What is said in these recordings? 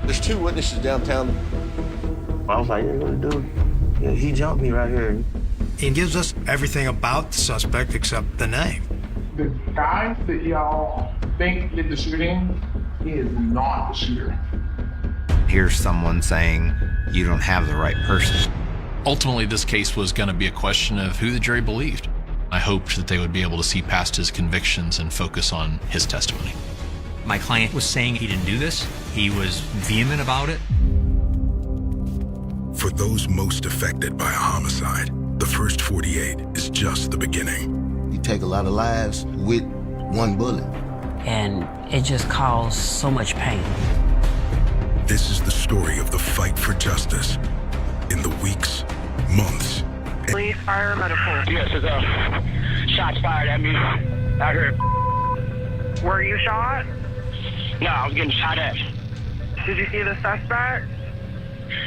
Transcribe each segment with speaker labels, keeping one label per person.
Speaker 1: There's two witnesses downtown.
Speaker 2: I was like, dude, yeah, he jumped me right here.
Speaker 3: He gives us everything about the suspect except the name.
Speaker 4: The guy that y'all think did the shooting, he is not the shooter.
Speaker 5: Here's someone saying, you don't have the right person.
Speaker 6: Ultimately, this case was going to be a question of who the jury believed. I hoped that they would be able to see past his convictions and focus on his testimony.
Speaker 7: My client was saying he didn't do this. He was vehement about it.
Speaker 8: For those most affected by a homicide, the first 48 is just the beginning.
Speaker 1: You take a lot of lives with one bullet.
Speaker 9: And it just caused so much pain.
Speaker 8: This is the story of the fight for justice in the weeks, months.
Speaker 10: Police, fire, medical.
Speaker 2: Yes, there's shots fired at me out here.
Speaker 10: Were you shot?
Speaker 2: No, I was getting shot at.
Speaker 10: Did you see the suspect?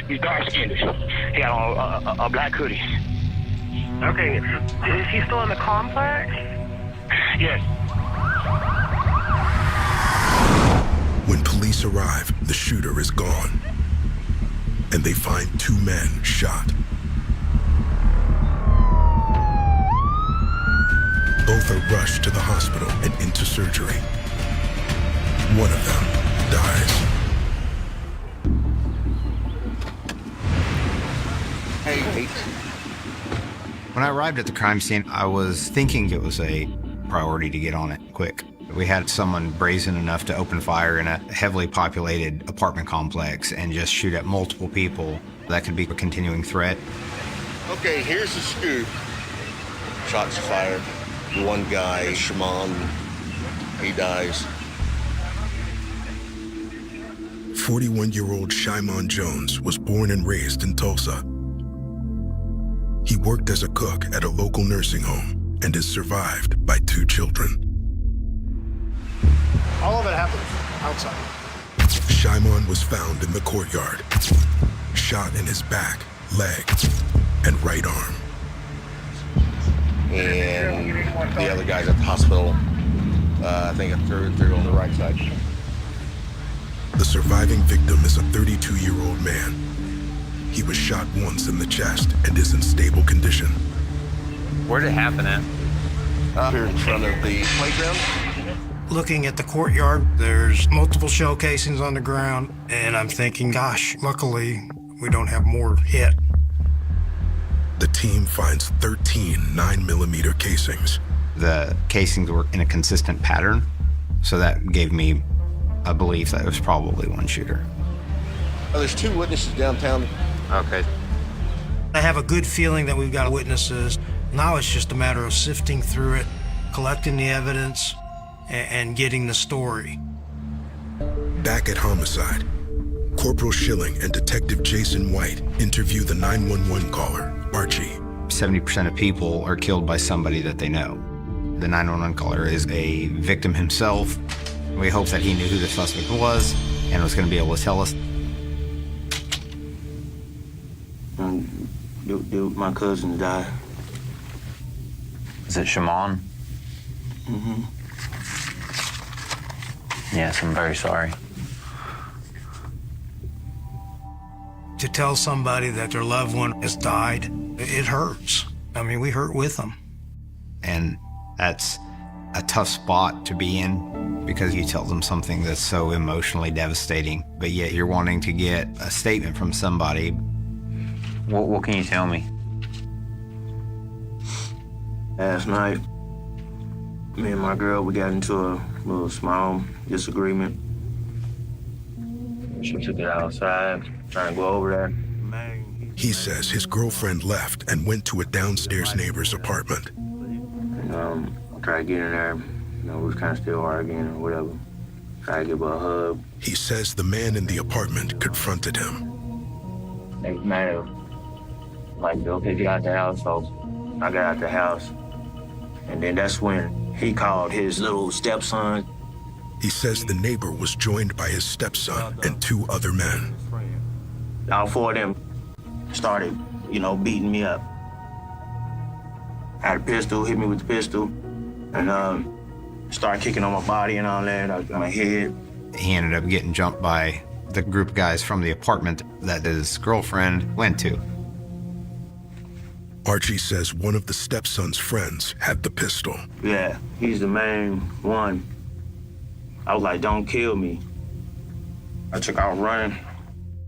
Speaker 2: He's dark-skinned. He had on a black hoodie.
Speaker 10: Okay. Is he still in the complex?
Speaker 2: Yes.
Speaker 8: When police arrive, the shooter is gone, and they find two men shot. Both are rushed to the hospital and into surgery. One of them dies.
Speaker 1: Hey.
Speaker 5: When I arrived at the crime scene, I was thinking it was a priority to get on it quick. We had someone brazen enough to open fire in a heavily populated apartment complex and just shoot at multiple people. That could be a continuing threat.
Speaker 1: Okay, here's the scoop. Shots fired. One guy, Shimon, he dies.
Speaker 8: 41-year-old Shimon Jones was born and raised in Tulsa. He worked as a cook at a local nursing home and is survived by two children.
Speaker 3: All of it happens outside.
Speaker 8: Shimon was found in the courtyard, shot in his back, leg, and right arm.
Speaker 1: And the other guy's at the hospital. I think through on the right side.
Speaker 8: The surviving victim is a 32-year-old man. He was shot once in the chest and is in stable condition.
Speaker 5: Where did it happen at?
Speaker 1: Up here in front of the playground.
Speaker 3: Looking at the courtyard, there's multiple shell casings on the ground, and I'm thinking, gosh, luckily we don't have more hit.
Speaker 8: The team finds 13 9mm casings.
Speaker 5: The casings were in a consistent pattern, so that gave me a belief that it was probably one shooter.
Speaker 1: There's two witnesses downtown.
Speaker 5: Okay.
Speaker 3: I have a good feeling that we've got witnesses. Now it's just a matter of sifting through it, collecting the evidence, and getting the story.
Speaker 8: Back at Homicide, Corporal Schilling and Detective Jason White interview the 911 caller, Archie.
Speaker 5: 70% of people are killed by somebody that they know. The 911 caller is a victim himself. We hope that he knew who the suspect was and was going to be able to tell us.
Speaker 2: Dude, my cousin died.
Speaker 5: Is it Shimon?
Speaker 2: Mm-hmm.
Speaker 5: Yes, I'm very sorry.
Speaker 3: To tell somebody that their loved one has died, it hurts. I mean, we hurt with them.
Speaker 5: And that's a tough spot to be in because you tell them something that's so emotionally devastating, but yet you're wanting to get a statement from somebody. What can you tell me?
Speaker 2: Last night, me and my girl, we got into a little small disagreement. She took it outside, trying to go over there.
Speaker 8: He says his girlfriend left and went to a downstairs neighbor's apartment.
Speaker 2: And I tried to get in there. We was kind of still arguing or whatever. Tried to give her a hug.
Speaker 8: He says the man in the apartment confronted him.
Speaker 2: They was mad at her. Like, okay, get out the house. So I got out the house. And then that's when he called his little stepson.
Speaker 8: He says the neighbor was joined by his stepson and two other men.
Speaker 2: All four of them started, beating me up. Had a pistol, hit me with the pistol, and started kicking on my body and all that, on my head.
Speaker 5: He ended up getting jumped by the group of guys from the apartment that his girlfriend went to.
Speaker 8: Archie says one of the stepson's friends had the pistol.
Speaker 2: Yeah, he's the main one. I was like, don't kill me. I took out running.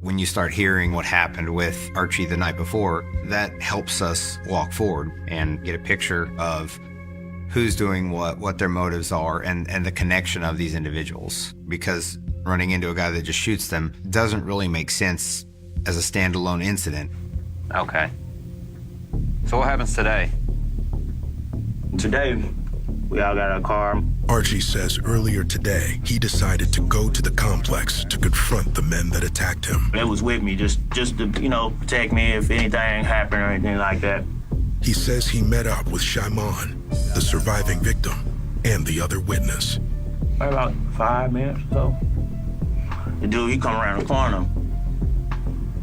Speaker 5: When you start hearing what happened with Archie the night before, that helps us walk forward and get a picture of who's doing what their motives are, and the connection of these individuals. Because running into a guy that just shoots them doesn't really make sense as a standalone incident.
Speaker 11: Okay. So what happens today?
Speaker 2: Today, we all got our car.
Speaker 8: Archie says earlier today he decided to go to the complex to confront the men that attacked him.
Speaker 2: They was with me just to, protect me if anything happened or anything like that.
Speaker 8: He says he met up with Shimon, the surviving victim, and the other witness.
Speaker 2: About 5 minutes or so. The dude, he come around the corner.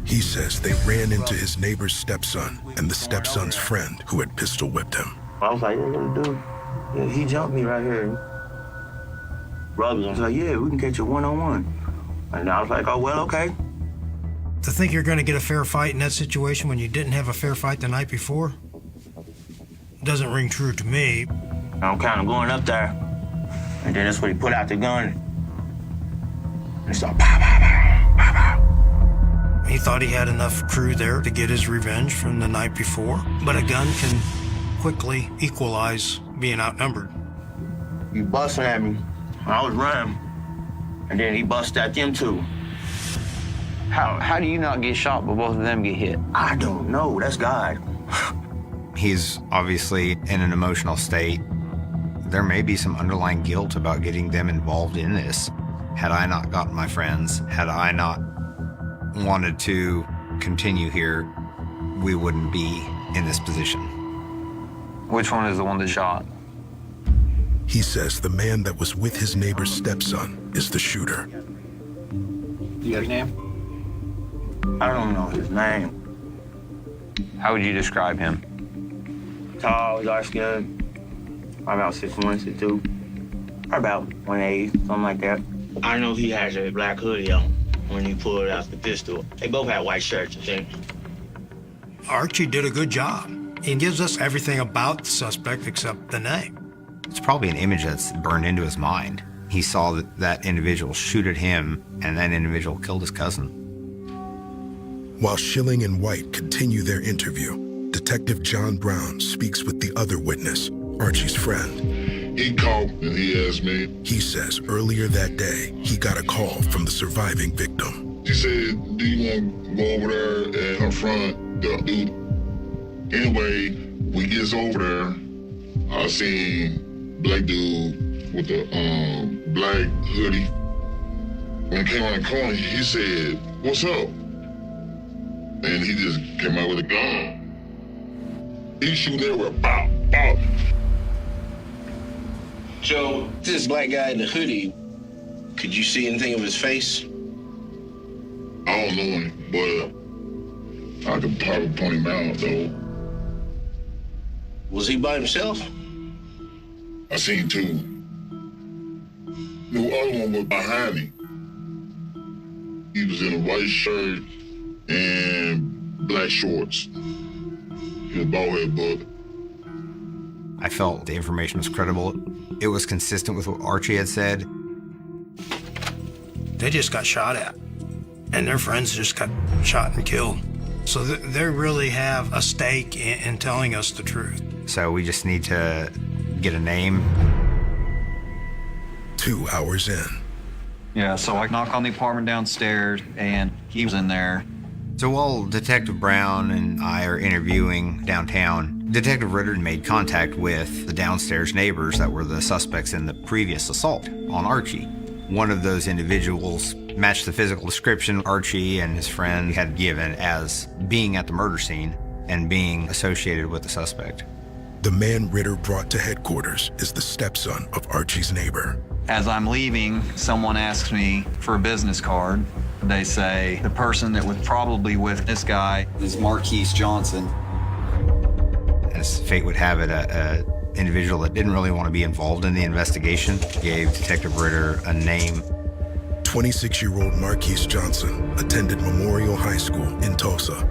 Speaker 8: He says they ran into his neighbor's stepson and the stepson's friend who had pistol whipped him.
Speaker 2: I was like, yeah, little dude, yeah, he jumped me right here. Brothers was like, yeah, we can catch you one-on-one. And I was like, oh, well, okay.
Speaker 3: To think you're going to get a fair fight in that situation when you didn't have a fair fight the night before doesn't ring true to me.
Speaker 2: I'm kind of going up there, and then that's when he put out the gun. And he started pow, pow, pow, pow, pow.
Speaker 3: He thought he had enough crew there to get his revenge from the night before, but a gun can quickly equalize being outnumbered.
Speaker 2: He busting at me. I was running, and then he busted at them too.
Speaker 11: How do you not get shot but both of them get hit?
Speaker 2: I don't know. That's God.
Speaker 5: He's obviously in an emotional state. There may be some underlying guilt about getting them involved in this. Had I not gotten my friends, had I not wanted to continue here, we wouldn't be in this position.
Speaker 11: Which one is the one that shot?
Speaker 8: He says the man that was with his neighbor's stepson is the shooter.
Speaker 11: You got his name?
Speaker 2: I don't know his name.
Speaker 11: How would you describe him?
Speaker 2: Tall, dark-skinned, probably about 6'1", 6'2", probably about 180, something like that. I know he has a black hoodie on when he pulled out the pistol. They both had white shirts, I think.
Speaker 3: Archie did a good job. He gives us everything about the suspect except the name.
Speaker 5: It's probably an image that's burned into his mind. He saw that individual shoot at him, and that individual killed his cousin.
Speaker 8: While Schilling and White continue their interview, Detective John Brown speaks with the other witness, Archie's friend.
Speaker 12: He called and he asked me.
Speaker 8: He says earlier that day, he got a call from the surviving victim.
Speaker 12: She said, do you want to go over there and confront the dude? Anyway, we gets over there. I seen black dude with the black hoodie. When he came around the corner, he said, what's up? And he just came out with a gun. He's shooting everywhere, pop, pop.
Speaker 13: So, this black guy in the hoodie, could you see anything of his face?
Speaker 12: I don't know him, but I could probably point him out, though.
Speaker 13: Was he by himself?
Speaker 12: I seen two. The other one was behind him. He was in a white shirt and black shorts. He was bald-headed, but
Speaker 5: I felt the information was credible. It was consistent with what Archie had said.
Speaker 3: They just got shot at, and their friends just got shot and killed. So they really have a stake in telling us the truth.
Speaker 5: So we just need to get a name.
Speaker 8: 2 hours in.
Speaker 11: Yeah, so I knock on the apartment downstairs, and he was in there.
Speaker 5: So while Detective Brown and I are interviewing downtown, Detective Ritter made contact with the downstairs neighbors that were the suspects in the previous assault on Archie. One of those individuals matched the physical description Archie and his friend had given as being at the murder scene and being associated with the suspect.
Speaker 8: The man Ritter brought to headquarters is the stepson of Archie's neighbor.
Speaker 11: As I'm leaving, someone asks me for a business card. They say the person that was probably with this guy is Marquise Johnson.
Speaker 5: As fate would have it, an individual that didn't really want to be involved in the investigation gave Detective Ritter a name.
Speaker 8: 26-year-old Marquise Johnson attended Memorial High School in Tulsa.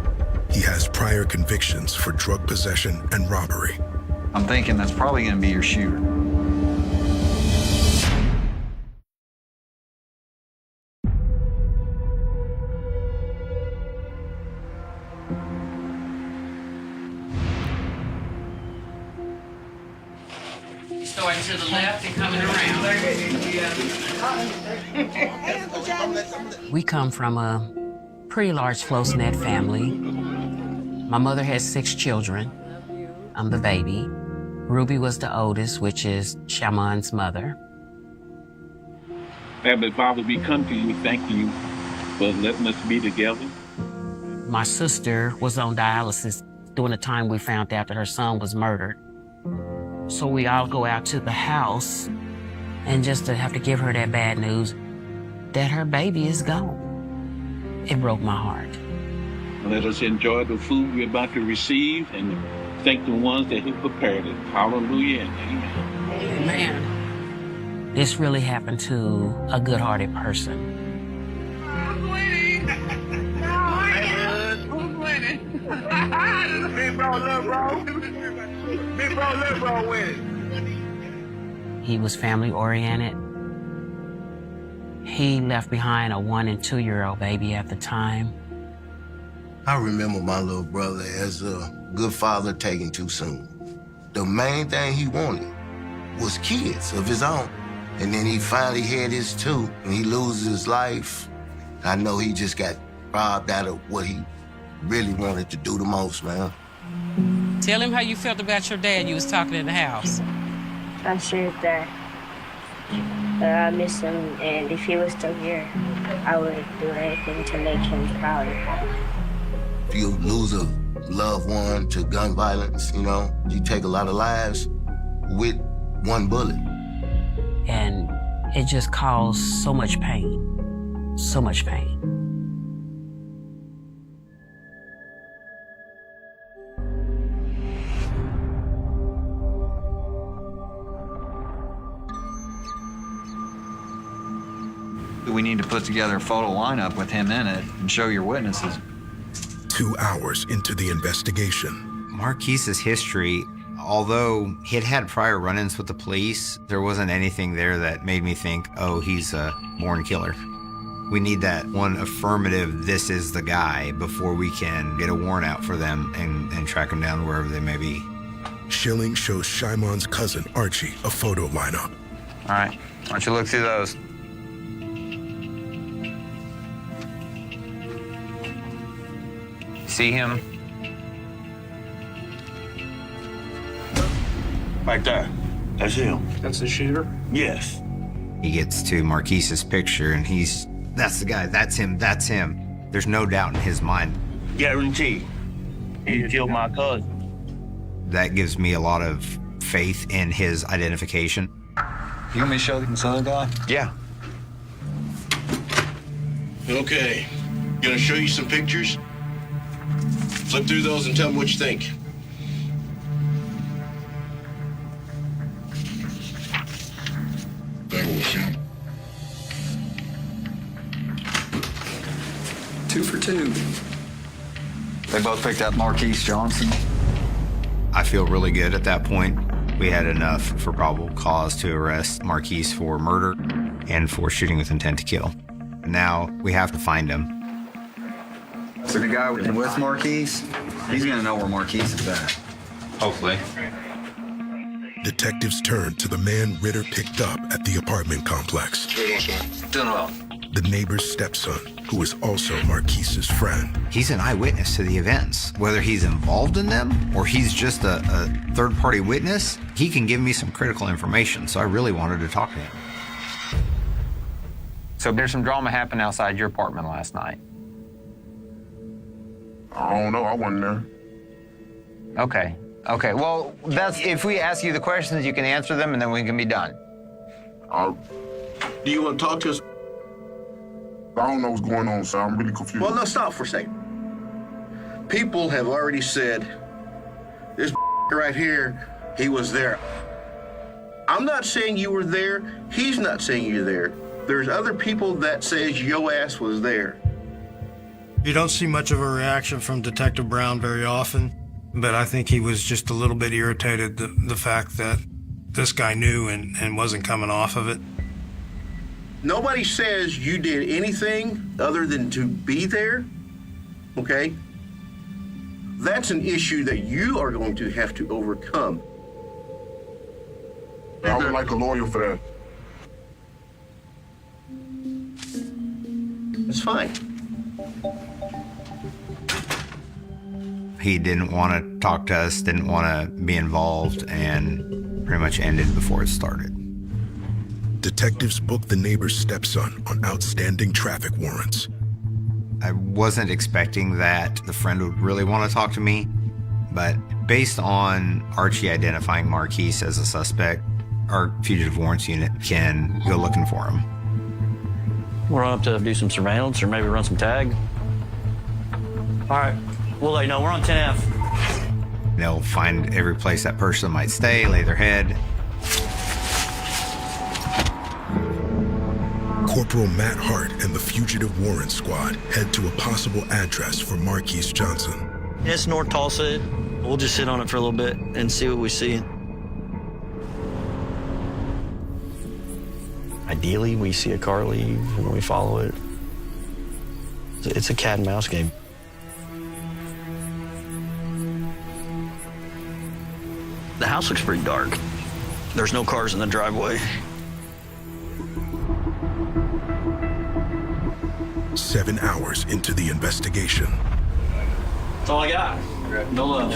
Speaker 8: He has prior convictions for drug possession and robbery.
Speaker 11: I'm thinking that's probably going to be your shooter.
Speaker 9: Starting to the left and coming around. We come from a pretty large, close-knit family. My mother has 6 children. I'm the baby. Ruby was the oldest, which is Shaman's mother.
Speaker 14: Heavenly Father, we come to you thanking you for letting us be together.
Speaker 9: My sister was on dialysis during the time we found out that her son was murdered. So we all go out to the house, and just to have to give her that bad news that her baby is gone, it broke my heart.
Speaker 14: Let us enjoy the food we're about to receive and thank the ones that have prepared it. Hallelujah and amen.
Speaker 9: Amen. This really happened to a good-hearted person. He was family-oriented. He left behind a 1- and 2-year-old baby at the time.
Speaker 15: I remember my little brother as a good father taken too soon. The main thing he wanted was kids of his own. And then he finally had his 2, and he loses his life. I know he just got robbed out of what he really wanted to do the most, man.
Speaker 9: Tell him how you felt about your dad. You was talking in the house.
Speaker 16: I said that I miss him, and if he was still here, I would do anything to make him proud.
Speaker 15: If you lose a loved one to gun violence, you know, you take a lot of lives with one bullet.
Speaker 9: And it just caused so much pain, so much pain.
Speaker 11: We need to put together a photo lineup with him in it and show your witnesses.
Speaker 8: 2 hours into the investigation.
Speaker 5: Marquise's history, although he had had prior run-ins with the police, there wasn't anything there that made me think, oh, he's a born killer. We need that one affirmative, this is the guy, before we can get a warrant out for them and track them down wherever they may be.
Speaker 8: Schilling shows Shymon's cousin, Archie, a photo lineup.
Speaker 11: All right, why don't you look through those? See him?
Speaker 2: Right there. That's him.
Speaker 3: That's the shooter?
Speaker 2: Yes.
Speaker 5: He gets to Marquise's picture and that's the guy, that's him. There's no doubt in his mind.
Speaker 2: Guarantee. He killed my cousin.
Speaker 5: That gives me a lot of faith in his identification.
Speaker 11: You want me to show this other guy?
Speaker 5: Yeah.
Speaker 13: Okay. Gonna show you some pictures. Flip through those and tell me what you think.
Speaker 12: That was him.
Speaker 11: 2 for 2. They both picked up Marquise Johnson.
Speaker 5: I feel really good at that point. We had enough for probable cause to arrest Marquise for murder and for shooting with intent to kill. Now we have to find him.
Speaker 11: So the guy with Marquise, he's gonna know where Marquise is at.
Speaker 5: Hopefully.
Speaker 8: Detectives turn to the man Ritter picked up at the apartment complex.
Speaker 11: Doing well.
Speaker 8: The neighbor's stepson, who is also Marquise's friend.
Speaker 5: He's an eyewitness to the events. Whether he's involved in them or he's just a third-party witness, he can give me some critical information, so I really wanted to talk to him.
Speaker 17: So there's some drama happened outside your apartment last night.
Speaker 12: I don't know. I wasn't there.
Speaker 17: Okay. Well, that's if we ask you the questions, you can answer them, and then we can be done.
Speaker 13: Do you want to talk to us?
Speaker 12: I don't know what's going on, so I'm really confused.
Speaker 13: Well, no, stop for a second. People have already said, this right here, he was there. I'm not saying you were there. He's not saying you're there. There's other people that says your ass was there.
Speaker 3: You don't see much of a reaction from Detective Brown very often, but I think he was just a little bit irritated the fact that this guy knew and wasn't coming off of it.
Speaker 13: Nobody says you did anything other than to be there, okay? That's an issue that you are going to have to overcome.
Speaker 12: I would like a lawyer for that.
Speaker 13: It's fine.
Speaker 5: He didn't want to talk to us, didn't want to be involved, and pretty much ended before it started.
Speaker 8: Detectives booked the neighbor's stepson on outstanding traffic warrants.
Speaker 5: I wasn't expecting that the friend would really want to talk to me, but based on Archie identifying Marquise as a suspect, our fugitive warrants unit can go looking for him.
Speaker 18: We're up to do some surveillance or maybe run some tag. All right, we'll let you know. We're on 10F.
Speaker 5: They'll find every place that person might stay, lay their head.
Speaker 8: Corporal Matt Hart and the Fugitive Warrant Squad head to a possible address for Marquise Johnson.
Speaker 18: It's North Tulsa. We'll just sit on it for a little bit and see what we see. Ideally, we see a car leave and we follow it. It's a cat and mouse game. The house looks pretty dark. There's no cars in the driveway.
Speaker 8: 7 hours into the investigation.
Speaker 18: That's all I got. No love.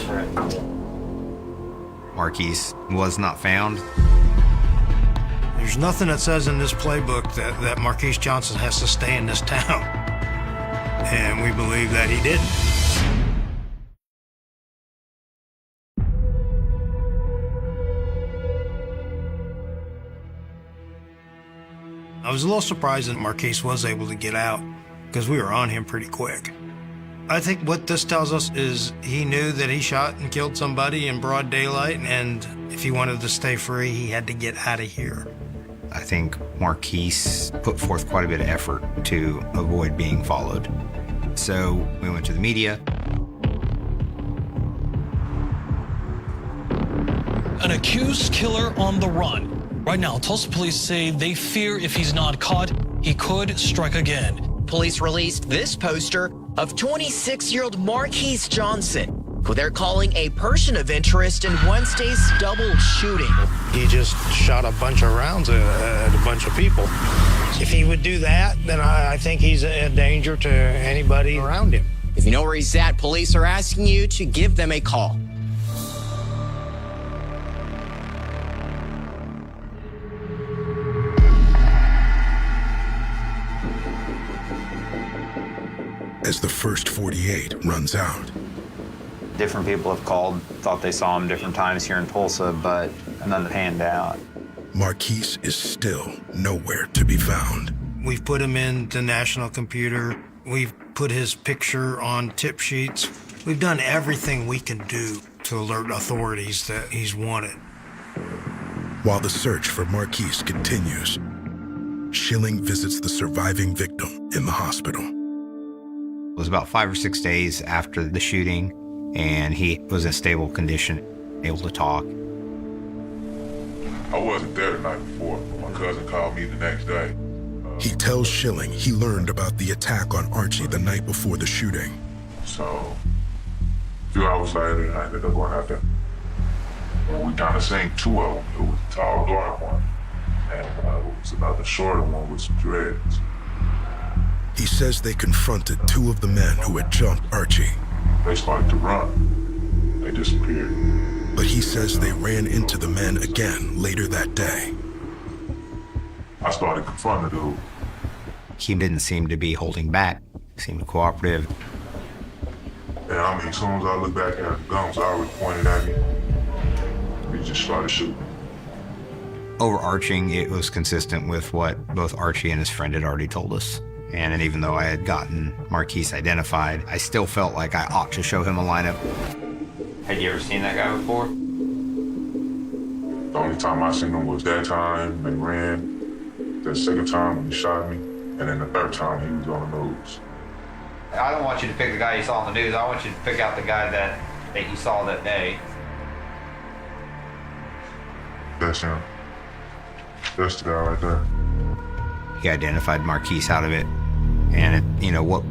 Speaker 5: Marquise was not found.
Speaker 3: There's nothing that says in this playbook that Marquise Johnson has to stay in this town. And we believe that he didn't. I was a little surprised that Marquise was able to get out because we were on him pretty quick. I think what this tells us is he knew that he shot and killed somebody in broad daylight, and if he wanted to stay free, he had to get out of here.
Speaker 5: I think Marquise put forth quite a bit of effort to avoid being followed. So we went to the media.
Speaker 19: An accused killer on the run. Right now, Tulsa police say they fear if he's not caught, he could strike again.
Speaker 20: Police released this poster of 26-year-old Marquise Johnson, who they're calling a person of interest in Wednesday's double shooting.
Speaker 3: He just shot a bunch of rounds at a bunch of people. If he would do that, then I think he's a danger to anybody around him.
Speaker 20: If you know where he's at, police are asking you to give them a call.
Speaker 8: As the first 48 runs out.
Speaker 17: Different people have called, thought they saw him different times here in Tulsa, but none panned out.
Speaker 8: Marquise is still nowhere to be found.
Speaker 3: We've put him in the national computer. We've put his picture on tip sheets. We've done everything we can do to alert authorities that he's wanted.
Speaker 8: While the search for Marquise continues, Schilling visits the surviving victim in the hospital.
Speaker 5: It was about 5 or 6 days after the shooting, and he was in stable condition, able to talk.
Speaker 12: I wasn't there the night before. My cousin called me the next day.
Speaker 8: He tells Schilling he learned about the attack on Archie the night before the shooting.
Speaker 12: So, a few hours later, I ended up going out there. We kind of seen two of them. It was a tall, dark one, and it was another shorter one with some dreads.
Speaker 8: He says they confronted two of the men who had jumped Archie.
Speaker 12: They started to run. They disappeared.
Speaker 8: But he says they ran into the men again later that day.
Speaker 12: I started confronting the dude.
Speaker 5: He didn't seem to be holding back, seemed cooperative.
Speaker 12: And I mean, as soon as I looked back at the guns already pointed at me, we just started shooting.
Speaker 5: Overarching, it was consistent with what both Archie and his friend had already told us. And even though I had gotten Marquise identified, I still felt like I ought to show him a lineup.
Speaker 17: Had you ever seen that guy before?
Speaker 12: The only time I seen him was that time. They ran. The second time when he shot me, and then the third time he was on the news.
Speaker 5: I don't want you to pick the guy you saw on the news. I want you to pick out the guy that you saw that day.
Speaker 12: That's him. That's the guy right there.
Speaker 5: He identified Marquise out of it. And, what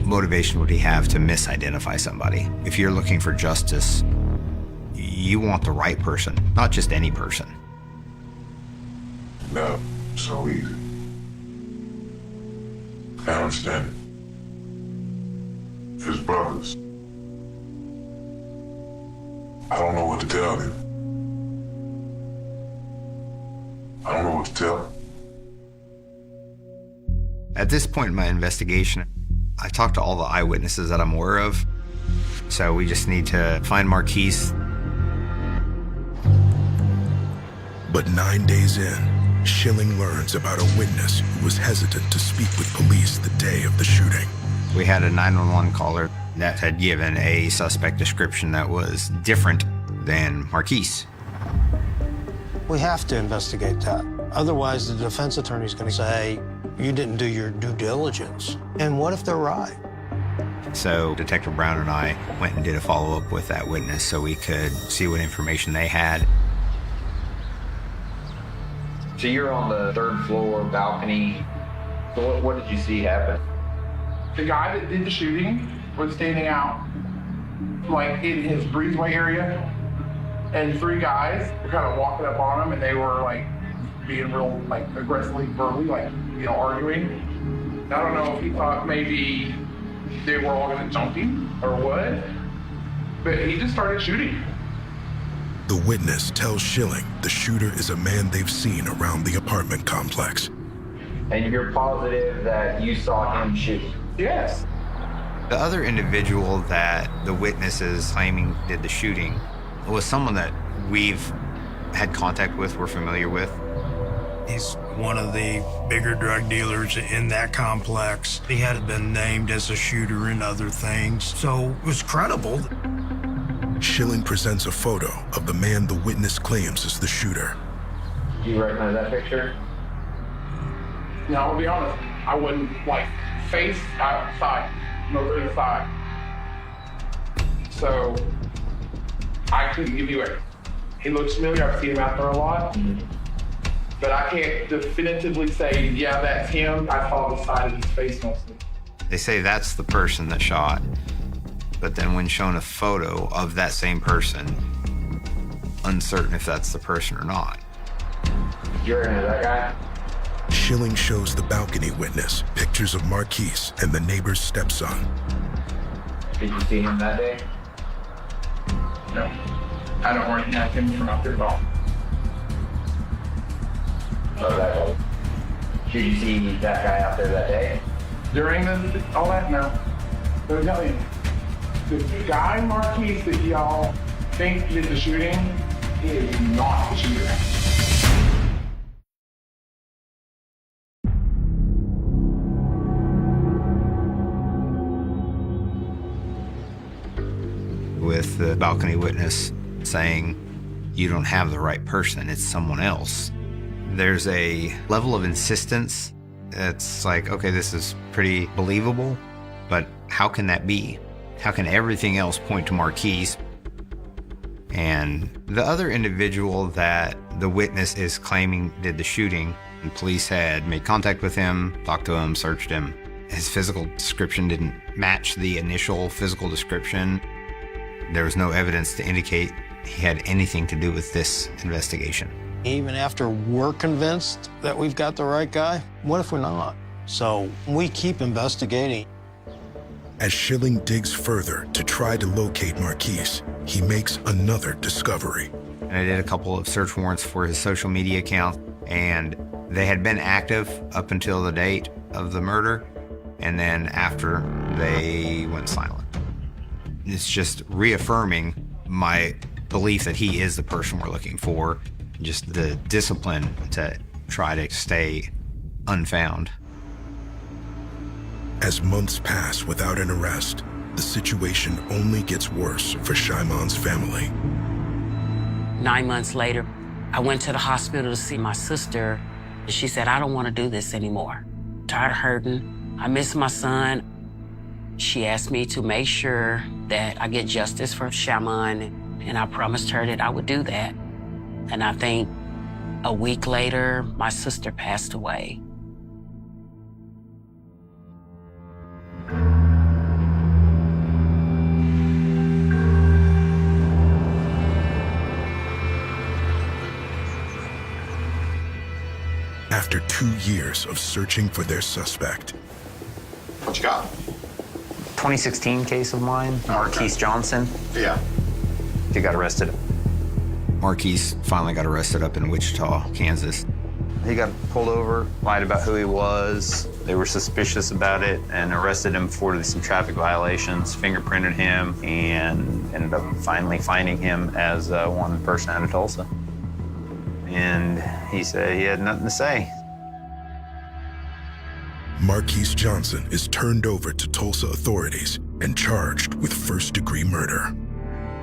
Speaker 5: motivation would he have to misidentify somebody? If you're looking for justice, you want the right person, not just any person.
Speaker 12: No, so easy. I understand it. His brothers. I don't know what to tell them. I don't know what to tell them.
Speaker 5: At this point in my investigation, I talked to all the eyewitnesses that I'm aware of. So we just need to find Marquise.
Speaker 8: But 9 days in, Schilling learns about a witness who was hesitant to speak with police the day of the shooting.
Speaker 5: We had a 911 caller that had given a suspect description that was different than Marquise.
Speaker 3: We have to investigate that. Otherwise, the defense attorney's going to say, you didn't do your due diligence. And what if they're right?
Speaker 5: So Detective Brown and I went and did a follow-up with that witness so we could see what information they had.
Speaker 17: So you're on the 3rd floor balcony. So what did you see happen?
Speaker 4: The guy that did the shooting was standing out, like in his breezeway area, and 3 guys were kind of walking up on him, and they were like being real, like aggressively verbally, like arguing. I don't know if he thought maybe they were all gonna jump him or what, but he just started shooting.
Speaker 8: The witness tells Schilling the shooter is a man they've seen around the apartment complex.
Speaker 17: And you're positive that you saw him shoot?
Speaker 4: Yes.
Speaker 5: The other individual that the witness is claiming did the shooting was someone that we've had contact with, we're familiar with.
Speaker 3: He's one of the bigger drug dealers in that complex. He had been named as a shooter and other things, so it was credible.
Speaker 8: Schilling presents a photo of the man the witness claims is the shooter.
Speaker 17: Do you recognize that picture?
Speaker 4: I'll be honest, I wouldn't face outside, mostly inside. So I couldn't give you it. He looks familiar, I've seen him out there a lot. But I can't definitively say, yeah, that's him. I saw the side of his face mostly.
Speaker 5: They say that's the person that shot, but then when shown a photo of that same person, uncertain if that's the person or not.
Speaker 17: You're that guy?
Speaker 8: Schilling shows the balcony witness pictures of Marquise and the neighbor's stepson.
Speaker 17: Did you see him that day?
Speaker 4: No. I don't recognize him from out there at all.
Speaker 17: Oh, that guy. Did you see that guy out there that day?
Speaker 4: During all that? No. There's nothing. The guy Marquise that y'all think did the shooting is not the shooter.
Speaker 5: With the balcony witness saying, you don't have the right person, it's someone else. There's a level of insistence that's like, okay, this is pretty believable, but how can that be? How can everything else point to Marquise? And the other individual that the witness is claiming did the shooting, and police had made contact with him, talked to him, searched him. His physical description didn't match the initial physical description. There was no evidence to indicate he had anything to do with this investigation.
Speaker 3: Even after we're convinced that we've got the right guy, what if we're not? So we keep investigating.
Speaker 8: As Schilling digs further to try to locate Marquise, he makes another discovery.
Speaker 5: And I did a couple of search warrants for his social media account, and they had been active up until the date of the murder, and then after, they went silent. It's just reaffirming my belief that he is the person we're looking for, just the discipline to try to stay unfound.
Speaker 8: As months pass without an arrest, the situation only gets worse for Shimon's family.
Speaker 9: 9 months later, I went to the hospital to see my sister, She said, I don't want to do this anymore. Tired of hurting. I miss my son. She asked me to make sure that I get justice for Shamon, and I promised her that I would do that. And I think a week later, my sister passed away.
Speaker 8: After 2 years of searching for their suspect,
Speaker 5: What you got?
Speaker 17: 2016 case of mine, Marquise Johnson.
Speaker 5: Yeah.
Speaker 17: He got arrested.
Speaker 5: Marquise finally got arrested up in Wichita, Kansas.
Speaker 17: He got pulled over, lied about who he was. They were suspicious about it and arrested him for some traffic violations, fingerprinted him, and ended up finally finding him as a wanted person out of Tulsa. And he said he had nothing to say.
Speaker 8: Marquise Johnson is turned over to Tulsa authorities and charged with first-degree murder.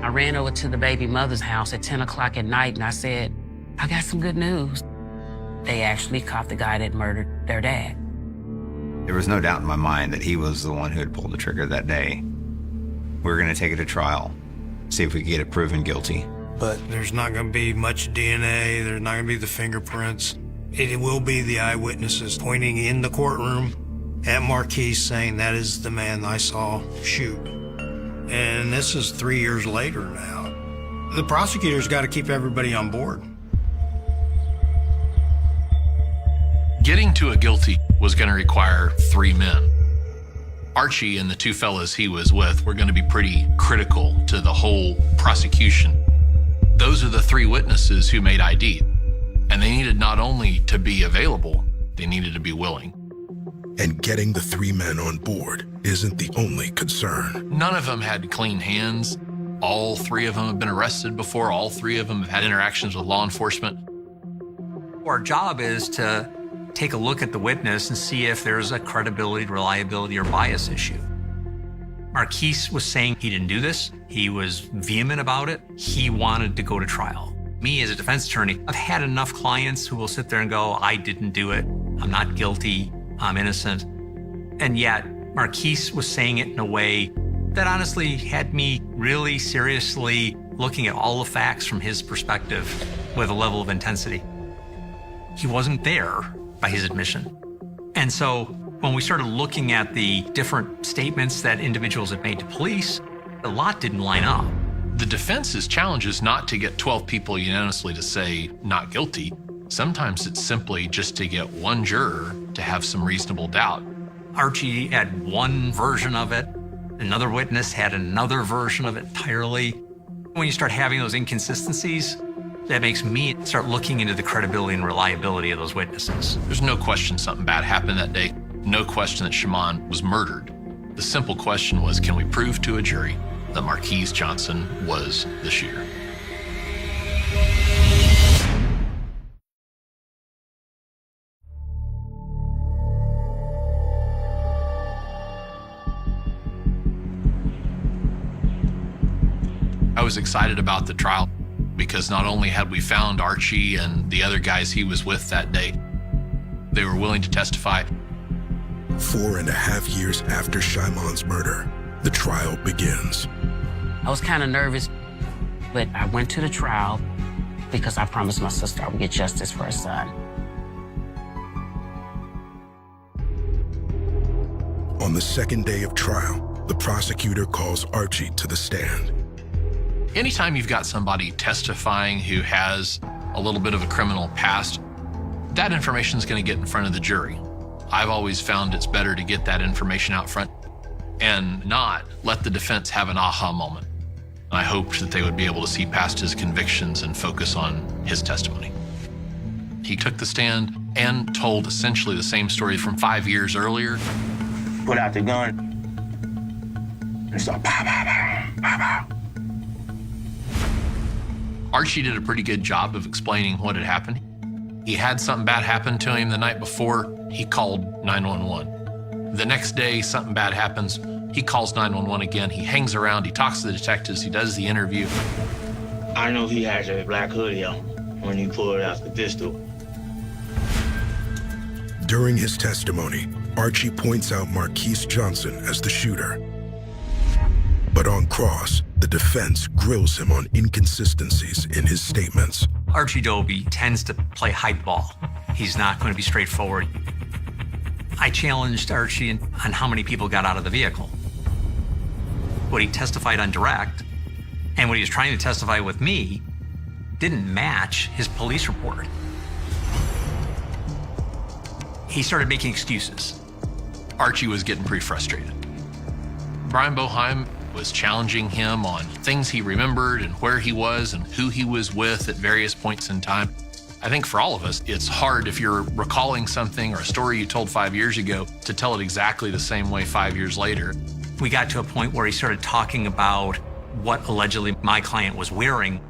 Speaker 9: I ran over to the baby mother's house at 10 o'clock at night and I said, I got some good news. They actually caught the guy that murdered their dad.
Speaker 5: There was no doubt in my mind that he was the one who had pulled the trigger that day. We were going to take it to trial, see if we could get it proven guilty.
Speaker 3: But there's not going to be much DNA. There's not going to be the fingerprints. It will be the eyewitnesses pointing in the courtroom at Marquise saying that is the man I saw shoot. And this is 3 years later now. The prosecutor's got to keep everybody on board.
Speaker 6: Getting to a guilty was going to require 3 men. Archie and the 2 fellas he was with were going to be pretty critical to the whole prosecution. Those are the 3 witnesses who made ID. And they needed not only to be available, they needed to be willing.
Speaker 8: And getting the 3 men on board isn't the only concern.
Speaker 6: None of them had clean hands. All 3 of them have been arrested before. All 3 of them have had interactions with law enforcement.
Speaker 7: Our job is to take a look at the witness and see if there's a credibility, reliability, or bias issue. Marquise was saying he didn't do this. He was vehement about it. He wanted to go to trial. Me as a defense attorney, I've had enough clients who will sit there and go, I didn't do it. I'm not guilty. I'm innocent. And yet Marquise was saying it in a way that honestly had me really seriously looking at all the facts from his perspective with a level of intensity. He wasn't there by his admission. And so when we started looking at the different statements that individuals had made to police, a lot didn't line up.
Speaker 6: The defense's challenge is not to get 12 people unanimously to say not guilty. Sometimes it's simply just to get one juror to have some reasonable doubt.
Speaker 7: Archie had one version of it. Another witness had another version of it entirely. When you start having those inconsistencies, that makes me start looking into the credibility and reliability of those witnesses.
Speaker 6: There's no question something bad happened that day. No question that Shamon was murdered. The simple question was, can we prove to a jury that Marquise Johnson was the shooter? I was excited about the trial because not only had we found Archie and the other guys he was with that day, they were willing to testify.
Speaker 8: 4.5 years after Shimon's murder, the trial begins.
Speaker 9: I was kind of nervous, but I went to the trial because I promised my sister I would get justice for her son.
Speaker 8: On the second day of trial, the prosecutor calls Archie to the stand.
Speaker 6: Anytime you've got somebody testifying who has a little bit of a criminal past, that information is going to get in front of the jury. I've always found it's better to get that information out front and not let the defense have an aha moment. I hoped that they would be able to see past his convictions and focus on his testimony. He took the stand and told essentially the same story from 5 years earlier.
Speaker 2: Put out the gun and start pow, pow, pow, pow, pow.
Speaker 6: Archie did a pretty good job of explaining what had happened. He had something bad happen to him the night before. He called 911. The next day, something bad happens. He calls 911 again. He hangs around. He talks to the detectives. He does the interview.
Speaker 2: I know he has a black hoodie on when he pulled out the pistol.
Speaker 8: During his testimony, Archie points out Marquise Johnson as the shooter. But on cross, the defense grills him on inconsistencies in his statements.
Speaker 7: Archie Doby tends to play hide ball. He's not going to be straightforward. I challenged Archie on how many people got out of the vehicle. What he testified on direct and what he was trying to testify with me didn't match his police report. He started making excuses.
Speaker 6: Archie was getting pretty frustrated. Brian Boheim was challenging him on things he remembered and where he was and who he was with at various points in time. I think for all of us, it's hard if you're recalling something or a story you told 5 years ago to tell it exactly the same way 5 years later.
Speaker 7: We got to a point where he started talking about what allegedly my client was wearing.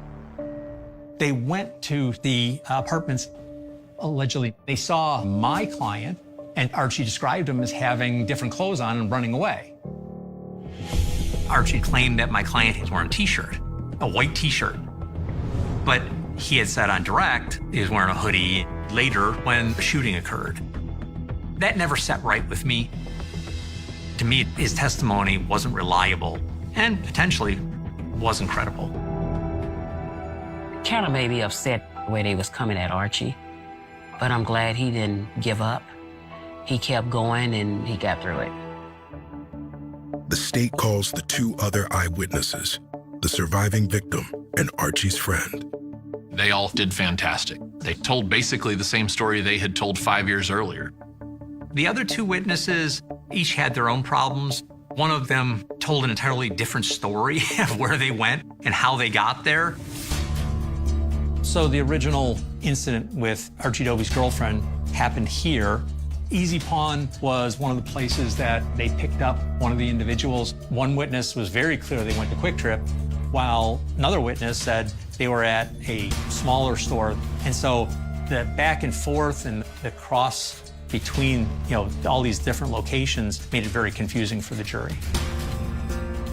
Speaker 21: They went to the apartments. Allegedly, they saw my client, and Archie described him as having different clothes on and running away.
Speaker 7: Archie claimed that my client was wearing a t-shirt, a white t-shirt. But he had said on direct he was wearing a hoodie later when the shooting occurred. That never sat right with me. To me, his testimony wasn't reliable and potentially wasn't credible.
Speaker 9: Kind of made me upset the way they was coming at Archie, but I'm glad he didn't give up. He kept going and he got through it.
Speaker 8: The state calls the two other eyewitnesses, the surviving victim and Archie's friend.
Speaker 6: They all did fantastic. They told basically the same story they had told 5 years earlier.
Speaker 7: The other two witnesses each had their own problems. One of them told an entirely different story of where they went and how they got there.
Speaker 21: So the original incident with Archie Doby's girlfriend happened here. Easy Pawn was one of the places that they picked up one of the individuals. One witness was very clear they went to Quick Trip, while another witness said they were at a smaller store. And so the back and forth and the cross between, all these different locations made it very confusing for the jury.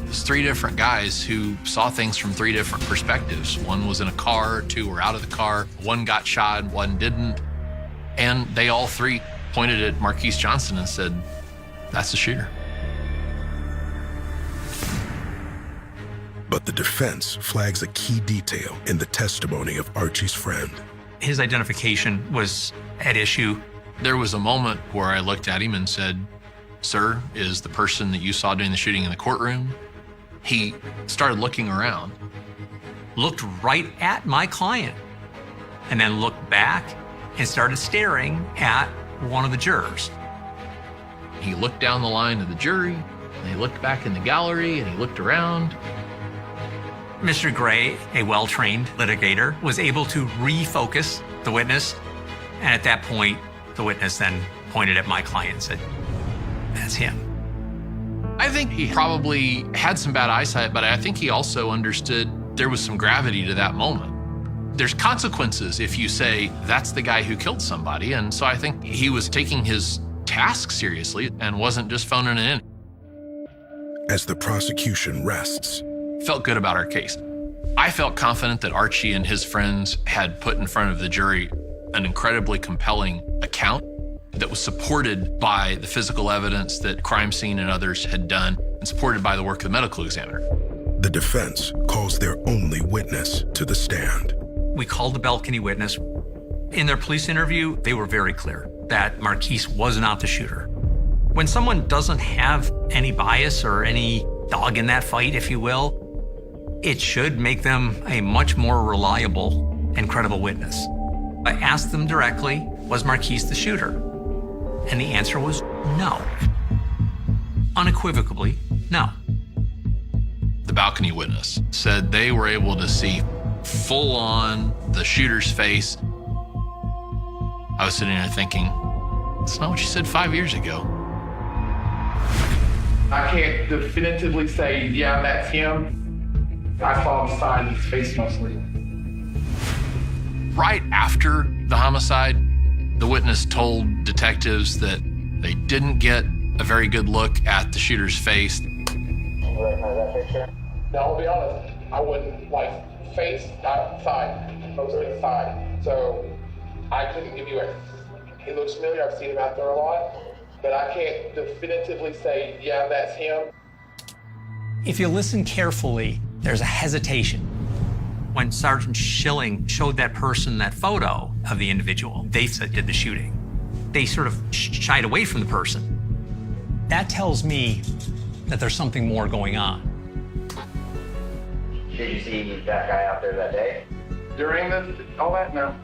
Speaker 6: There's three different guys who saw things from three different perspectives. One was in a car, two were out of the car, one got shot, one didn't. And they all three pointed at Marquise Johnson and said, that's the shooter.
Speaker 8: But the defense flags a key detail in the testimony of Archie's friend.
Speaker 7: His identification was at issue.
Speaker 6: There was a moment where I looked at him and said, sir, is the person that you saw doing the shooting in the courtroom? He started looking around.
Speaker 7: Looked right at my client, and then looked back and started staring at one of the jurors.
Speaker 6: He looked down the line of the jury, and he looked back in the gallery, and he looked around.
Speaker 7: Mr. Gray, a well-trained litigator, was able to refocus the witness, and at that point, the witness then pointed at my client and said, that's him.
Speaker 6: I think he probably had some bad eyesight, but I think he also understood there was some gravity to that moment. There's consequences if you say, that's the guy who killed somebody. And so I think he was taking his task seriously and wasn't just phoning it in.
Speaker 8: As the prosecution rests,
Speaker 6: felt good about our case. I felt confident that Archie and his friends had put in front of the jury an incredibly compelling account that was supported by the physical evidence that crime scene and others had done and supported by the work of the medical examiner.
Speaker 8: The defense calls their only witness to the stand.
Speaker 7: We called the balcony witness. In their police interview, they were very clear that Marquise was not the shooter. When someone doesn't have any bias or any dog in that fight, if you will, it should make them a much more reliable and credible witness. I asked them directly, was Marquise the shooter? And the answer was no. Unequivocally, no.
Speaker 6: The balcony witness said they were able to see full on the shooter's face. I was sitting there thinking, that's not what you said 5 years ago.
Speaker 4: I can't definitively say, yeah, that's him. I saw the side of his face mostly.
Speaker 6: Right after the homicide, the witness told detectives that they didn't get a very good look at the shooter's face.
Speaker 4: Now, I'll be honest, I wouldn't face outside, mostly inside. So I couldn't give you a He looks familiar. I've seen him out there a lot, but I can't definitively say, yeah, that's him.
Speaker 21: If you listen carefully, there's a hesitation.
Speaker 7: When Sergeant Schilling showed that person that photo of the individual, they said did the shooting. They sort of shied away from the person.
Speaker 21: That tells me that there's something more going on.
Speaker 17: Did you see that guy out there that day?
Speaker 4: During all that, no.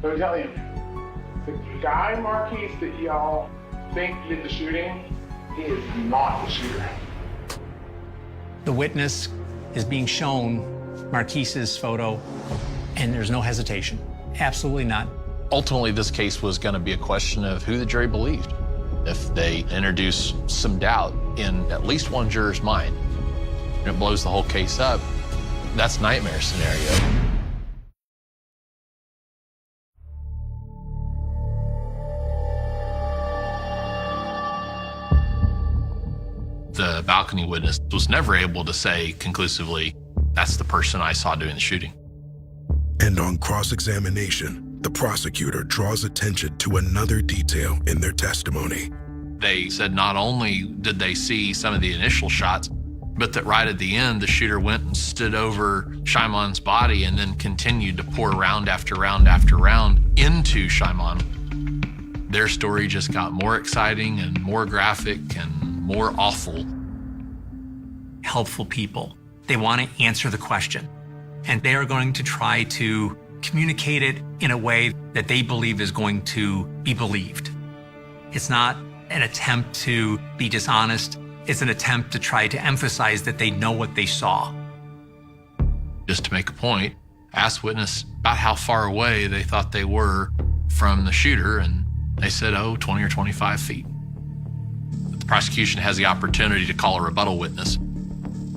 Speaker 4: So I'm telling you, the guy Marquise that y'all think did the shooting, he is not the shooter.
Speaker 21: The witness is being shown Marquise's photo, and there's no hesitation. Absolutely not.
Speaker 6: Ultimately, this case was going to be a question of who the jury believed. If they introduce some doubt in at least one juror's mind, and it blows the whole case up, that's nightmare scenario. The balcony witness was never able to say conclusively, that's the person I saw doing the shooting.
Speaker 8: And on cross-examination, the prosecutor draws attention to another detail in their testimony.
Speaker 6: They said not only did they see some of the initial shots, but that right at the end, the shooter went and stood over Shymon's body and then continued to pour round after round after round into Shymon. Their story just got more exciting and more graphic and more awful.
Speaker 7: Helpful people. They want to answer the question, and they are going to try to communicate it in a way that they believe is going to be believed. It's not an attempt to be dishonest. It's an attempt to try to emphasize that they know what they saw.
Speaker 6: Just to make a point, asked witness about how far away they thought they were from the shooter, and they said, 20 or 25 feet. The prosecution has the opportunity to call a rebuttal witness,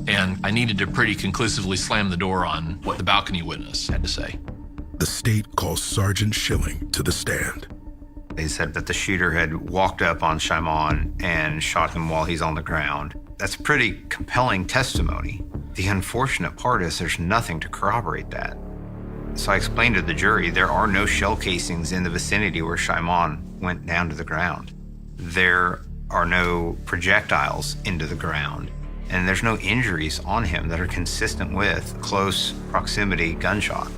Speaker 6: and I needed to pretty conclusively slam the door on what the balcony witness had to say.
Speaker 8: The state calls Sergeant Schilling to the stand.
Speaker 5: They said that the shooter had walked up on Shymon and shot him while he's on the ground. That's pretty compelling testimony. The unfortunate part is there's nothing to corroborate that. So I explained to the jury there are no shell casings in the vicinity where Shymon went down to the ground. There are no projectiles into the ground, and there's no injuries on him that are consistent with close proximity gunshot.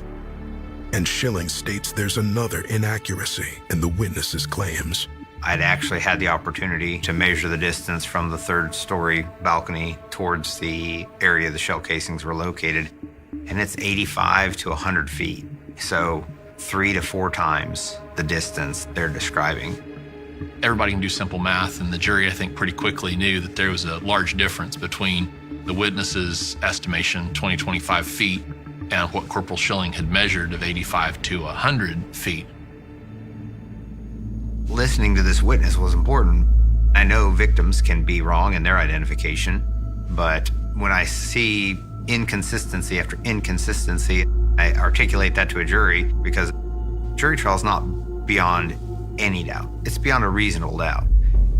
Speaker 8: And Schilling states there's another inaccuracy in the witness's claims.
Speaker 5: I'd actually had the opportunity to measure the distance from the third-story balcony towards the area the shell casings were located, and it's 85 to 100 feet. So 3 to 4 times the distance they're describing.
Speaker 6: Everybody can do simple math, and the jury, I think, pretty quickly knew that there was a large difference between the witness's estimation, 20, 25 feet, and what Corporal Schilling had measured of 85 to 100 feet.
Speaker 5: Listening to this witness was important. I know victims can be wrong in their identification, but when I see inconsistency after inconsistency, I articulate that to a jury because jury trial is not beyond any doubt. It's beyond a reasonable doubt.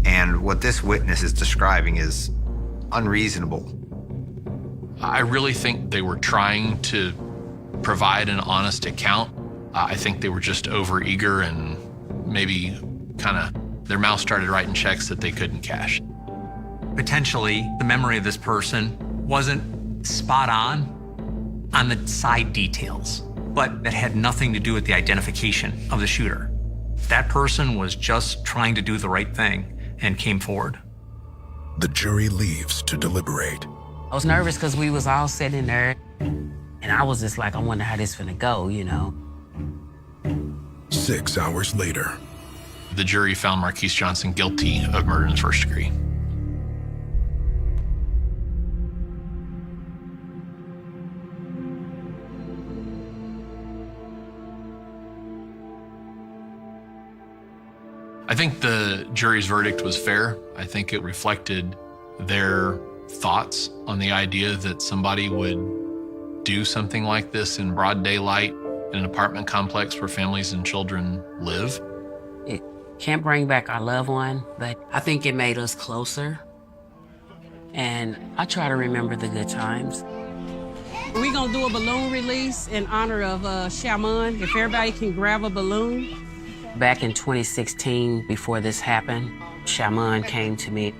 Speaker 5: And what this witness is describing is unreasonable.
Speaker 6: I really think they were trying to provide an honest account. I think they were just overeager and maybe kind of their mouth started writing checks that they couldn't cash.
Speaker 7: Potentially, the memory of this person wasn't spot on the side details, but that had nothing to do with the identification of the shooter. That person was just trying to do the right thing and came forward.
Speaker 8: The jury leaves to deliberate.
Speaker 9: I was nervous because we was all sitting there, and I was just like, I wonder how this finna go, you know?
Speaker 8: 6 hours later.
Speaker 6: The jury found Marquise Johnson guilty of murder in the first degree. I think the jury's verdict was fair. I think it reflected their thoughts on the idea that somebody would do something like this in broad daylight in an apartment complex where families and children live.
Speaker 9: It can't bring back our loved one, but I think it made us closer. And I try to remember the good times.
Speaker 10: We're gonna do a balloon release in honor of Shymon. If everybody can grab a balloon.
Speaker 9: Back in 2016, before this happened, Shaman came to me.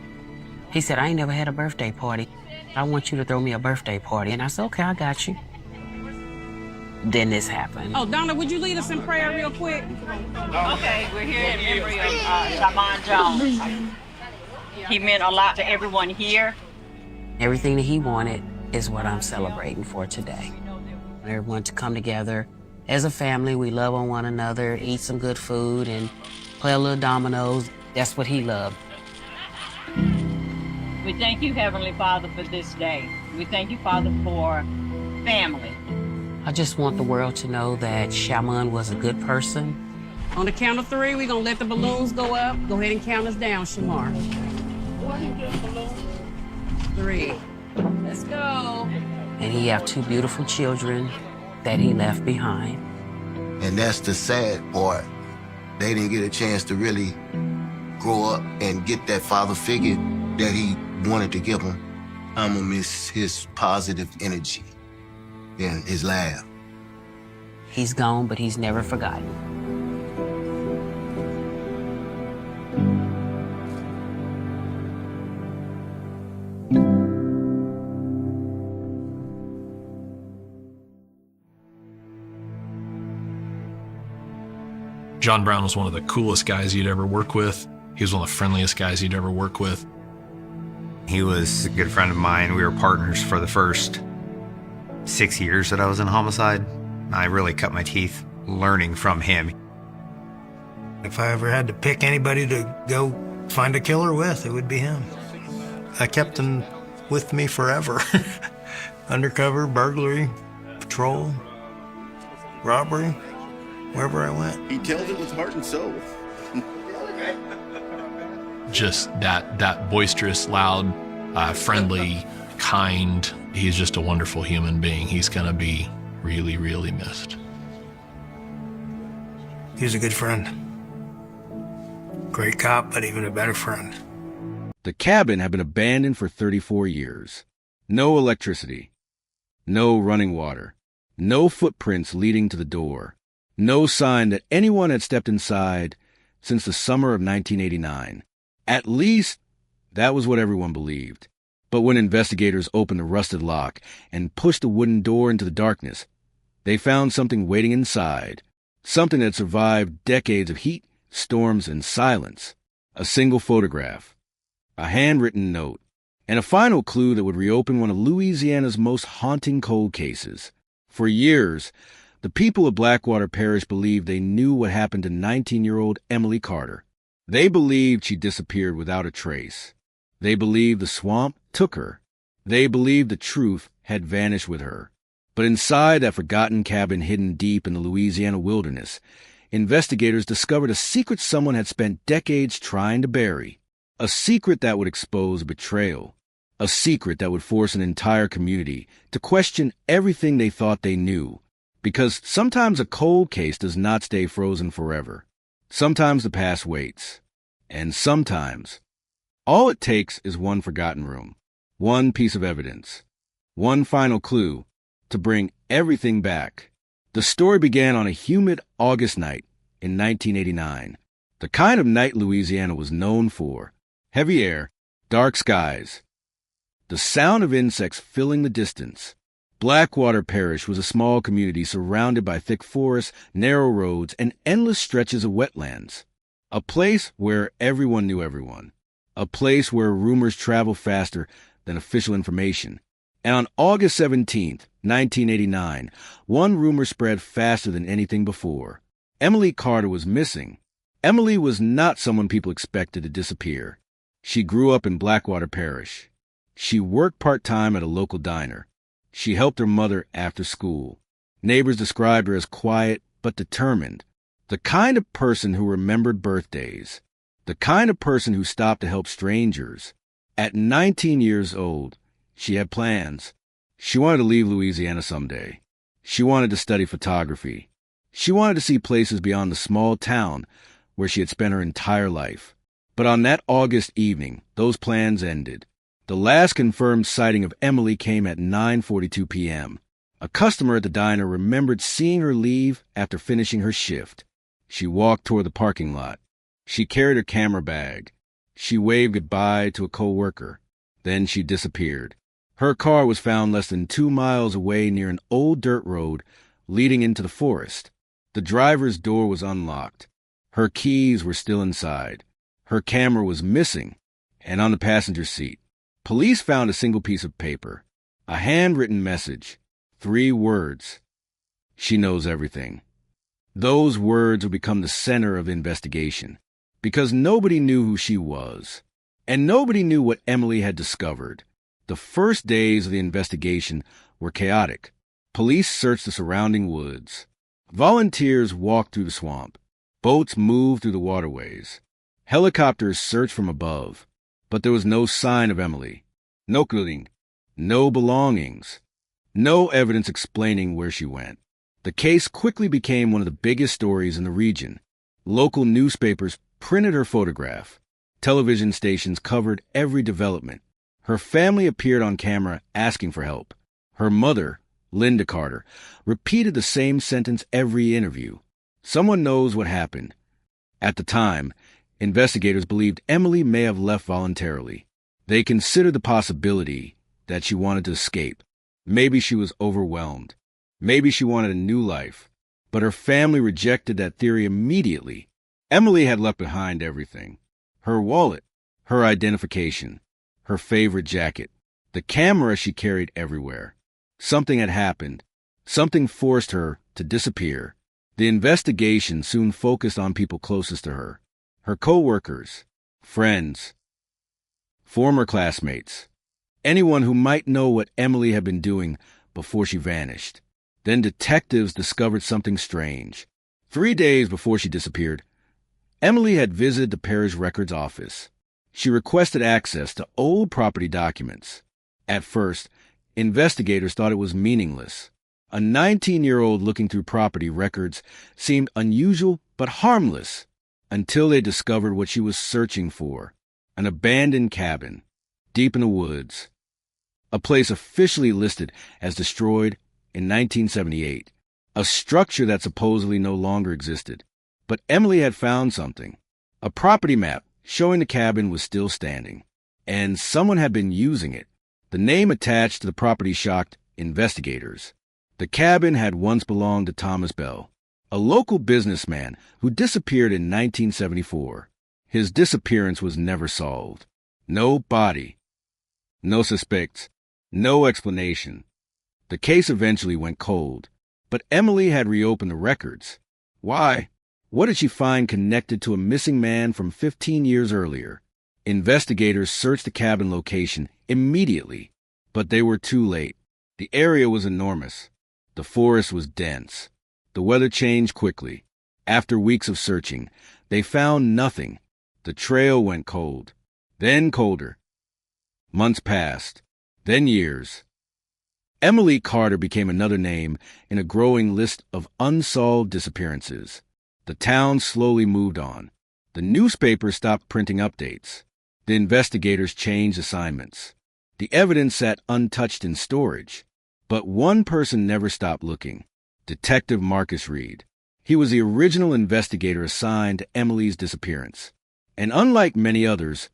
Speaker 9: He said, I ain't never had a birthday party. I want you to throw me a birthday party. And I said, okay, I got you. Then this happened.
Speaker 10: Oh, Donna, would you lead us in prayer real quick?
Speaker 22: Okay, we're here in memory of Shaman Jones. He meant a lot to everyone here.
Speaker 9: Everything that he wanted is what I'm celebrating for today. Everyone to come together as a family, we love on one another, eat some good food, and play a little dominoes. That's what he loved.
Speaker 22: We thank you, Heavenly Father, for this day. We thank you, Father, for family.
Speaker 9: I just want the world to know that Shaman was a good person.
Speaker 10: On the count of 3, we're going to let the balloons go up. Go ahead and count us down, Shamar. 3. Let's go.
Speaker 9: And he have 2 beautiful children that he left behind.
Speaker 15: And that's the sad part. They didn't get a chance to really grow up and get that father figure that he wanted to give them. I'm gonna miss his positive energy and his laugh.
Speaker 9: He's gone, but he's never forgotten.
Speaker 6: John Brown was one of the coolest guys you'd ever work with. He was one of the friendliest guys you'd ever work with.
Speaker 5: He was a good friend of mine. We were partners for the first 6 years that I was in homicide. I really cut my teeth learning from him.
Speaker 3: If I ever had to pick anybody to go find a killer with, it would be him. I kept him with me forever. Undercover, burglary, patrol, robbery, wherever I went.
Speaker 13: He tells it with heart and soul.
Speaker 6: Just that boisterous, loud, friendly, kind. He's just a wonderful human being. He's going to be really, really missed.
Speaker 3: He's a good friend. Great cop, but even a better friend.
Speaker 23: The cabin had been abandoned for 34 years. No electricity. No running water. No footprints leading to the door. No sign that anyone had stepped inside since the summer of 1989. At least, that was what everyone believed. But when investigators opened the rusted lock and pushed the wooden door into the darkness, they found something waiting inside. Something that survived decades of heat, storms, and silence. A single photograph. A handwritten note. And a final clue that would reopen one of Louisiana's most haunting cold cases. For years, the people of Blackwater Parish believed they knew what happened to 19-year-old Emily Carter. They believed she disappeared without a trace. They believed the swamp took her. They believed the truth had vanished with her. But inside that forgotten cabin hidden deep in the Louisiana wilderness, investigators discovered a secret someone had spent decades trying to bury. A secret that would expose betrayal. A secret that would force an entire community to question everything they thought they knew. Because sometimes a cold case does not stay frozen forever. Sometimes the past waits. And sometimes, all it takes is one forgotten room, one piece of evidence, one final clue to bring everything back. The story began on a humid August night in 1989. The kind of night Louisiana was known for. Heavy air, dark skies, the sound of insects filling the distance. Blackwater Parish was a small community surrounded by thick forests, narrow roads, and endless stretches of wetlands. A place where everyone knew everyone. A place where rumors travel faster than official information. And on August 17th, 1989, one rumor spread faster than anything before. Emily Carter was missing. Emily was not someone people expected to disappear. She grew up in Blackwater Parish. She worked part-time at a local diner. She helped her mother after school. Neighbors described her as quiet but determined. The kind of person who remembered birthdays. The kind of person who stopped to help strangers. At 19 years old, she had plans. She wanted to leave Louisiana someday. She wanted to study photography. She wanted to see places beyond the small town where she had spent her entire life. But on that August evening, those plans ended. The last confirmed sighting of Emily came at 9:42 p.m. A customer at the diner remembered seeing her leave after finishing her shift. She walked toward the parking lot. She carried her camera bag. She waved goodbye to a co-worker. Then she disappeared. Her car was found less than 2 miles away near an old dirt road leading into the forest. The driver's door was unlocked. Her keys were still inside. Her camera was missing and on the passenger seat. Police found a single piece of paper, a handwritten message, 3 words. She knows everything. Those words would become the center of the investigation because nobody knew who she was, and nobody knew what Emily had discovered. The first days of the investigation were chaotic. Police searched the surrounding woods. Volunteers walked through the swamp. Boats moved through the waterways. Helicopters searched from above, but there was no sign of Emily. No clothing, no belongings, no evidence explaining where she went. The case quickly became one of the biggest stories in the region. Local newspapers printed her photograph. Television stations covered every development. Her family appeared on camera asking for help. Her mother, Linda Carter, repeated the same sentence every interview. Someone knows what happened. At the time, investigators believed Emily may have left voluntarily. They considered the possibility that she wanted to escape. Maybe she was overwhelmed. Maybe she wanted a new life. But her family rejected that theory immediately. Emily had left behind everything. Her wallet, her identification, her favorite jacket, the camera she carried everywhere. Something had happened. Something forced her to disappear. The investigation soon focused on people closest to her. Her co-workers, friends, former classmates, anyone who might know what Emily had been doing before she vanished. Then detectives discovered something strange. 3 days before she disappeared, Emily had visited the parish records office. She requested access to old property documents. At first, investigators thought it was meaningless. A 19-year-old looking through property records seemed unusual but harmless until they discovered what she was searching for: an abandoned cabin deep in the woods, a place officially listed as destroyed in 1978, a structure that supposedly no longer existed. But Emily had found something. A property map showing the cabin was still standing, and someone had been using it. The name attached to the property shocked investigators. The cabin had once belonged to Thomas Bell, a local businessman who disappeared in 1974. His disappearance was never solved. No body, no suspects, no explanation. The case eventually went cold, but Emily had reopened the records. Why? What did she find connected to a missing man from 15 years earlier? Investigators searched the cabin location immediately, but they were too late. The area was enormous. The forest was dense. The weather changed quickly. After weeks of searching, they found nothing. The trail went cold, then colder. Months passed, then years. Emily Carter became another name in a growing list of unsolved disappearances. The town slowly moved on. The newspapers stopped printing updates. The investigators changed assignments. The evidence sat untouched in storage. But one person never stopped looking: Detective Marcus Reed. He was the original investigator assigned to Emily's disappearance. And unlike many others,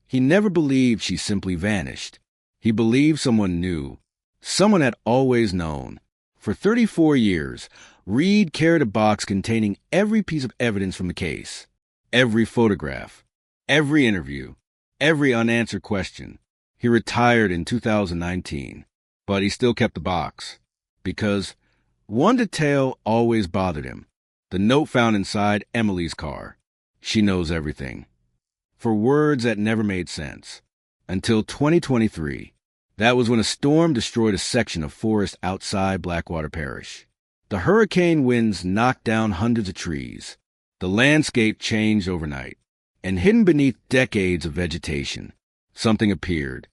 Speaker 23: he never believed she simply vanished. He believed someone knew. Someone had always known. For 34 years, Reed carried a box containing every piece of evidence from the case. Every photograph, every interview, every unanswered question. He retired in 2019, but he still kept the box because one detail always bothered him: the note found inside Emily's car. She knows everything. For words that never made sense. Until 2023. That was when a storm destroyed a section of forest outside Blackwater Parish. The hurricane winds knocked down hundreds of trees. The landscape changed overnight, and hidden beneath decades of vegetation, something appeared.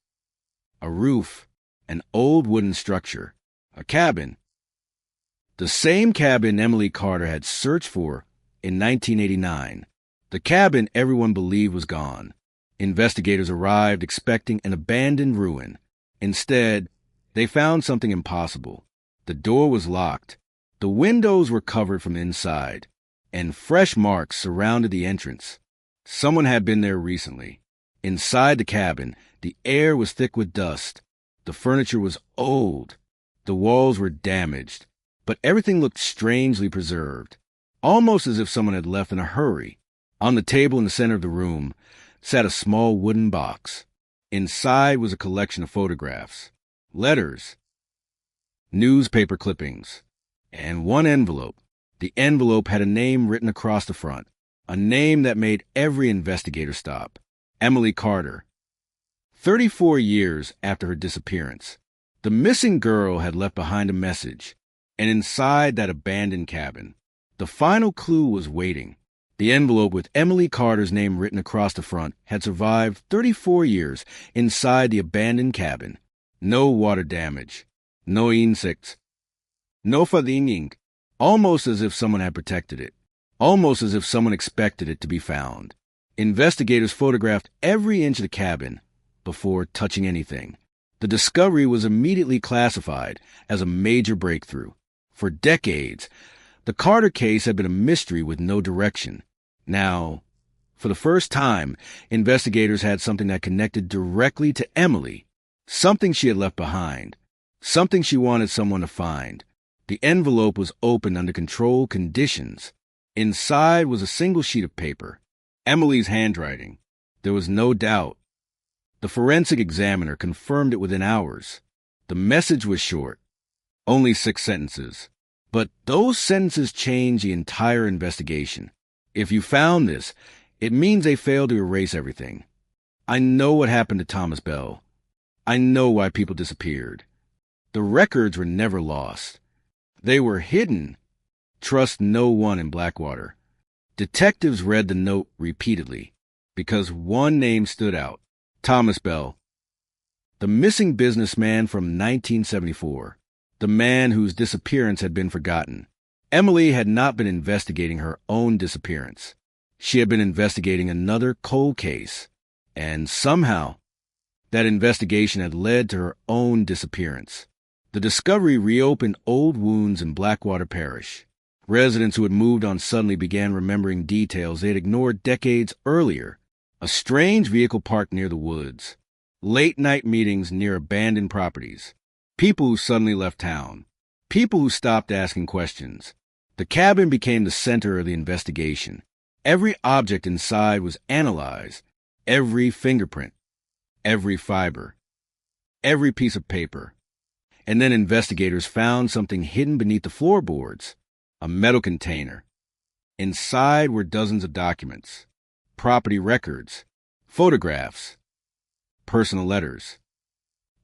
Speaker 23: A roof, an old wooden structure, a cabin. The same cabin Emily Carter had searched for in 1989. The cabin everyone believed was gone. Investigators arrived expecting an abandoned ruin. Instead, they found something impossible. The door was locked. The windows were covered from inside. and fresh marks surrounded the entrance. Someone had been there recently. Inside the cabin, the air was thick with dust. The furniture was old. The walls were damaged, but everything looked strangely preserved, almost as if someone had left in a hurry. On the table in the center of the room sat a small wooden box. Inside was a collection of photographs, letters, newspaper clippings, and one envelope. The envelope had a name written across the front, a name that made every investigator stop. Emily Carter. 34 years after her disappearance, the missing girl had left behind a message, and inside that abandoned cabin, the final clue was waiting. The envelope with Emily Carter's name written across the front had survived 34 years inside the abandoned cabin. No water damage, no insects, no falling, almost as if someone had protected it, almost as if someone expected it to be found. Investigators photographed every inch of the cabin before touching anything. The discovery was immediately classified as a major breakthrough. For decades, the Carter case had been a mystery with no direction. Now, for the first time, investigators had something that connected directly to Emily, something she had left behind, something she wanted someone to find. The envelope was opened under controlled conditions. Inside was a single sheet of paper, Emily's handwriting. There was no doubt. The forensic examiner confirmed it within hours. The message was short, only 6 sentences. But those sentences changed the entire investigation. If you found this, it means they failed to erase everything. I know what happened to Thomas Bell. I know why people disappeared. The records were never lost. They were hidden. Trust no one in Blackwater. Detectives read the note repeatedly because one name stood out. Thomas Bell, the missing businessman from 1974, the man whose disappearance had been forgotten. Emily had not been investigating her own disappearance. She had been investigating another cold case, and somehow that investigation had led to her own disappearance. The discovery reopened old wounds in Blackwater Parish. Residents who had moved on suddenly began remembering details they had ignored decades earlier. A strange vehicle parked near the woods, late-night meetings near abandoned properties, people who suddenly left town, people who stopped asking questions. The cabin became the center of the investigation. Every object inside was analyzed, every fingerprint, every fiber, every piece of paper. And then investigators found something hidden beneath the floorboards, a metal container. Inside were dozens of documents, property records, photographs, personal letters,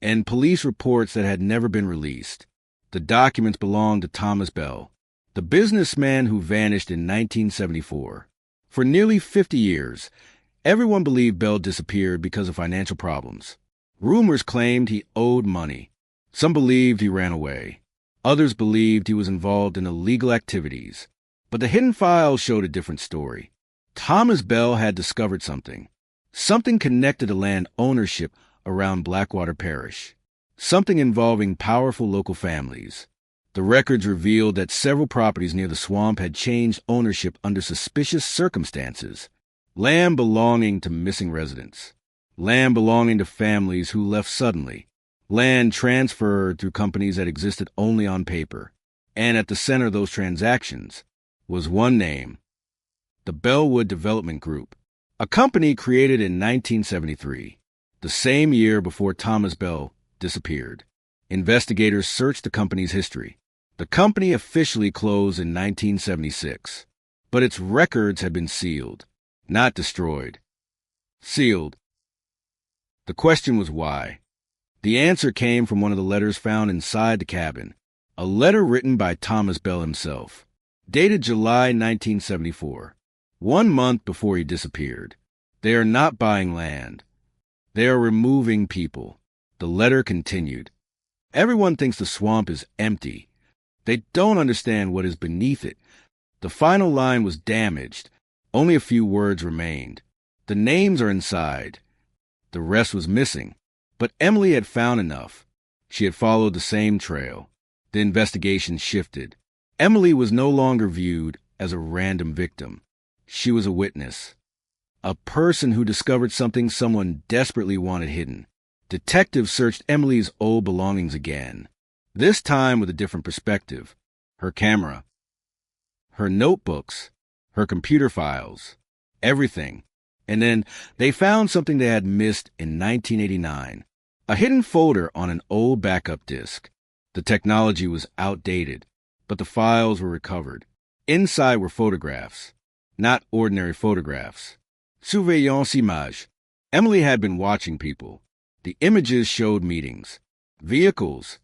Speaker 23: and police reports that had never been released. The documents belonged to Thomas Bell, the businessman who vanished in 1974. For nearly 50 years, everyone believed Bell disappeared because of financial problems. Rumors claimed he owed money. Some believed he ran away. Others believed he was involved in illegal activities. But the hidden files showed a different story. Thomas Bell had discovered something connected to land ownership around Blackwater Parish, something involving powerful local families. The records revealed that several properties near the swamp had changed ownership under suspicious circumstances. Land belonging to missing residents, land belonging to families who left suddenly, land transferred through companies that existed only on paper. And at the center of those transactions was one name, the Bellwood Development Group, a company created in 1973, the same year before Thomas Bell disappeared. Investigators searched the company's history. The company officially closed in 1976, but its records had been sealed, not destroyed. Sealed. The question was why. The answer came from one of the letters found inside the cabin, a letter written by Thomas Bell himself, dated July 1974. 1 month before he disappeared. They are not buying land. They are removing people. The letter continued. Everyone thinks the swamp is empty. They don't understand what is beneath it. The final line was damaged. Only a few words remained. The names are inside. The rest was missing. But Emily had found enough. She had followed the same trail. The investigation shifted. Emily was no longer viewed as a random victim. She was a witness. A person who discovered something someone desperately wanted hidden. Detectives searched Emily's old belongings again, this time with a different perspective. Her camera, her notebooks, her computer files, everything. And then they found something they had missed in 1989, a hidden folder on an old backup disk. The technology was outdated, but the files were recovered. Inside were photographs, not ordinary photographs. Surveillance images. Emily had been watching people. The images showed meetings, vehicles,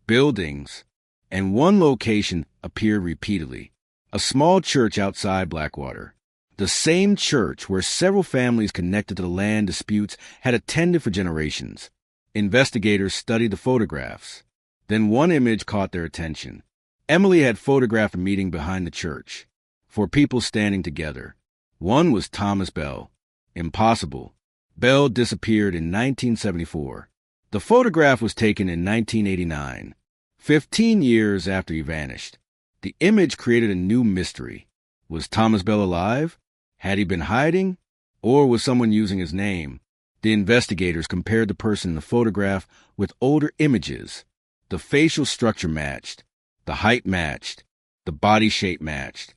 Speaker 23: buildings, and one location appeared repeatedly, a small church outside Blackwater. The same church where several families connected to the land disputes had attended for generations. Investigators studied the photographs. Then one image caught their attention. Emily had photographed a meeting behind the church, for people standing together. One was Thomas Bell. Impossible. Bell disappeared in 1974. The photograph was taken in 1989, 15 years after he vanished. The image created a new mystery. Was Thomas Bell alive? Had he been hiding? Or was someone using his name? The investigators compared the person in the photograph with older images. The facial structure matched. The height matched. The body shape matched.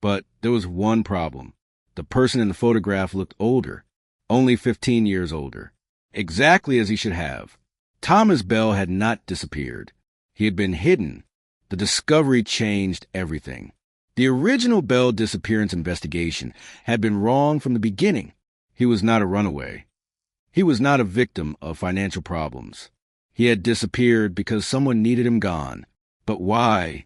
Speaker 23: But there was one problem. The person in the photograph looked older, only 15 years older, exactly as he should have. Thomas Bell had not disappeared. He had been hidden. The discovery changed everything. The original Bell disappearance investigation had been wrong from the beginning. He was not a runaway. He was not a victim of financial problems. He had disappeared because someone needed him gone. But why?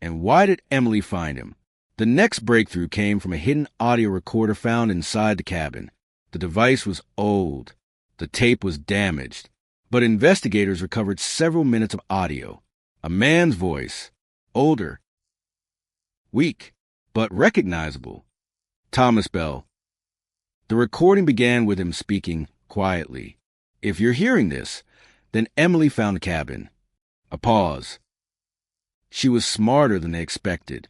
Speaker 23: And why did Emily find him? The next breakthrough came from a hidden audio recorder found inside the cabin. The device was old. The tape was damaged. But investigators recovered several minutes of audio. A man's voice, older, weak, but recognizable. Thomas Bell. The recording began with him speaking quietly. If you're hearing this, then Emily found the cabin. A pause. She was smarter than they expected.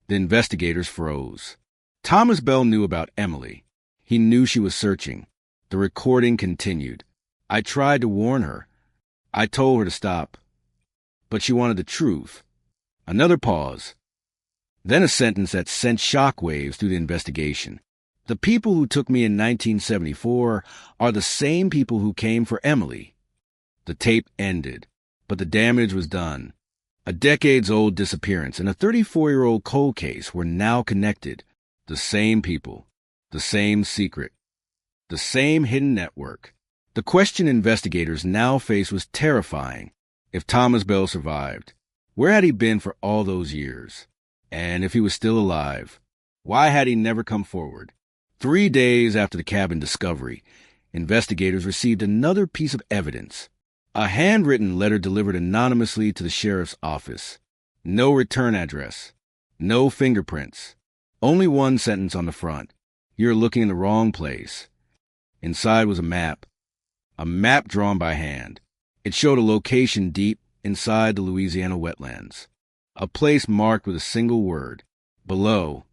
Speaker 23: The investigators froze. Thomas Bell knew about Emily. He knew she was searching. The recording continued. I tried to warn her. I told her to stop. But she wanted the truth. Another pause. Then a sentence that sent shockwaves through the investigation. The people who took me in 1974 are the same people who came for Emily. The tape ended, but the damage was done. A decades-old disappearance and a 34-year-old cold case were now connected. The same people, the same secret, the same hidden network. The question investigators now faced was terrifying. If Thomas Bell survived, where had he been for all those years? And if he was still alive, why had he never come forward? 3 days after the cabin discovery, investigators received another piece of evidence. A handwritten letter delivered anonymously to the sheriff's office. No return address. No fingerprints. Only one sentence on the front. You're looking in the wrong place. Inside was a map drawn by hand. It showed a location deep inside the Louisiana wetlands. A place marked with a single word, below.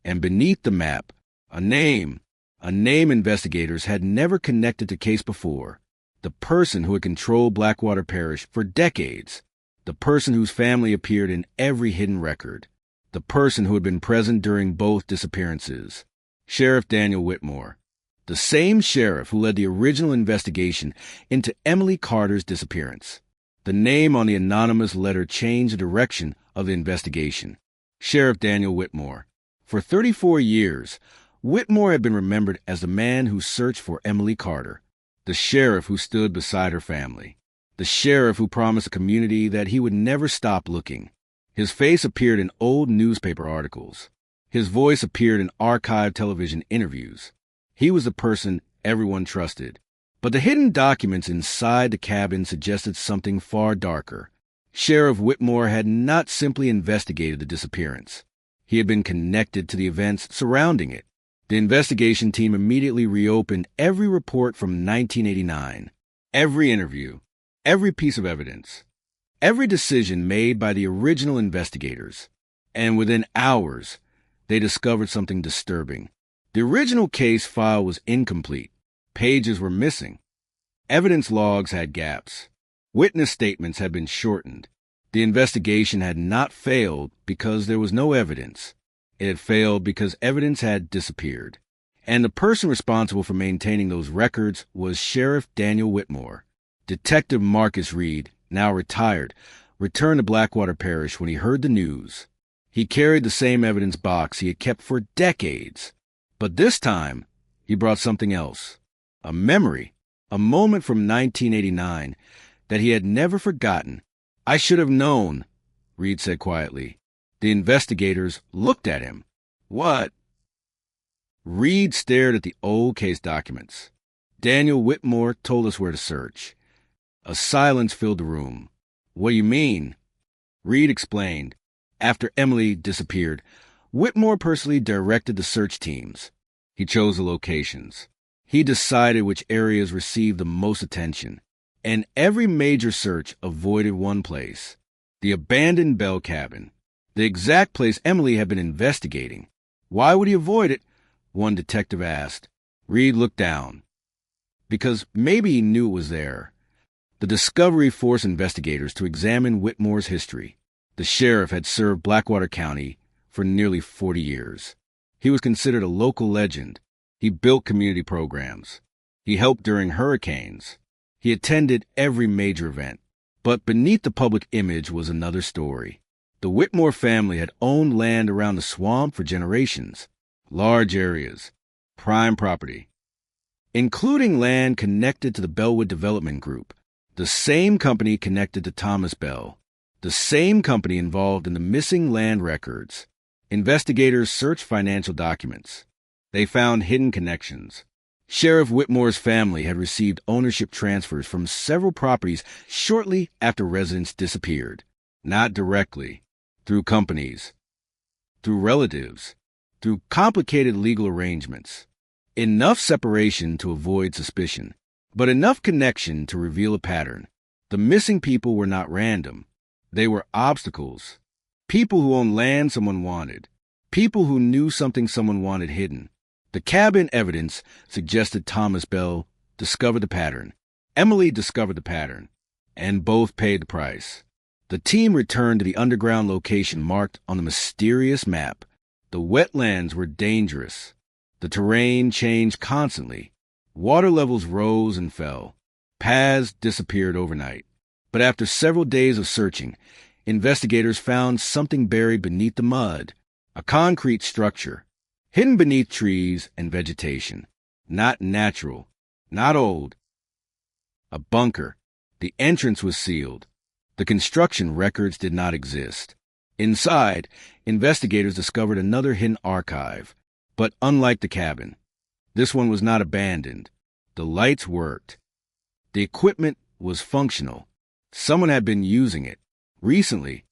Speaker 23: And beneath the map, a name investigators had never connected the case before. The person who had controlled Blackwater Parish for decades. The person whose family appeared in every hidden record. The person who had been present during both disappearances. Sheriff Daniel Whitmore. The same sheriff who led the original investigation into Emily Carter's disappearance. The name on the anonymous letter changed the direction of the investigation. Sheriff Daniel Whitmore. For 34 years, Whitmore had been remembered as the man who searched for Emily Carter. The sheriff who stood beside her family. The sheriff who promised the community that he would never stop looking. His face appeared in old newspaper articles. His voice appeared in archived television interviews. He was the person everyone trusted. But the hidden documents inside the cabin suggested something far darker. Sheriff Whitmore had not simply investigated the disappearance. He had been connected to the events surrounding it. The investigation team immediately reopened every report from 1989, every interview, every piece of evidence, every decision made by the original investigators. And within hours, they discovered something disturbing. The original case file was incomplete. Pages were missing. Evidence logs had gaps. Witness statements had been shortened. The investigation had not failed because there was no evidence. It had failed because evidence had disappeared. And the person responsible for maintaining those records was Sheriff Daniel Whitmore. Detective Marcus Reed, now retired, returned to Blackwater Parish when he heard the news. He carried the same evidence box he had kept for decades. But this time, he brought something else. A memory, a moment from 1989 that he had never forgotten. I should have known, Reed said quietly. The investigators looked at him. What? Reed stared at the old case documents. Daniel Whitmore told us where to search. A silence filled the room. What do you mean? Reed explained. After Emily disappeared, Whitmore personally directed the search teams. He chose the locations. He decided which areas received the most attention. And every major search avoided one place, the abandoned Bell cabin, the exact place Emily had been investigating. Why would he avoid it? One detective asked. Reed looked down. Because maybe he knew it was there. The discovery forced investigators to examine Whitmore's history. The sheriff had served Blackwater County for nearly 40 years. He was considered a local legend. He built community programs. He helped during hurricanes. He attended every major event. But beneath the public image was another story. The Whitmore family had owned land around the swamp for generations. Large areas, prime property, including land connected to the Bellwood Development Group, the same company connected to Thomas Bell, the same company involved in the missing land records. Investigators searched financial documents. They found hidden connections. Sheriff Whitmore's family had received ownership transfers from several properties shortly after residents disappeared. Not directly, through companies, through relatives, through complicated legal arrangements. Enough separation to avoid suspicion, but enough connection to reveal a pattern. The missing people were not random. They were obstacles. People who owned land someone wanted. People who knew something someone wanted hidden. The cabin evidence suggested Thomas Bell discovered the pattern. Emily discovered the pattern, and both paid the price. The team returned to the underground location marked on the mysterious map. The wetlands were dangerous. The terrain changed constantly. Water levels rose and fell. Paths disappeared overnight. But after several days of searching, investigators found something buried beneath the mud. A concrete structure, hidden beneath trees and vegetation. Not natural, not old. A bunker. The entrance was sealed. The construction records did not exist. Inside, investigators discovered another hidden archive. But unlike the cabin, this one was not abandoned. The lights worked. The equipment was functional. Someone had been using it. Recently,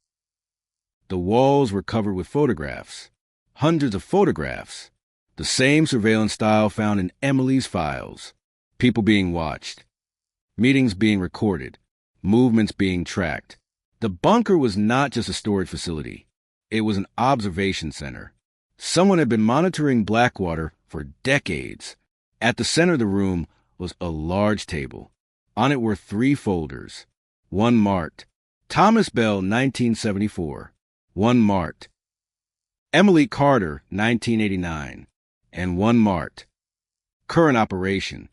Speaker 23: the walls were covered with photographs. Hundreds of photographs. The same surveillance style found in Emily's files. People being watched. Meetings being recorded. Movements being tracked. The bunker was not just a storage facility. It was an observation center. Someone had been monitoring Blackwater for decades. At the center of the room was a large table. On it were 3 folders. One marked Thomas Bell, 1974. One marked Emily Carter, 1989. And one marked Current Operation.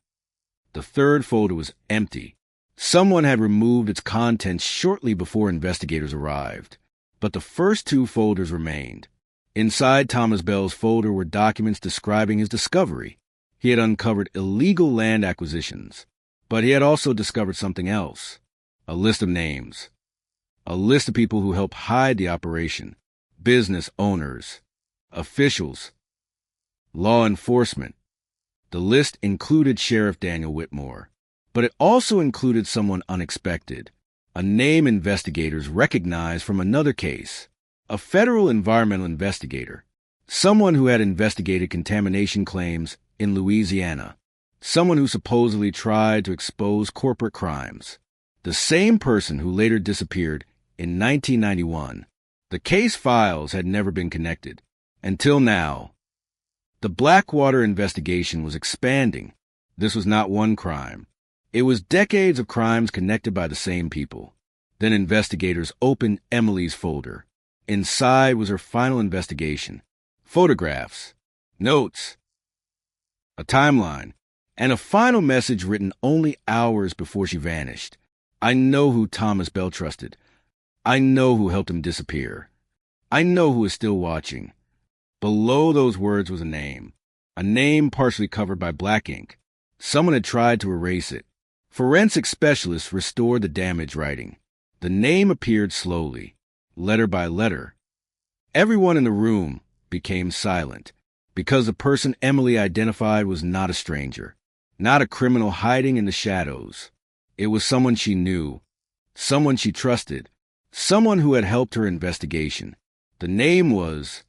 Speaker 23: The third folder was empty. Someone had removed its contents shortly before investigators arrived. But the first 2 folders remained. Inside Thomas Bell's folder were documents describing his discovery. He had uncovered illegal land acquisitions, but he had also discovered something else. A list of names. A list of people who helped hide the operation. Business owners. Officials. Law enforcement. The list included Sheriff Daniel Whitmore, but it also included someone unexpected. A name investigators recognized from another case. A federal environmental investigator, someone who had investigated contamination claims in Louisiana, someone who supposedly tried to expose corporate crimes, the same person who later disappeared in 1991. The case files had never been connected. Until now. The Blackwater investigation was expanding. This was not one crime. It was decades of crimes connected by the same people. Then investigators opened Emily's folder. Inside was her final investigation. Photographs, notes, a timeline, and a final message written only hours before she vanished. I know who Thomas Bell trusted. I know who helped him disappear. I know who is still watching. Below those words was a name partially covered by black ink. Someone had tried to erase it. Forensic specialists restored the damaged writing. The name appeared slowly, letter by letter. Everyone in the room became silent, because the person Emily identified was not a stranger, not a criminal hiding in the shadows. It was someone she knew, someone she trusted, someone who had helped her investigation. The name was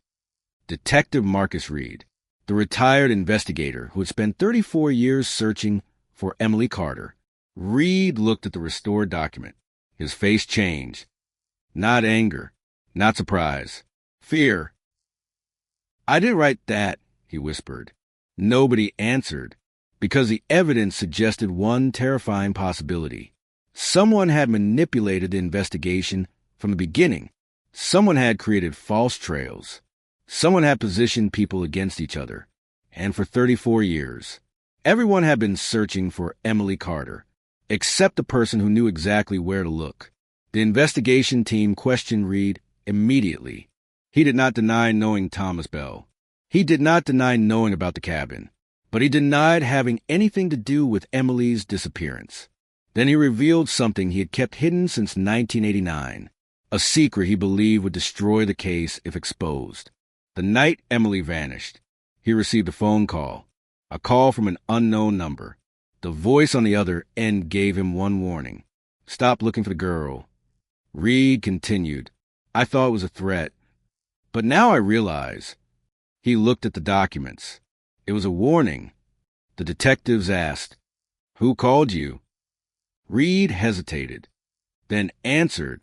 Speaker 23: Detective Marcus Reed, the retired investigator who had spent 34 years searching for Emily Carter. Reed looked at the restored document. His face changed. Not anger, not surprise, fear. I didn't write that, he whispered. Nobody answered, because the evidence suggested one terrifying possibility. Someone had manipulated the investigation from the beginning. Someone had created false trails. Someone had positioned people against each other. And for 34 years, everyone had been searching for Emily Carter, except the person who knew exactly where to look. The investigation team questioned Reed immediately. He did not deny knowing Thomas Bell. He did not deny knowing about the cabin, but he denied having anything to do with Emily's disappearance. Then he revealed something he had kept hidden since 1989, a secret he believed would destroy the case if exposed. The night Emily vanished, he received a phone call, a call from an unknown number. The voice on the other end gave him one warning. Stop looking for the girl. Reed continued. I thought it was a threat, but now I realize. He looked at the documents. It was a warning. The detectives asked, Who called you? Reed hesitated, then answered.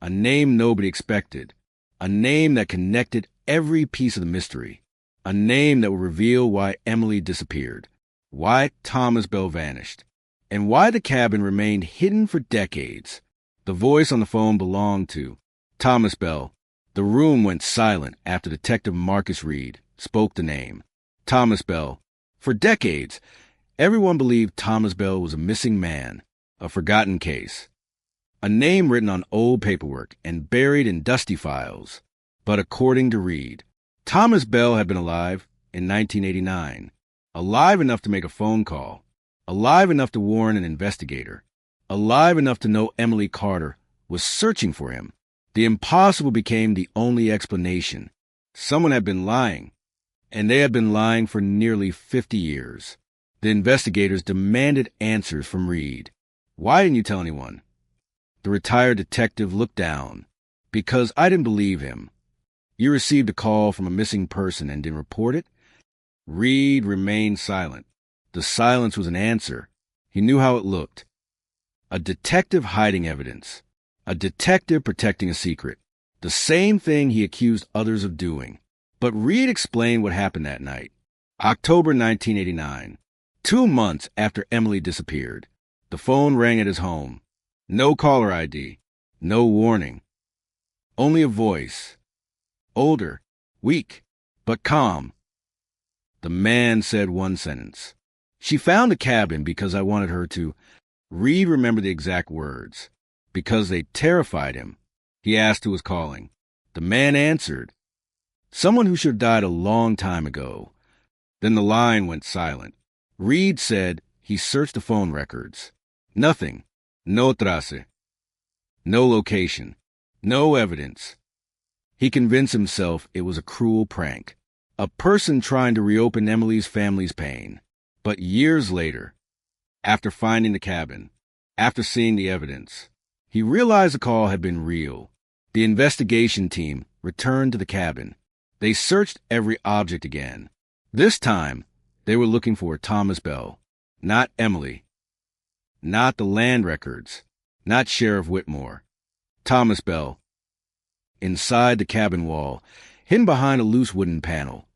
Speaker 23: A name nobody expected. A name that connected every piece of the mystery. A name that would reveal why Emily disappeared, why Thomas Bell vanished, and why the cabin remained hidden for decades. The voice on the phone belonged to Thomas Bell. The room went silent after Detective Marcus Reed spoke the name. Thomas Bell. For decades, everyone believed Thomas Bell was a missing man, a forgotten case, a name written on old paperwork and buried in dusty files. But according to Reed, Thomas Bell had been alive in 1989, alive enough to make a phone call, alive enough to warn an investigator, alive enough to know Emily Carter was searching for him. The impossible became the only explanation. Someone had been lying, and they had been lying for nearly 50 years. The investigators demanded answers from Reed. Why didn't you tell anyone? The retired detective looked down. Because I didn't believe him. You received a call from a missing person and didn't report it? Reed remained silent. The silence was an answer. He knew how it looked. A detective hiding evidence. A detective protecting a secret. The same thing he accused others of doing. But Reed explained what happened that night. October 1989. 2 months after Emily disappeared. The phone rang at his home. No caller ID. No warning. Only a voice. Older, weak, but calm. The man said one sentence. She found the cabin because I wanted her to. Reed remembered the exact words. Because they terrified him. He asked who was calling. The man answered. Someone who should have died a long time ago. Then the line went silent. Reed said he searched the phone records. Nothing. No trace. No location. No evidence. He convinced himself it was a cruel prank. A person trying to reopen Emily's family's pain. But years later, after finding the cabin, after seeing the evidence, he realized the call had been real. The investigation team returned to the cabin. They searched every object again. This time, they were looking for Thomas Bell, not Emily, not the land records, not Sheriff Whitmore. Thomas Bell. Inside the cabin wall, hidden behind a loose wooden panel,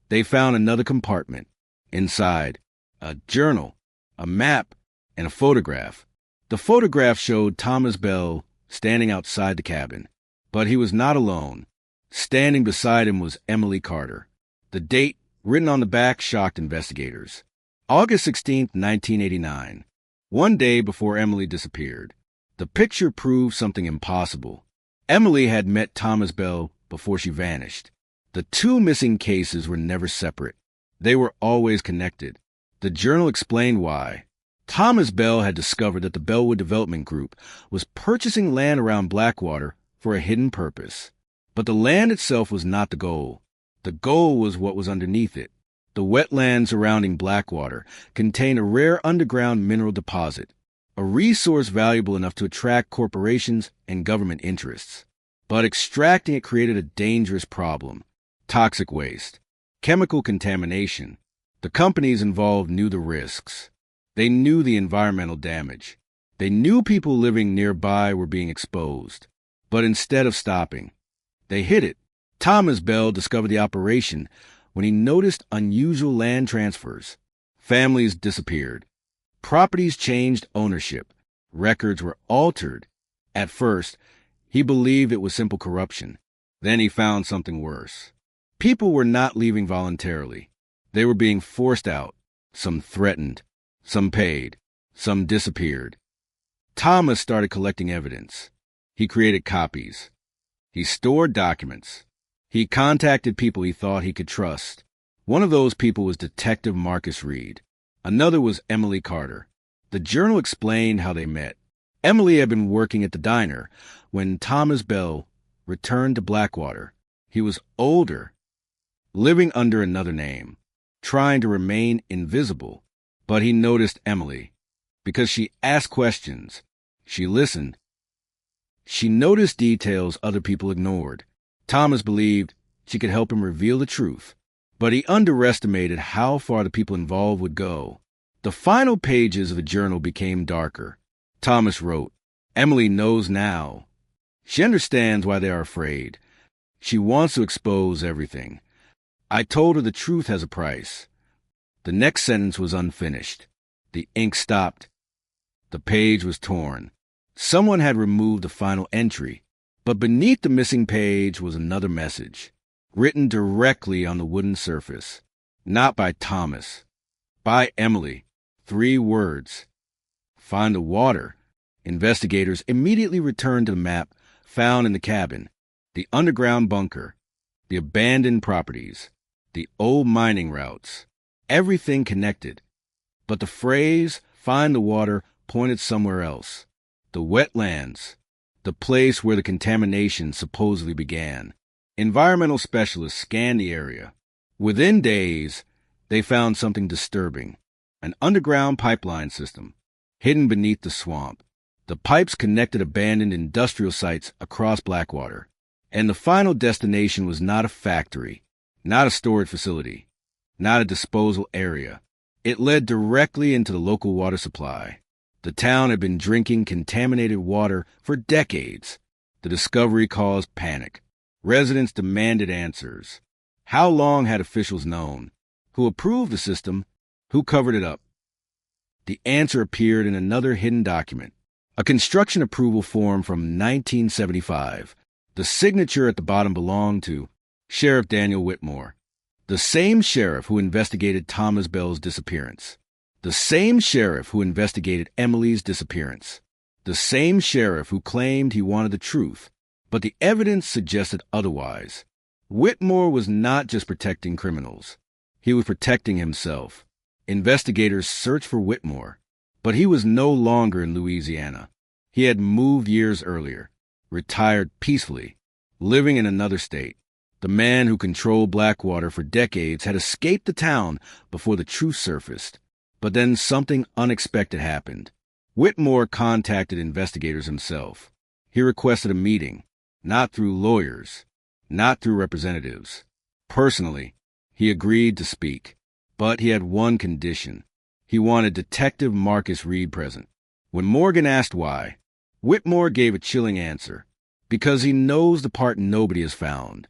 Speaker 23: they found another compartment. Inside, a journal, a map, and a photograph. The photograph showed Thomas Bell standing outside the cabin, but he was not alone. Standing beside him was Emily Carter. The date, written on the back, shocked investigators. August 16, 1989, one day before Emily disappeared. The picture proved something impossible. Emily had met Thomas Bell before she vanished. The two missing cases were never separate. They were always connected. The journal explained why. Thomas Bell had discovered that the Bellwood Development Group was purchasing land around Blackwater for a hidden purpose. But the land itself was not the goal. The goal was what was underneath it. The wetlands surrounding Blackwater contained a rare underground mineral deposit, a resource valuable enough to attract corporations and government interests. But extracting it created a dangerous problem: toxic waste, chemical contamination. The companies involved knew the risks. They knew the environmental damage. They knew people living nearby were being exposed. But instead of stopping, they hid it. Thomas Bell discovered the operation when he noticed unusual land transfers. Families disappeared. Properties changed ownership. Records were altered. At first, he believed it was simple corruption. Then he found something worse. People were not leaving voluntarily. They were being forced out. Some threatened. Some paid. Some disappeared. Thomas started collecting evidence. He created copies. He stored documents. He contacted people he thought he could trust. One of those people was Detective Marcus Reed. Another was Emily Carter. The journal explained how they met. Emily had been working at the diner when Thomas Bell returned to Blackwater. He was older, living under another name, trying to remain invisible. But he noticed Emily because she asked questions. She listened. She noticed details other people ignored. Thomas believed she could help him reveal the truth, but he underestimated how far the people involved would go. The final pages of the journal became darker. Thomas wrote, "Emily knows now. She understands why they are afraid. She wants to expose everything. I told her the truth has a price." The next sentence was unfinished. The ink stopped. The page was torn. Someone had removed the final entry, but beneath the missing page was another message, written directly on the wooden surface. Not by Thomas. By Emily. 3 words. Find the water. Investigators immediately returned to the map found in the cabin, the underground bunker, the abandoned properties, the old mining routes. Everything connected. But the phrase, "find the water," pointed somewhere else. The wetlands, the place where the contamination supposedly began. Environmental specialists scanned the area. Within days, they found something disturbing: an underground pipeline system, hidden beneath the swamp. The pipes connected abandoned industrial sites across Blackwater. And the final destination was not a factory, not a storage facility, not a disposal area. It led directly into the local water supply. The town had been drinking contaminated water for decades. The discovery caused panic. Residents demanded answers. How long had officials known? Who approved the system? Who covered it up? The answer appeared in another hidden document, a construction approval form from 1975. The signature at the bottom belonged to Sheriff Daniel Whitmore, the same sheriff who investigated Thomas Bell's disappearance, the same sheriff who investigated Emily's disappearance, the same sheriff who claimed he wanted the truth, but the evidence suggested otherwise. Whitmore was not just protecting criminals. He was protecting himself. Investigators searched for Whitmore, but he was no longer in Louisiana. He had moved years earlier, retired peacefully, living in another state. The man who controlled Blackwater for decades had escaped the town before the truth surfaced. But then something unexpected happened. Whitmore contacted investigators himself. He requested a meeting, not through lawyers, not through representatives. Personally, he agreed to speak. But he had one condition. He wanted Detective Marcus Reed present. When Morgan asked why, Whitmore gave a chilling answer. Because he knows the part nobody has found.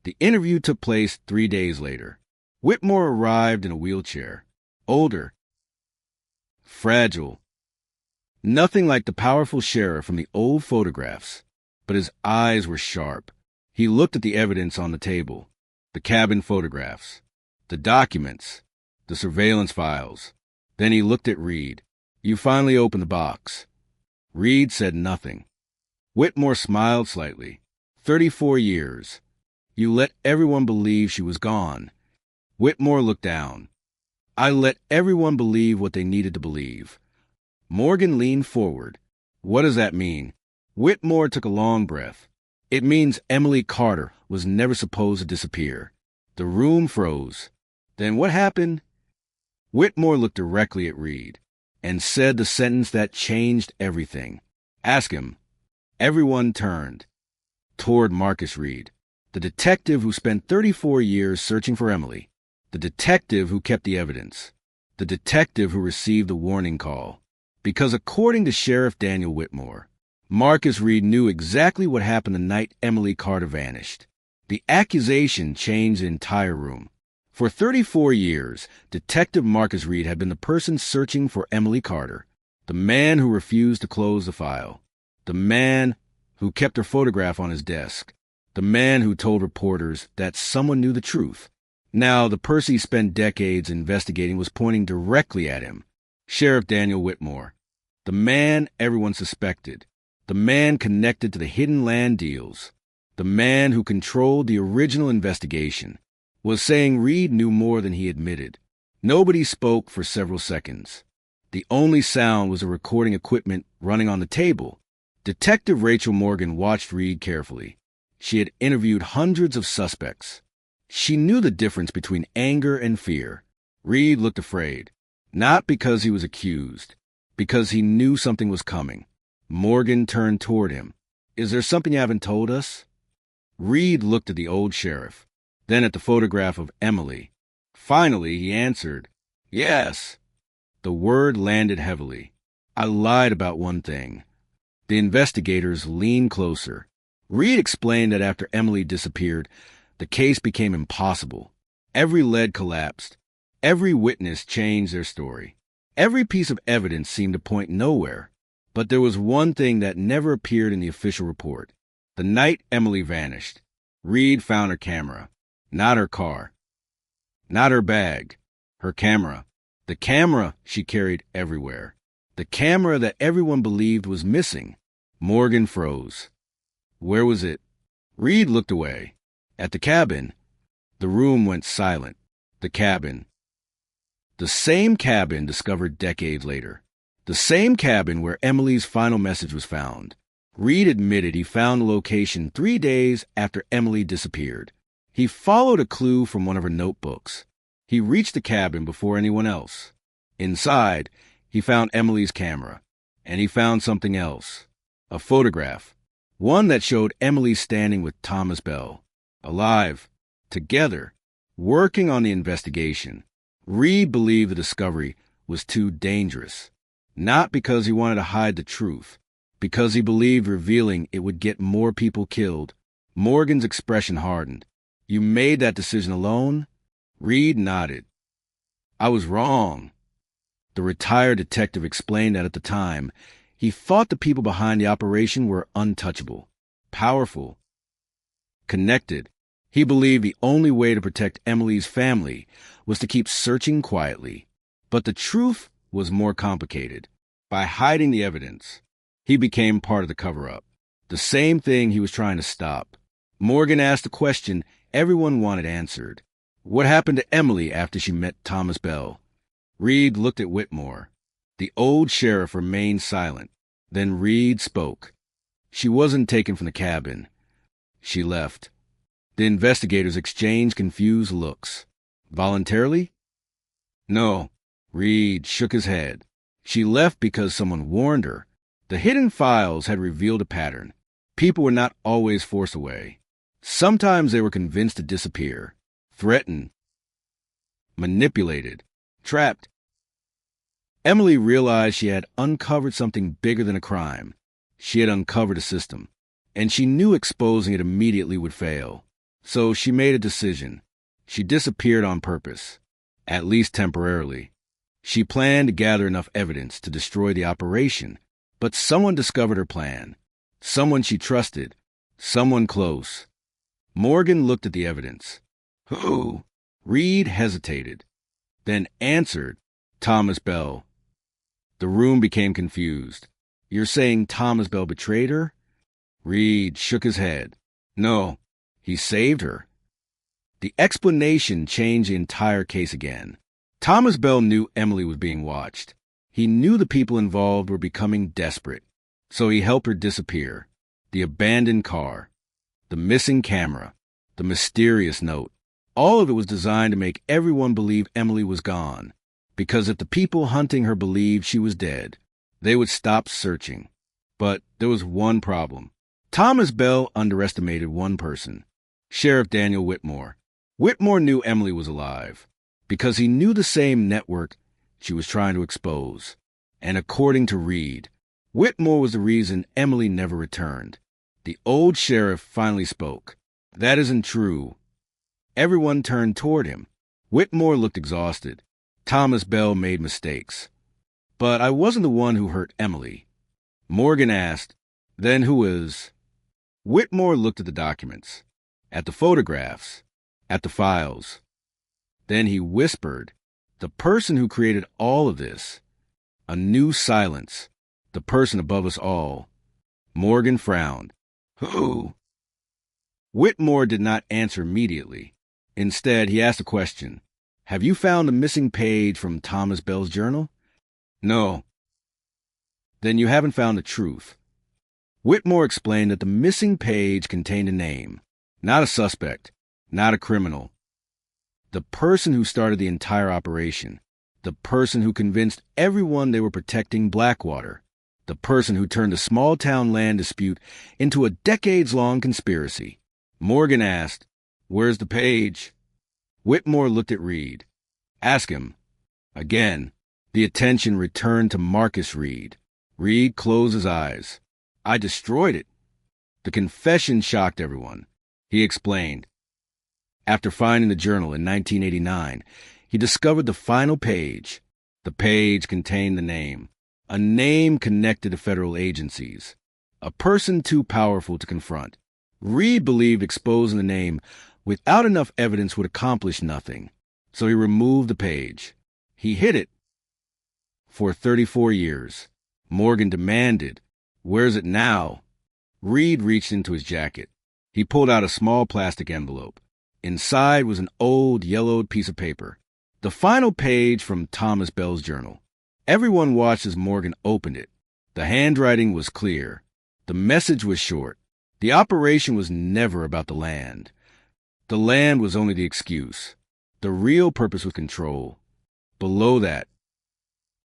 Speaker 23: The interview took place 3 days later. Whitmore arrived in a wheelchair. Older. Fragile. Nothing like the powerful sheriff from the old photographs. But his eyes were sharp. He looked at the evidence on the table. The cabin photographs. The documents. The surveillance files. Then he looked at Reed. You finally opened the box. Reed said nothing. Whitmore smiled slightly. 34 years. You let everyone believe she was gone. Whitmore looked down. I let everyone believe what they needed to believe. Morgan leaned forward. What does that mean? Whitmore took a long breath. It means Emily Carter was never supposed to disappear. The room froze. Then what happened? Whitmore looked directly at Reed and said the sentence that changed everything. Ask him. Everyone turned toward Marcus Reed, the detective who spent 34 years searching for Emily, the detective who kept the evidence, the detective who received the warning call. Because according to Sheriff Daniel Whitmore, Marcus Reed knew exactly what happened the night Emily Carter vanished. The accusation changed the entire room. For 34 years, Detective Marcus Reed had been the person searching for Emily Carter, the man who refused to close the file, the man who kept her photograph on his desk, the man who told reporters that someone knew the truth. Now, the person he spent decades investigating was pointing directly at him. Sheriff Daniel Whitmore, the man everyone suspected, the man connected to the hidden land deals, the man who controlled the original investigation, was saying Reed knew more than he admitted. Nobody spoke for several seconds. The only sound was a recording equipment running on the table. Detective Rachel Morgan watched Reed carefully. She had interviewed hundreds of suspects. She knew the difference between anger and fear. Reed looked afraid, not because he was accused, because he knew something was coming. Morgan turned toward him. Is there something you haven't told us? Reed looked at the old sheriff, then at the photograph of Emily. Finally, he answered, Yes. The word landed heavily. I lied about one thing. The investigators leaned closer. Reed explained that after Emily disappeared, the case became impossible. Every lead collapsed. Every witness changed their story. Every piece of evidence seemed to point nowhere. But there was one thing that never appeared in the official report. The night Emily vanished, Reed found her camera. Not her car. Not her bag. Her camera. The camera she carried everywhere. The camera that everyone believed was missing. Morgan froze. Where was it? Reed looked away. At the cabin. The room went silent. The cabin. The same cabin discovered decades later. The same cabin where Emily's final message was found. Reed admitted he found the location 3 days after Emily disappeared. He followed a clue from one of her notebooks. He reached the cabin before anyone else. Inside, he found Emily's camera. And he found something else. A photograph. One that showed Emily standing with Thomas Bell. Alive. Together. Working on the investigation. Reed believed the discovery was too dangerous. Not because he wanted to hide the truth. Because he believed revealing it would get more people killed. Morgan's expression hardened. You made that decision alone? Reed nodded. I was wrong. The retired detective explained that at the time, he thought the people behind the operation were untouchable, powerful, connected. He believed the only way to protect Emily's family was to keep searching quietly. But the truth was more complicated. By hiding the evidence, he became part of the cover-up, the same thing he was trying to stop. Morgan asked a question everyone wanted answered. What happened to Emily after she met Thomas Bell? Reed looked at Whitmore. The old sheriff remained silent. Then Reed spoke. She wasn't taken from the cabin. She left. The investigators exchanged confused looks. Voluntarily? No. Reed shook his head. She left because someone warned her. The hidden files had revealed a pattern. People were not always forced away. Sometimes they were convinced to disappear, threatened, manipulated, trapped. Emily realized she had uncovered something bigger than a crime. She had uncovered a system. and she knew exposing it immediately would fail. So she made a decision. She disappeared on purpose, at least temporarily. She planned to gather enough evidence to destroy the operation, but someone discovered her plan. Someone she trusted. Someone close. Morgan looked at the evidence. Who? Reed hesitated, then answered, Thomas Bell. The room became confused. You're saying Thomas Bell betrayed her? Reed shook his head. No, he saved her. The explanation changed the entire case again. Thomas Bell knew Emily was being watched. He knew the people involved were becoming desperate, so he helped her disappear. The abandoned car, the missing camera, the mysterious note. All of it was designed to make everyone believe Emily was gone, because if the people hunting her believed she was dead, they would stop searching. But there was one problem. Thomas Bell underestimated one person, Sheriff Daniel Whitmore. Whitmore knew Emily was alive, because he knew the same network she was trying to expose. And according to Reed, Whitmore was the reason Emily never returned. The old sheriff finally spoke. That isn't true. Everyone turned toward him. Whitmore looked exhausted. Thomas Bell made mistakes. But I wasn't the one who hurt Emily. Morgan asked, then who is? Whitmore looked at the documents, at the photographs, at the files. Then he whispered, the person who created all of this. A new silence. The person above us all. Morgan frowned. Who? Whitmore did not answer immediately. Instead, he asked a question. Have you found the missing page from Thomas Bell's journal? No. Then you haven't found the truth. Whitmore explained that the missing page contained a name, not a suspect, not a criminal. The person who started the entire operation. The person who convinced everyone they were protecting Blackwater. The person who turned a small-town land dispute into a decades-long conspiracy. Morgan asked, where's the page? Whitmore looked at Reed. Ask him. Again, the attention returned to Marcus Reed. Reed closed his eyes. I destroyed it. The confession shocked everyone. He explained. After finding the journal in 1989, he discovered the final page. The page contained the name. A name connected to federal agencies. A person too powerful to confront. Reed believed exposing the name without enough evidence would accomplish nothing, so he removed the page. He hid it. For 34 years, Morgan demanded, where's it now? Reed reached into his jacket. He pulled out a small plastic envelope. Inside was an old, yellowed piece of paper. The final page from Thomas Bell's journal. Everyone watched as Morgan opened it. The handwriting was clear. The message was short. The operation was never about the land. The land was only the excuse. The real purpose was control. Below that,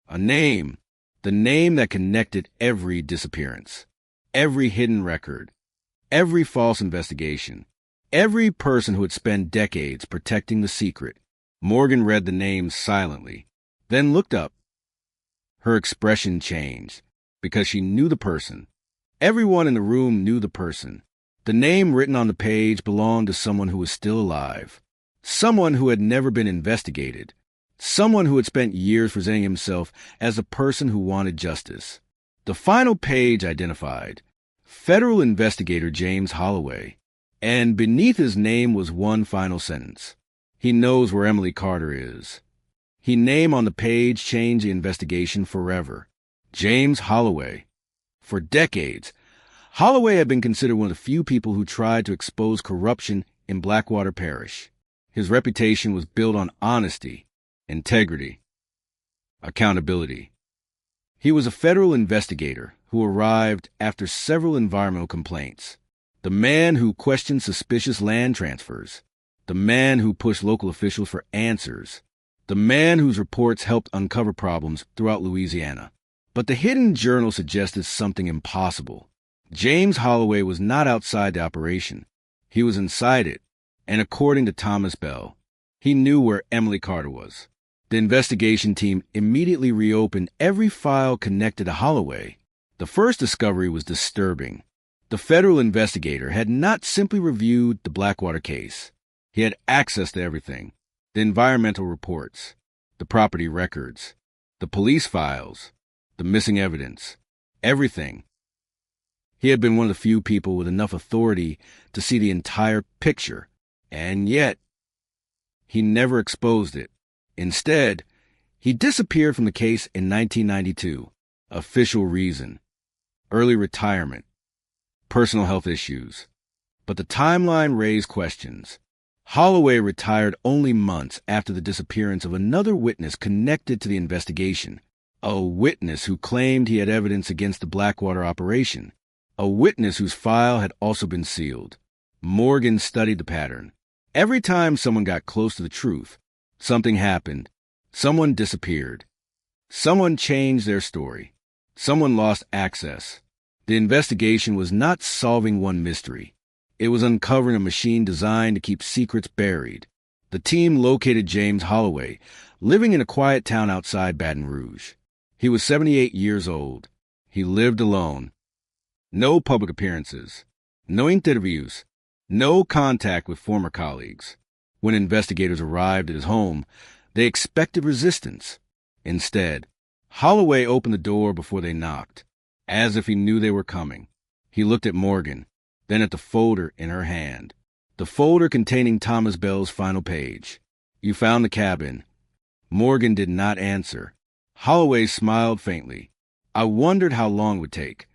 Speaker 23: a name. The name that connected every disappearance, every hidden record, every false investigation, every person who had spent decades protecting the secret. Morgan read the name silently, then looked up. Her expression changed, because she knew the person. Everyone in the room knew the person. The name written on the page belonged to someone who was still alive, someone who had never been investigated, someone who had spent years presenting himself as a person who wanted justice. The final page identified federal investigator James Holloway, and beneath his name was one final sentence. He knows where Emily Carter is. His name on the page changed the investigation forever. James Holloway. For decades, Holloway had been considered one of the few people who tried to expose corruption in Blackwater Parish. His reputation was built on honesty, integrity, accountability. He was a federal investigator who arrived after several environmental complaints. The man who questioned suspicious land transfers. The man who pushed local officials for answers. The man whose reports helped uncover problems throughout Louisiana. But the hidden journal suggested something impossible. James Holloway was not outside the operation. He was inside it, and according to Thomas Bell, he knew where Emily Carter was. The investigation team immediately reopened every file connected to Holloway. The first discovery was disturbing. The federal investigator had not simply reviewed the Blackwater case. He had access to everything: the environmental reports, the property records, the police files, the missing evidence, everything. He had been one of the few people with enough authority to see the entire picture, and yet he never exposed it. Instead, he disappeared from the case in 1992. Official reason: early retirement, personal health issues. But the timeline raised questions. Holloway retired only months after the disappearance of another witness connected to the investigation, a witness who claimed he had evidence against the Blackwater operation, a witness whose file had also been sealed. Morgan studied the pattern. Every time someone got close to the truth, something happened. Someone disappeared. Someone changed their story. Someone lost access. The investigation was not solving one mystery. It was uncovering a machine designed to keep secrets buried. The team located James Holloway, living in a quiet town outside Baton Rouge. He was 78 years old. He lived alone. No public appearances. No interviews. No contact with former colleagues. When investigators arrived at his home, they expected resistance. Instead, Holloway opened the door before they knocked, as if he knew they were coming. He looked at Morgan, then at the folder in her hand, the folder containing Thomas Bell's final page. "You found the cabin." Morgan did not answer. Holloway smiled faintly. "I wondered how long it would take."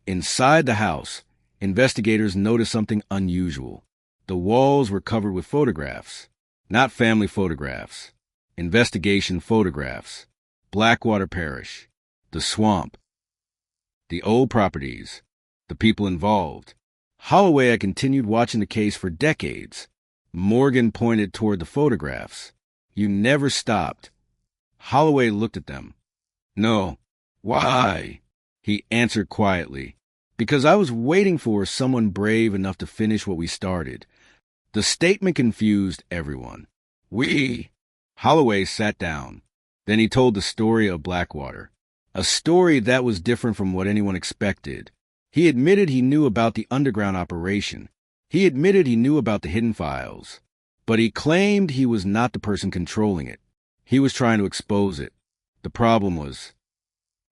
Speaker 23: Inside the house, investigators noticed something unusual. The walls were covered with photographs. Not family photographs. Investigation photographs. Blackwater Parish. The swamp. The old properties. The people involved. Holloway had continued watching the case for decades. Morgan pointed toward the photographs. "You never stopped." Holloway looked at them. "No." "Why?" He answered quietly. "Because I was waiting for someone brave enough to finish what we started." The statement confused everyone. "We." Holloway sat down. Then he told the story of Blackwater, a story that was different from what anyone expected. He admitted he knew about the underground operation. He admitted he knew about the hidden files. But he claimed he was not the person controlling it. He was trying to expose it. The problem was,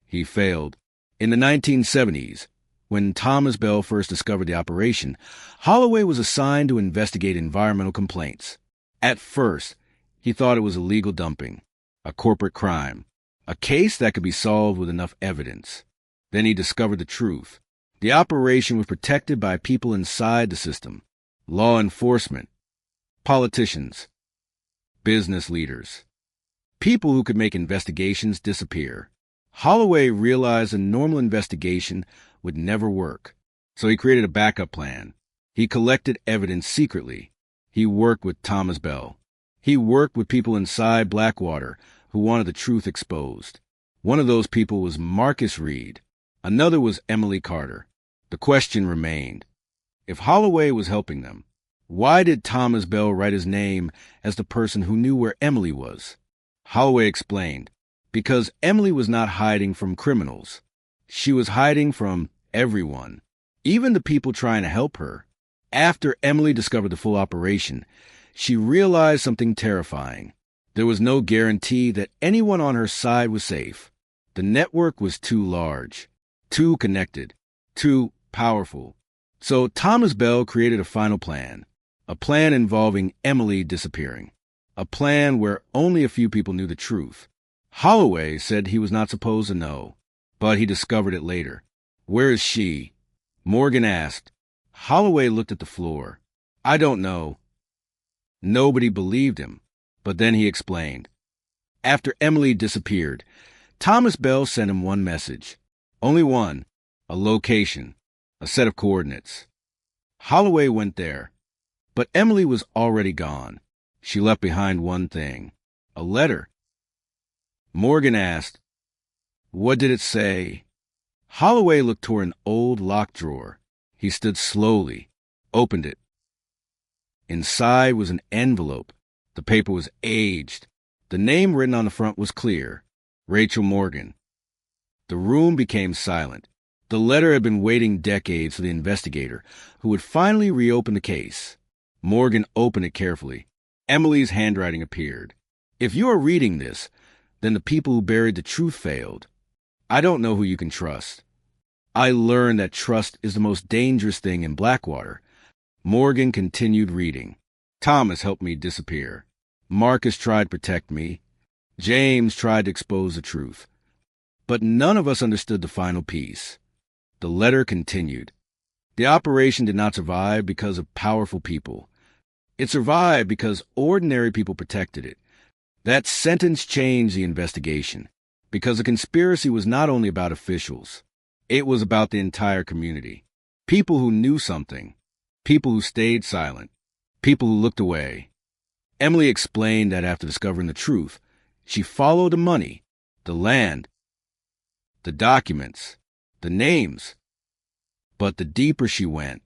Speaker 23: he failed. In the 1970s, when Thomas Bell first discovered the operation, Holloway was assigned to investigate environmental complaints. At first, he thought it was illegal dumping, a corporate crime, a case that could be solved with enough evidence. Then he discovered the truth. The operation was protected by people inside the system: law enforcement, politicians, business leaders, people who could make investigations disappear. Holloway realized a normal investigation would never work, so he created a backup plan. He collected evidence secretly. He worked with Thomas Bell. He worked with people inside Blackwater who wanted the truth exposed. One of those people was Marcus Reed. Another was Emily Carter. The question remained: if Holloway was helping them, why did Thomas Bell write his name as the person who knew where Emily was? Holloway explained: because Emily was not hiding from criminals. She was hiding from everyone, even the people trying to help her. After Emily discovered the full operation, she realized something terrifying. There was no guarantee that anyone on her side was safe. The network was too large, too connected, too powerful. So Thomas Bell created a final plan, a plan involving Emily disappearing, a plan where only a few people knew the truth. Holloway said he was not supposed to know, but he discovered it later. "Where is she?" Morgan asked. Holloway looked at the floor. "I don't know." Nobody believed him, but then he explained. After Emily disappeared, Thomas Bell sent him one message. Only one: a location, a set of coordinates. Holloway went there, but Emily was already gone. She left behind one thing: a letter. Morgan asked, "What did it say?" Holloway looked toward an old locked drawer. He stood slowly, opened it. Inside was an envelope. The paper was aged. The name written on the front was clear: Rachel Morgan. The room became silent. The letter had been waiting decades for the investigator, who would finally reopen the case. Morgan opened it carefully. Emily's handwriting appeared. If you are reading this, then the people who buried the truth failed. I don't know who you can trust. I learned that trust is the most dangerous thing in Blackwater. Morgan continued reading. Thomas helped me disappear. Marcus tried to protect me. James tried to expose the truth. But none of us understood the final piece. The letter continued. The operation did not survive because of powerful people. It survived because ordinary people protected it. That sentence changed the investigation, because the conspiracy was not only about officials. It was about the entire community. People who knew something. People who stayed silent. People who looked away. Emily explained that after discovering the truth, she followed the money, the land, the documents, the names. But the deeper she went,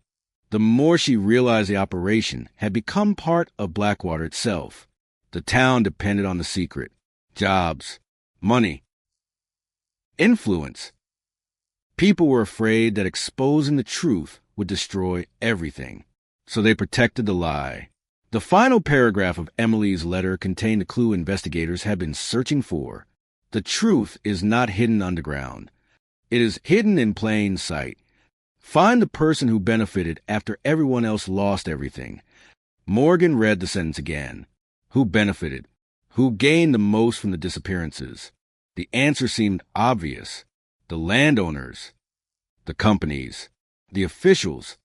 Speaker 23: the more she realized the operation had become part of Blackwater itself. The town depended on the secret. Jobs, money, influence. People were afraid that exposing the truth would destroy everything, so they protected the lie. The final paragraph of Emily's letter contained the clue investigators had been searching for. The truth is not hidden underground. It is hidden in plain sight. Find the person who benefited after everyone else lost everything. Morgan read the sentence again. Who benefited? Who gained the most from the disappearances? The answer seemed obvious. The landowners, the companies, the officials.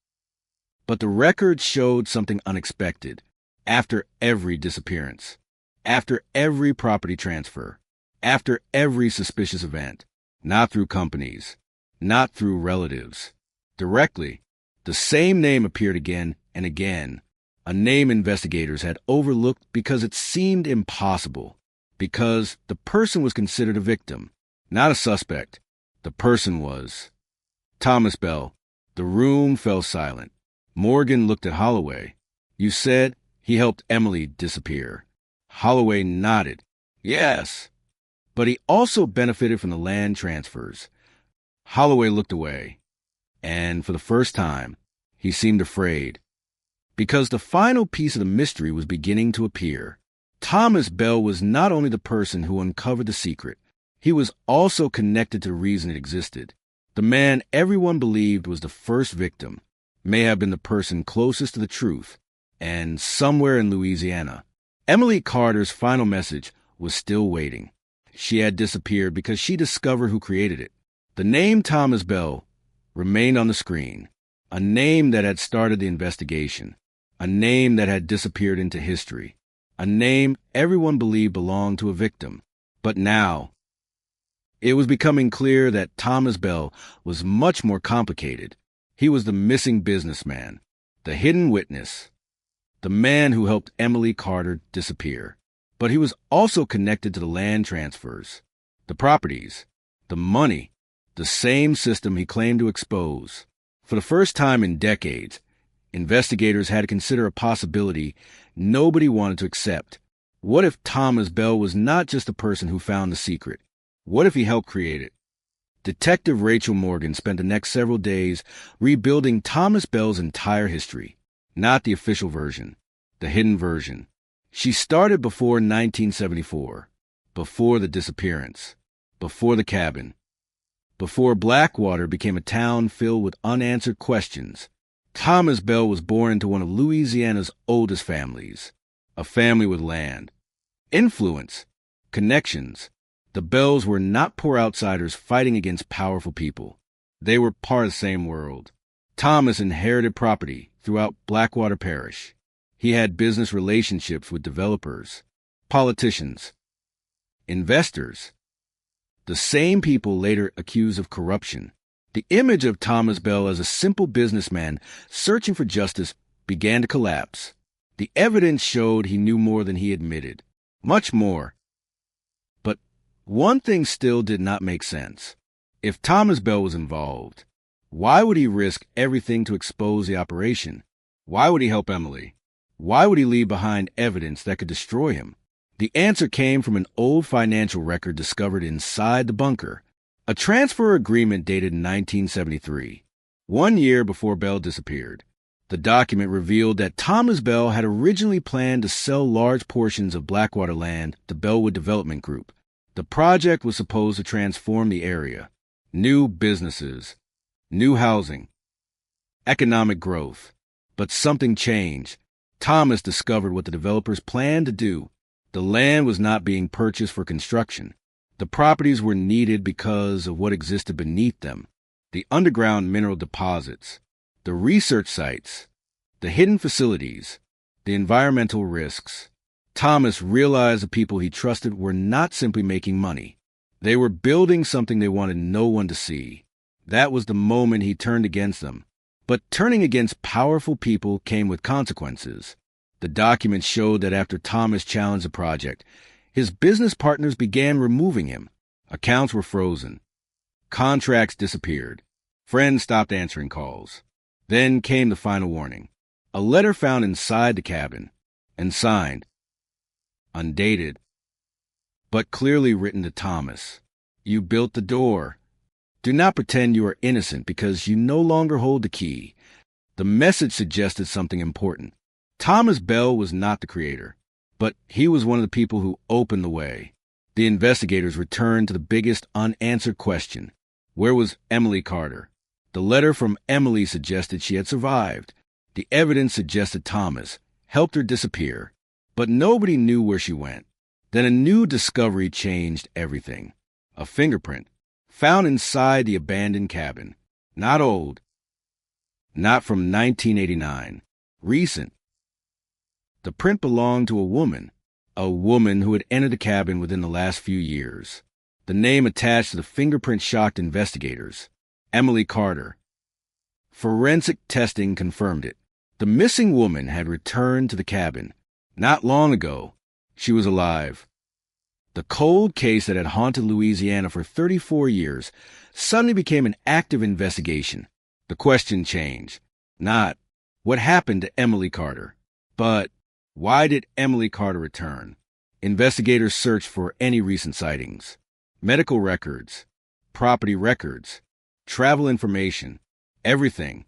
Speaker 23: But the records showed something unexpected. After every disappearance, after every property transfer, after every suspicious event, not through companies, not through relatives, directly, the same name appeared again and again. A name investigators had overlooked because it seemed impossible, because the person was considered a victim, not a suspect. The person was Thomas Bell. The room fell silent. Morgan looked at Holloway. You said he helped Emily disappear. Holloway nodded. Yes, but he also benefited from the land transfers. Holloway looked away, and for the first time, he seemed afraid, because the final piece of the mystery was beginning to appear. Thomas Bell was not only the person who uncovered the secret, he was also connected to the reason it existed. The man everyone believed was the first victim may have been the person closest to the truth, and somewhere in Louisiana. Emily Carter's final message was still waiting. She had disappeared because she discovered who created it. The name Thomas Bell remained on the screen, a name that had started the investigation, a name that had disappeared into history, a name everyone believed belonged to a victim. But now, it was becoming clear that Thomas Bell was much more complicated. He was the missing businessman, the hidden witness, the man who helped Emily Carter disappear. But he was also connected to the land transfers, the properties, the money, the same system he claimed to expose. For the first time in decades, investigators had to consider a possibility nobody wanted to accept. What if Thomas Bell was not just the person who found the secret? What if he helped create it? Detective Rachel Morgan spent the next several days rebuilding Thomas Bell's entire history. Not the official version, the hidden version. She started before 1974, before the disappearance, before the cabin, before Blackwater became a town filled with unanswered questions. Thomas Bell was born into one of Louisiana's oldest families, a family with land, influence, connections. The Bells were not poor outsiders fighting against powerful people. They were part of the same world. Thomas inherited property throughout Blackwater Parish. He had business relationships with developers, politicians, investors, the same people later accused of corruption. The image of Thomas Bell as a simple businessman searching for justice began to collapse. The evidence showed he knew more than he admitted, much more. But one thing still did not make sense. If Thomas Bell was involved, why would he risk everything to expose the operation? Why would he help Emily? Why would he leave behind evidence that could destroy him? The answer came from an old financial record discovered inside the bunker. A transfer agreement dated in 1973, 1 year before Bell disappeared. The document revealed that Thomas Bell had originally planned to sell large portions of Blackwater land to Bellwood Development Group. The project was supposed to transform the area. New businesses, new housing, economic growth. But something changed. Thomas discovered what the developers planned to do. The land was not being purchased for construction. The properties were needed because of what existed beneath them. The underground mineral deposits, the research sites, the hidden facilities, the environmental risks. Thomas realized the people he trusted were not simply making money. They were building something they wanted no one to see. That was the moment he turned against them. But turning against powerful people came with consequences. The documents showed that after Thomas challenged the project, his business partners began removing him. Accounts were frozen. Contracts disappeared. Friends stopped answering calls. Then came the final warning. A letter found inside the cabin and signed, undated, but clearly written to Thomas. You built the door. Do not pretend you are innocent because you no longer hold the key. The message suggested something important. Thomas Bell was not the creator, but he was one of the people who opened the way. The investigators returned to the biggest unanswered question. Where was Emily Carter? The letter from Emily suggested she had survived. The evidence suggested Thomas helped her disappear, but nobody knew where she went. Then a new discovery changed everything. A fingerprint found inside the abandoned cabin. Not old. Not from 1989. Recent. The print belonged to a woman who had entered the cabin within the last few years. The name attached to the fingerprint shocked investigators. Emily Carter. Forensic testing confirmed it. The missing woman had returned to the cabin. Not long ago, she was alive. The cold case that had haunted Louisiana for 34 years suddenly became an active investigation. The question changed. Not, what happened to Emily Carter? But, why did Emily Carter return? Investigators searched for any recent sightings. Medical records, property records, travel information, everything.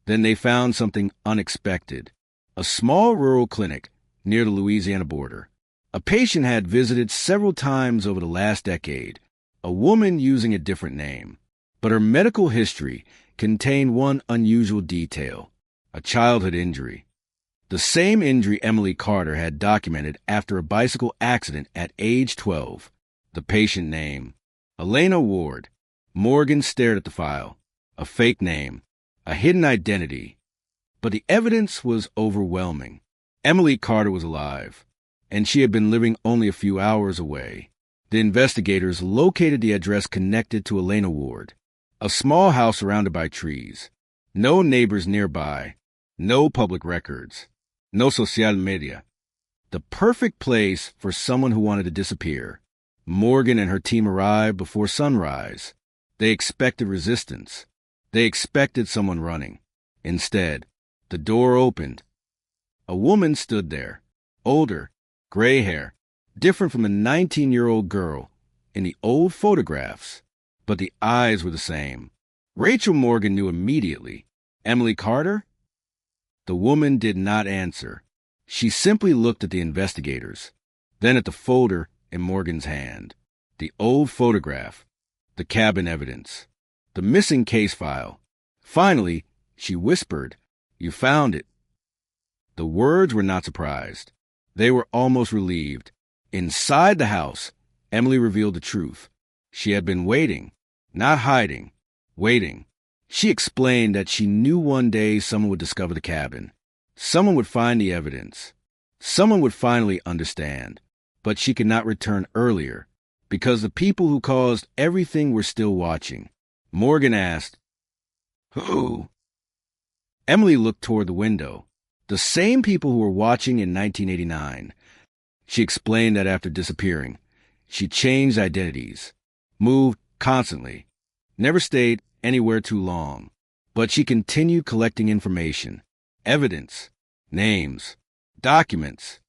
Speaker 23: Then they found something unexpected. A small rural clinic near the Louisiana border. A patient had visited several times over the last decade, a woman using a different name. But her medical history contained one unusual detail, a childhood injury. The same injury Emily Carter had documented after a bicycle accident at age 12. The patient name, Elena Ward. Morgan stared at the file. A fake name, a hidden identity. But the evidence was overwhelming. Emily Carter was alive, and she had been living only a few hours away. The investigators located the address connected to Elena Ward, a small house surrounded by trees. No neighbors nearby, no public records, no social media. The perfect place for someone who wanted to disappear. Morgan and her team arrived before sunrise. They expected resistance. They expected someone running. Instead, the door opened. A woman stood there, older, gray hair, different from the 19-year-old girl in the old photographs, but the eyes were the same. Rachel Morgan knew immediately. Emily Carter? The woman did not answer. She simply looked at the investigators, then at the folder in Morgan's hand. The old photograph, the cabin evidence, the missing case file. Finally, she whispered, "You found it." The words were not surprised. They were almost relieved. Inside the house, Emily revealed the truth. She had been waiting, not hiding, waiting. She explained that she knew one day someone would discover the cabin. Someone would find the evidence. Someone would finally understand. But she could not return earlier because the people who caused everything were still watching. Morgan asked, "Who?" Emily looked toward the window. The same people who were watching in 1989. She explained that after disappearing, she changed identities, moved constantly, never stayed anywhere too long. But she continued collecting information, evidence, names, documents.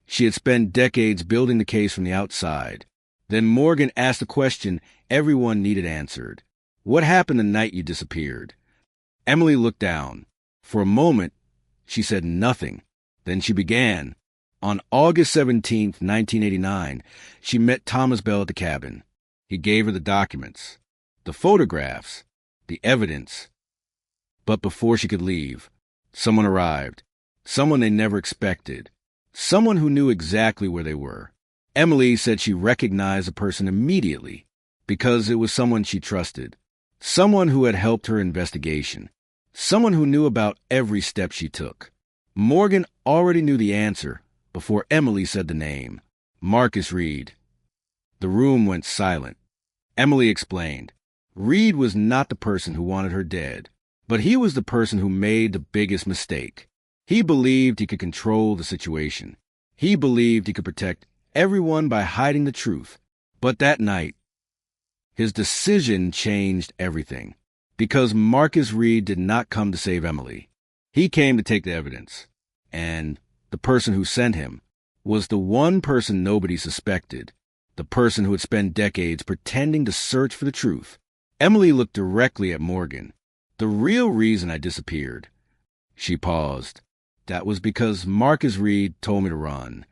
Speaker 23: She had spent decades building the case from the outside. Then Morgan asked a question everyone needed answered. What happened the night you disappeared? Emily looked down. For a moment, she said nothing. Then she began. On August 17th, 1989, she met Thomas Bell at the cabin. He gave her the documents, the photographs, the evidence. But before she could leave, someone arrived. Someone they never expected. Someone who knew exactly where they were. Emily said she recognized the person immediately because it was someone she trusted. Someone who had helped her investigation. Someone who knew about every step she took. Morgan already knew the answer before Emily said the name. Marcus Reed. The room went silent. Emily explained. Reed was not the person who wanted her dead, but he was the person who made the biggest mistake. He believed he could control the situation. He believed he could protect everyone by hiding the truth. But that night, his decision changed everything. Because Marcus Reed did not come to save Emily. He came to take the evidence. And the person who sent him was the one person nobody suspected. The person who had spent decades pretending to search for the truth. Emily looked directly at Morgan. The real reason I disappeared. She paused. That was because Marcus Reed told me to run.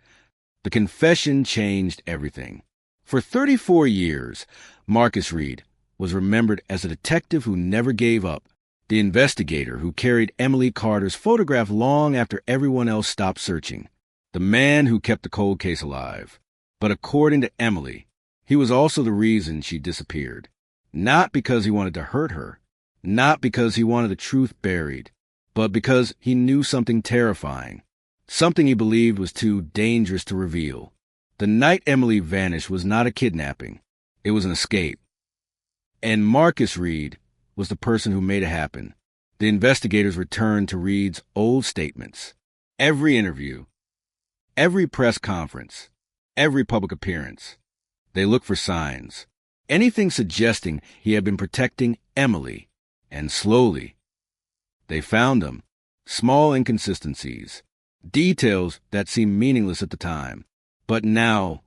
Speaker 23: The confession changed everything. For 34 years, Marcus Reed was remembered as a detective who never gave up, the investigator who carried Emily Carter's photograph long after everyone else stopped searching, the man who kept the cold case alive. But according to Emily, he was also the reason she disappeared. Not because he wanted to hurt her, not because he wanted the truth buried, but because he knew something terrifying, something he believed was too dangerous to reveal. The night Emily vanished was not a kidnapping. It was an escape. And Marcus Reed was the person who made it happen. The investigators returned to Reed's old statements. Every interview, every press conference, every public appearance. They looked for signs. Anything suggesting he had been protecting Emily. And slowly, they found them. Small inconsistencies. Details that seemed meaningless at the time. But now,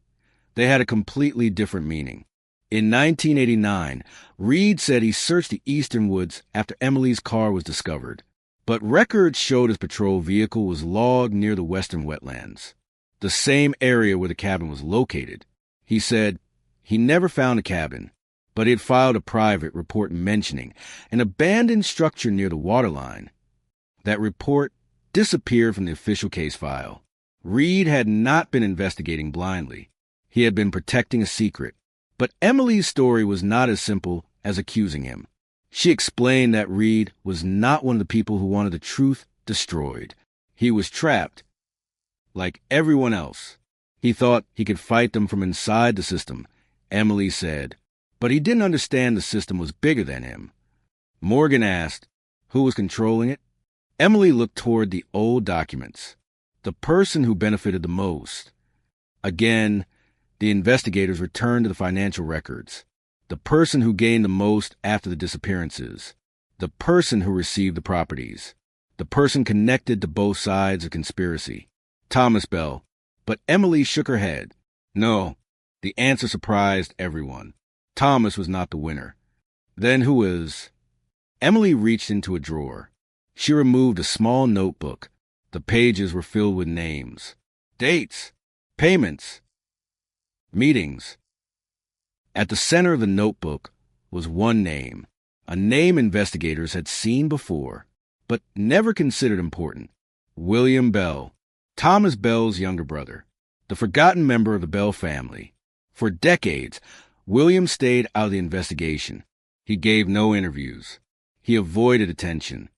Speaker 23: they had a completely different meaning. In 1989, Reed said he searched the eastern woods after Emily's car was discovered. But records showed his patrol vehicle was logged near the western wetlands, the same area where the cabin was located. He said he never found a cabin, but he had filed a private report mentioning an abandoned structure near the waterline. That report disappeared from the official case file. Reed had not been investigating blindly. He had been protecting a secret. But Emily's story was not as simple as accusing him. She explained that Reed was not one of the people who wanted the truth destroyed. He was trapped. Like everyone else. He thought he could fight them from inside the system, Emily said. But he didn't understand the system was bigger than him. Morgan asked, who was controlling it? Emily looked toward the old documents. The person who benefited the most. Again, the investigators returned to the financial records. The person who gained the most after the disappearances. The person who received the properties. The person connected to both sides of conspiracy. Thomas Bell. But Emily shook her head. No, the answer surprised everyone. Thomas was not the winner. Then who is? Emily reached into a drawer. She removed a small notebook. The pages were filled with names. Dates. Payments. Meetings. At the center of the notebook was one name, a name investigators had seen before, but never considered important. William Bell, Thomas Bell's younger brother, the forgotten member of the Bell family. For decades, William stayed out of the investigation. He gave no interviews. He avoided attention.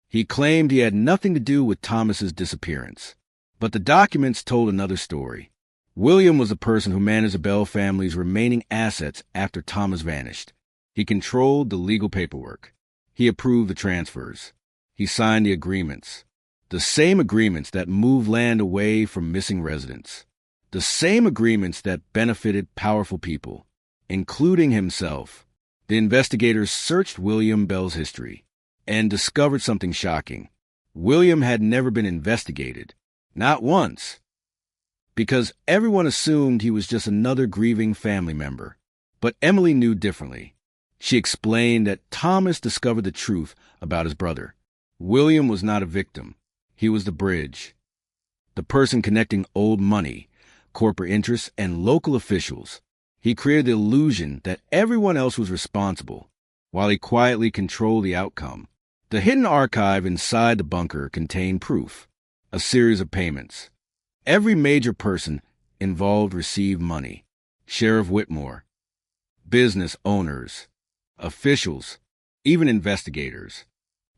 Speaker 23: He claimed he had nothing to do with Thomas's disappearance. But the documents told another story. William was the person who managed the Bell family's remaining assets after Thomas vanished. He controlled the legal paperwork. He approved the transfers. He signed the agreements. The same agreements that moved land away from missing residents. The same agreements that benefited powerful people, including himself. The investigators searched William Bell's history and discovered something shocking. William had never been investigated. Not once. because everyone assumed he was just another grieving family member. But Emily knew differently. She explained that Thomas discovered the truth about his brother. William was not a victim. He was the bridge, the person connecting old money, corporate interests, and local officials. He created the illusion that everyone else was responsible, while he quietly controlled the outcome. The hidden archive inside the bunker contained proof, a series of payments. Every major person involved received money. Sheriff Whitmore, business owners, officials, even investigators.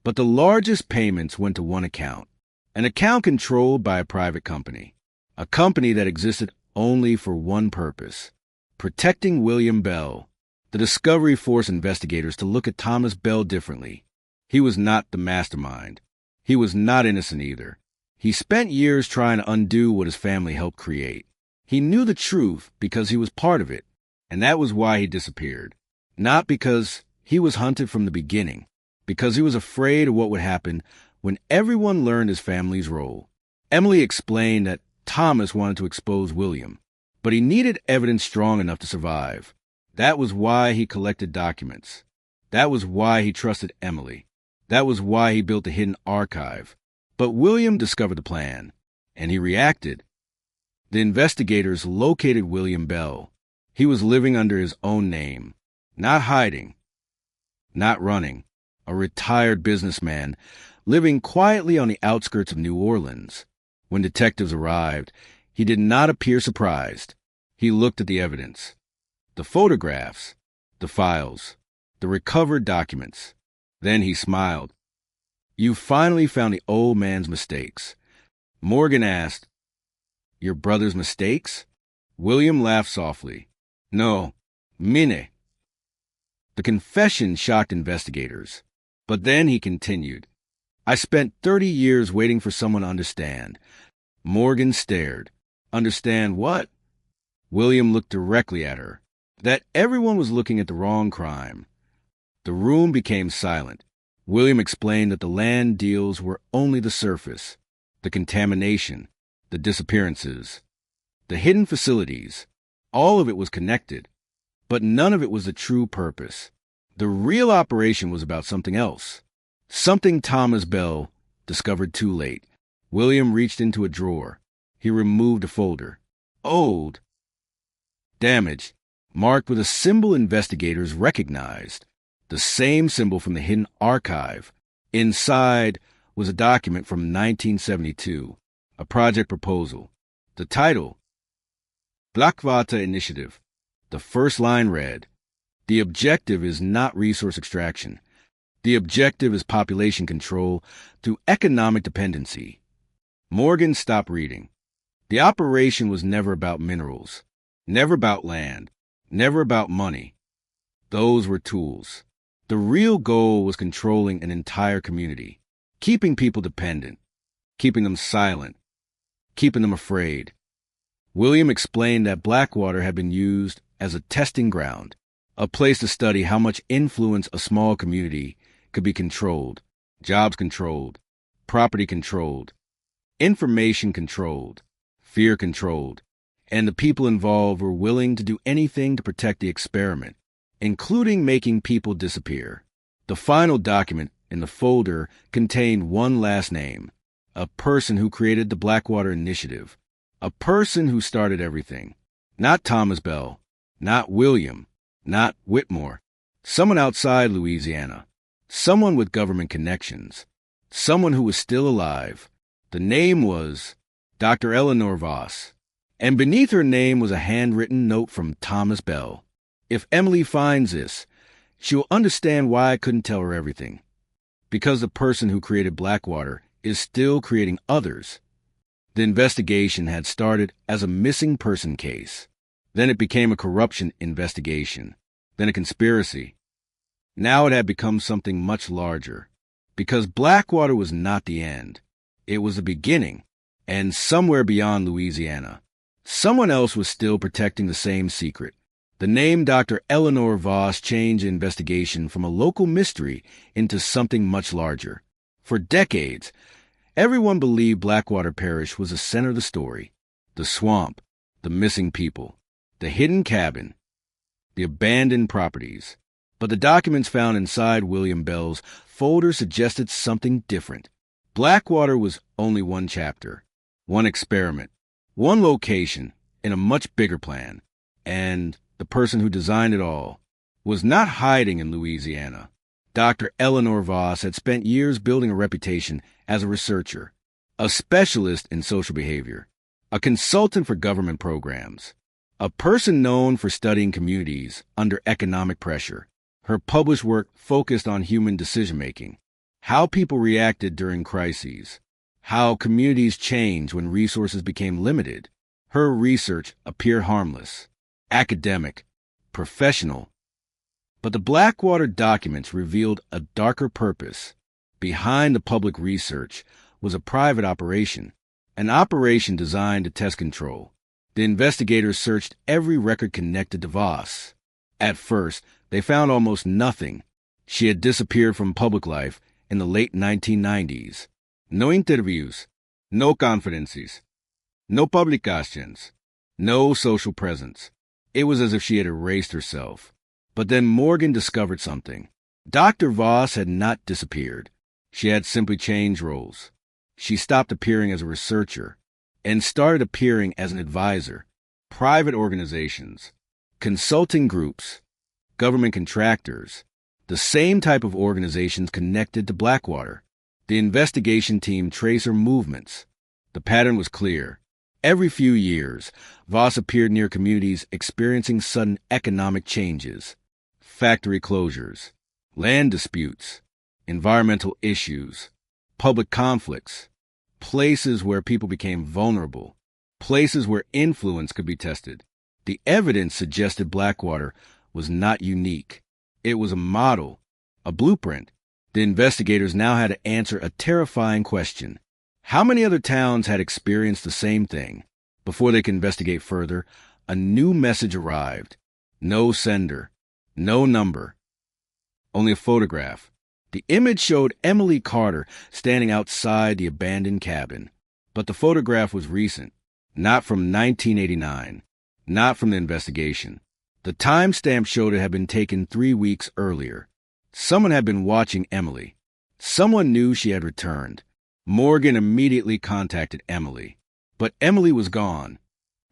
Speaker 23: But the largest payments went to one account, an account controlled by a private company, a company that existed only for one purpose: protecting William Bell. The discovery forced investigators to look at Thomas Bell differently. He was not the mastermind. He was not innocent either. He spent years trying to undo what his family helped create. He knew the truth because he was part of it, and that was why he disappeared. Not because he was hunted from the beginning, because he was afraid of what would happen when everyone learned his family's role. Emily explained that Thomas wanted to expose William, but he needed evidence strong enough to survive. That was why he collected documents. That was why he trusted Emily. That was why he built the hidden archive. But William discovered the plan, and he reacted. The investigators located William Bell. He was living under his own name, not hiding, not running, a retired businessman living quietly on the outskirts of New Orleans. When detectives arrived, he did not appear surprised. He looked at the evidence, the photographs, the files, the recovered documents. Then he smiled. "You finally found the old man's mistakes." Morgan asked, "Your brother's mistakes?" William laughed softly. "No, mine." The confession shocked investigators. But then he continued, "I spent 30 years waiting for someone to understand." Morgan stared. Understand what? William looked directly at her. That everyone was looking at the wrong crime. The room became silent. William explained that the land deals were only the surface, the contamination, the disappearances, the hidden facilities. All of it was connected, but none of it was the true purpose. The real operation was about something else, something Thomas Bell discovered too late. William reached into a drawer. He removed a folder. Old, damaged, marked with a symbol investigators recognized. The same symbol from the hidden archive. Inside was a document from 1972, a project proposal. The title, Blackwater Initiative. The first line read, "The objective is not resource extraction. The objective is population control through economic dependency." Morgan stopped reading. The operation was never about minerals, never about land, never about money. Those were tools. The real goal was controlling an entire community, keeping people dependent, keeping them silent, keeping them afraid. William explained that Blackwater had been used as a testing ground, a place to study how much influence a small community could be controlled, jobs controlled, property controlled, information controlled, fear controlled, and the people involved were willing to do anything to protect the experiment, including making people disappear. The final document in the folder contained one last name, a person who created the Blackwater Initiative, a person who started everything. Not Thomas Bell, not William, not Whitmore. Someone outside Louisiana, someone with government connections, someone who was still alive. The name was Dr. Eleanor Voss, and beneath her name was a handwritten note from Thomas Bell. If Emily finds this, she'll understand why I couldn't tell her everything. Because the person who created Blackwater is still creating others. The investigation had started as a missing person case. Then it became a corruption investigation. Then a conspiracy. Now it had become something much larger. Because Blackwater was not the end. It was the beginning. And somewhere beyond Louisiana, someone else was still protecting the same secret. The name Dr. Eleanor Voss changed the investigation from a local mystery into something much larger. For decades, everyone believed Blackwater Parish was the center of the the swamp, the missing people, the hidden cabin, the abandoned properties. But the documents found inside William Bell's folder suggested something different. Blackwater was only one chapter, one experiment, one location in a much bigger plan. And the person who designed it all was not hiding in Louisiana. Dr. Eleanor Voss had spent years building a reputation as a researcher, a specialist in social behavior, a consultant for government programs, a person known for studying communities under economic pressure. Her published work focused on human decision-making, how people reacted during crises, how communities changed when resources became limited. Her research appeared harmless, academic, professional. But the Blackwater documents revealed a darker purpose. Behind the public research was a private operation, an operation designed to test control. The investigators searched every record connected to Voss. At first, they found almost nothing. She had disappeared from public life in the late 1990s. No interviews, no confidences, no publications, no social presence. It was as if she had erased herself. But then Morgan discovered something. Dr. Voss had not disappeared. She had simply changed roles. She stopped appearing as a researcher and started appearing as an advisor. Private organizations, consulting groups, government contractors, the same type of organizations connected to Blackwater. The investigation team traced her movements. The pattern was clear. Every few years, Voss appeared near communities experiencing sudden economic changes, factory closures, land disputes, environmental issues, public conflicts, places where people became vulnerable, places where influence could be tested. The evidence suggested Blackwater was not unique. It was a model, a blueprint. The investigators now had to answer a terrifying question. How many other towns had experienced the same thing? Before they could investigate further, a new message arrived. No sender, no number, only a photograph. The image showed Emily Carter standing outside the abandoned cabin. But the photograph was recent, not from 1989, not from the investigation. The timestamp showed it had been taken 3 weeks earlier. Someone had been watching Emily. Someone knew she had returned. Morgan immediately contacted Emily. But Emily was gone.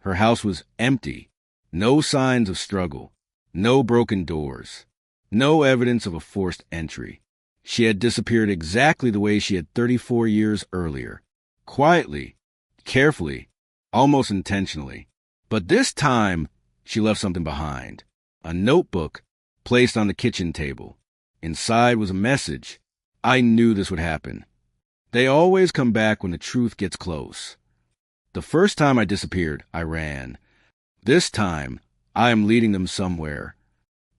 Speaker 23: Her house was empty. No signs of struggle. No broken doors. No evidence of a forced entry. She had disappeared exactly the way she had 34 years earlier. Quietly, carefully, almost intentionally. But this time, she left something behind. A notebook placed on the kitchen table. Inside was a message. I knew this would happen. They always come back when the truth gets close. The first time I disappeared, I ran. This time, I am leading them somewhere.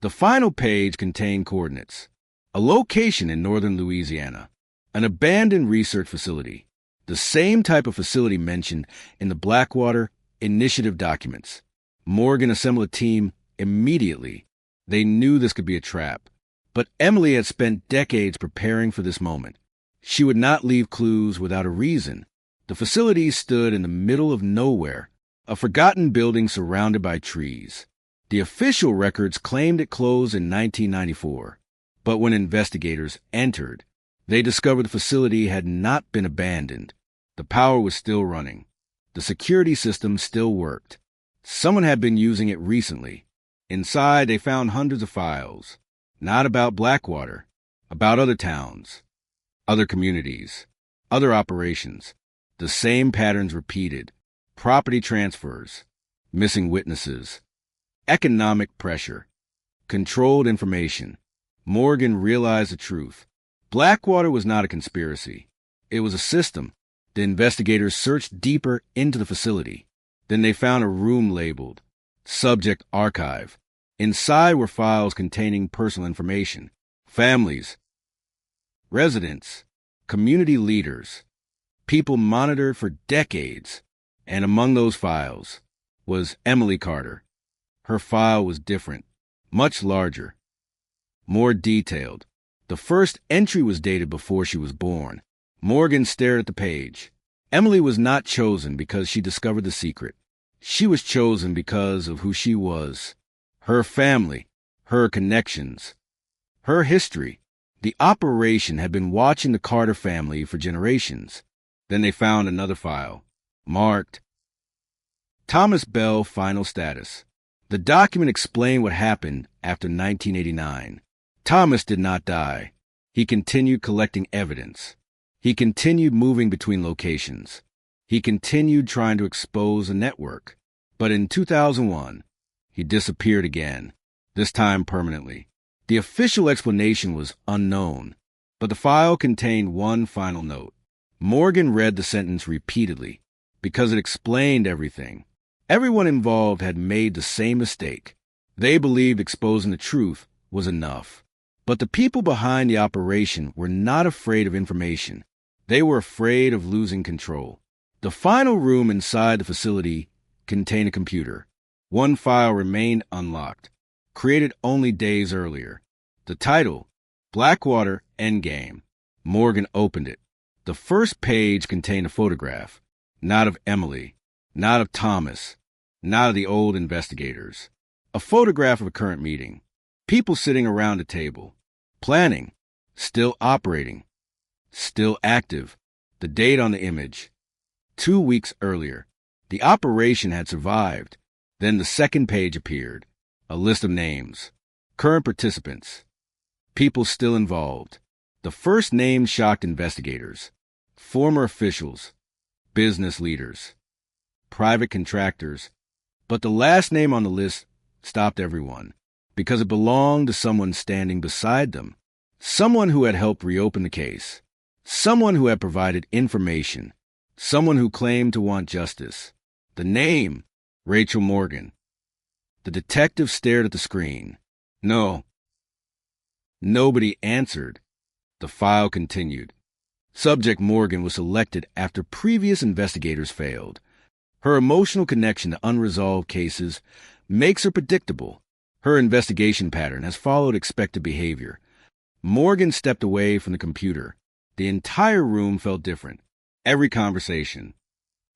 Speaker 23: The final page contained coordinates. A location in northern Louisiana. An abandoned research facility. The same type of facility mentioned in the Blackwater Initiative documents. Morgan assembled a team immediately. They knew this could be a trap. But Emily had spent decades preparing for this moment. She would not leave clues without a reason. The facility stood in the middle of nowhere, a forgotten building surrounded by trees. The official records claimed it closed in 1994. But when investigators entered, they discovered the facility had not been abandoned. The power was still running. The security system still worked. Someone had been using it recently. Inside, they found hundreds of files. Not about Blackwater, about other towns, other communities, other operations. The same patterns repeated. Property transfers, missing witnesses, economic pressure, controlled information. Morgan realized the truth. Blackwater was not a conspiracy. It was a system. The investigators searched deeper into the facility. Then they found a room labeled Subject Archive. Inside were files containing personal information, families, residents, community leaders, people monitored for decades. And among those files was Emily Carter. Her file was different, much larger, more detailed. The first entry was dated before she was born. Morgan stared at the page. Emily was not chosen because she discovered the secret. She was chosen because of who she was, her family, her connections, her history. The operation had been watching the Carter family for generations. Then they found another file, marked Thomas Bell Final Status. The document explained what happened after 1989. Thomas did not die. He continued collecting evidence. He continued moving between locations. He continued trying to expose a network. But in 2001, he disappeared again, this time permanently. The official explanation was unknown, but the file contained one final note. Morgan read the sentence repeatedly because it explained everything. Everyone involved had made the same mistake. They believed exposing the truth was enough. But the people behind the operation were not afraid of information. They were afraid of losing control. The final room inside the facility contained a computer. One file remained unlocked, created only days earlier. The title, Blackwater Endgame. Morgan opened it. The first page contained a photograph, not of Emily, not of Thomas, not of the old investigators. A photograph of a current meeting. People sitting around a table, planning, still operating, still active. The date on the image, 2 weeks earlier. The operation had survived. Then the second page appeared, a list of names, current participants, people still involved. The first name shocked investigators, former officials, business leaders, private contractors. But the last name on the list stopped everyone because it belonged to someone standing beside them, someone who had helped reopen the case, someone who had provided information, someone who claimed to want justice. The name, Rachel Morgan. The detective stared at the screen. No. Nobody answered. The file continued. Subject Morgan was selected after previous investigators failed. Her emotional connection to unresolved cases makes her predictable. Her investigation pattern has followed expected behavior. Morgan stepped away from the computer. The entire room felt different. Every conversation,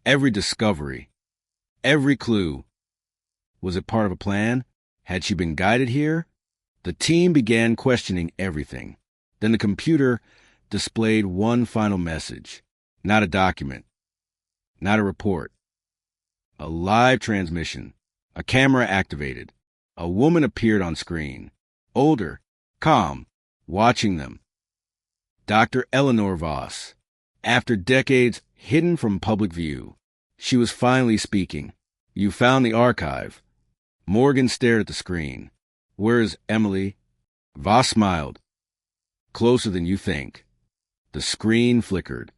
Speaker 23: every discovery, every clue. Was it part of a plan? Had she been guided here? The team began questioning everything. Then the computer displayed one final message. Not a document. Not a report. A live transmission. A camera activated. A woman appeared on screen. Older, calm, watching them. Dr. Eleanor Voss. After decades hidden from public view, she was finally speaking. You found the archive. Morgan stared at the screen. Where is Emily? Voss smiled. Closer than you think. The screen flickered.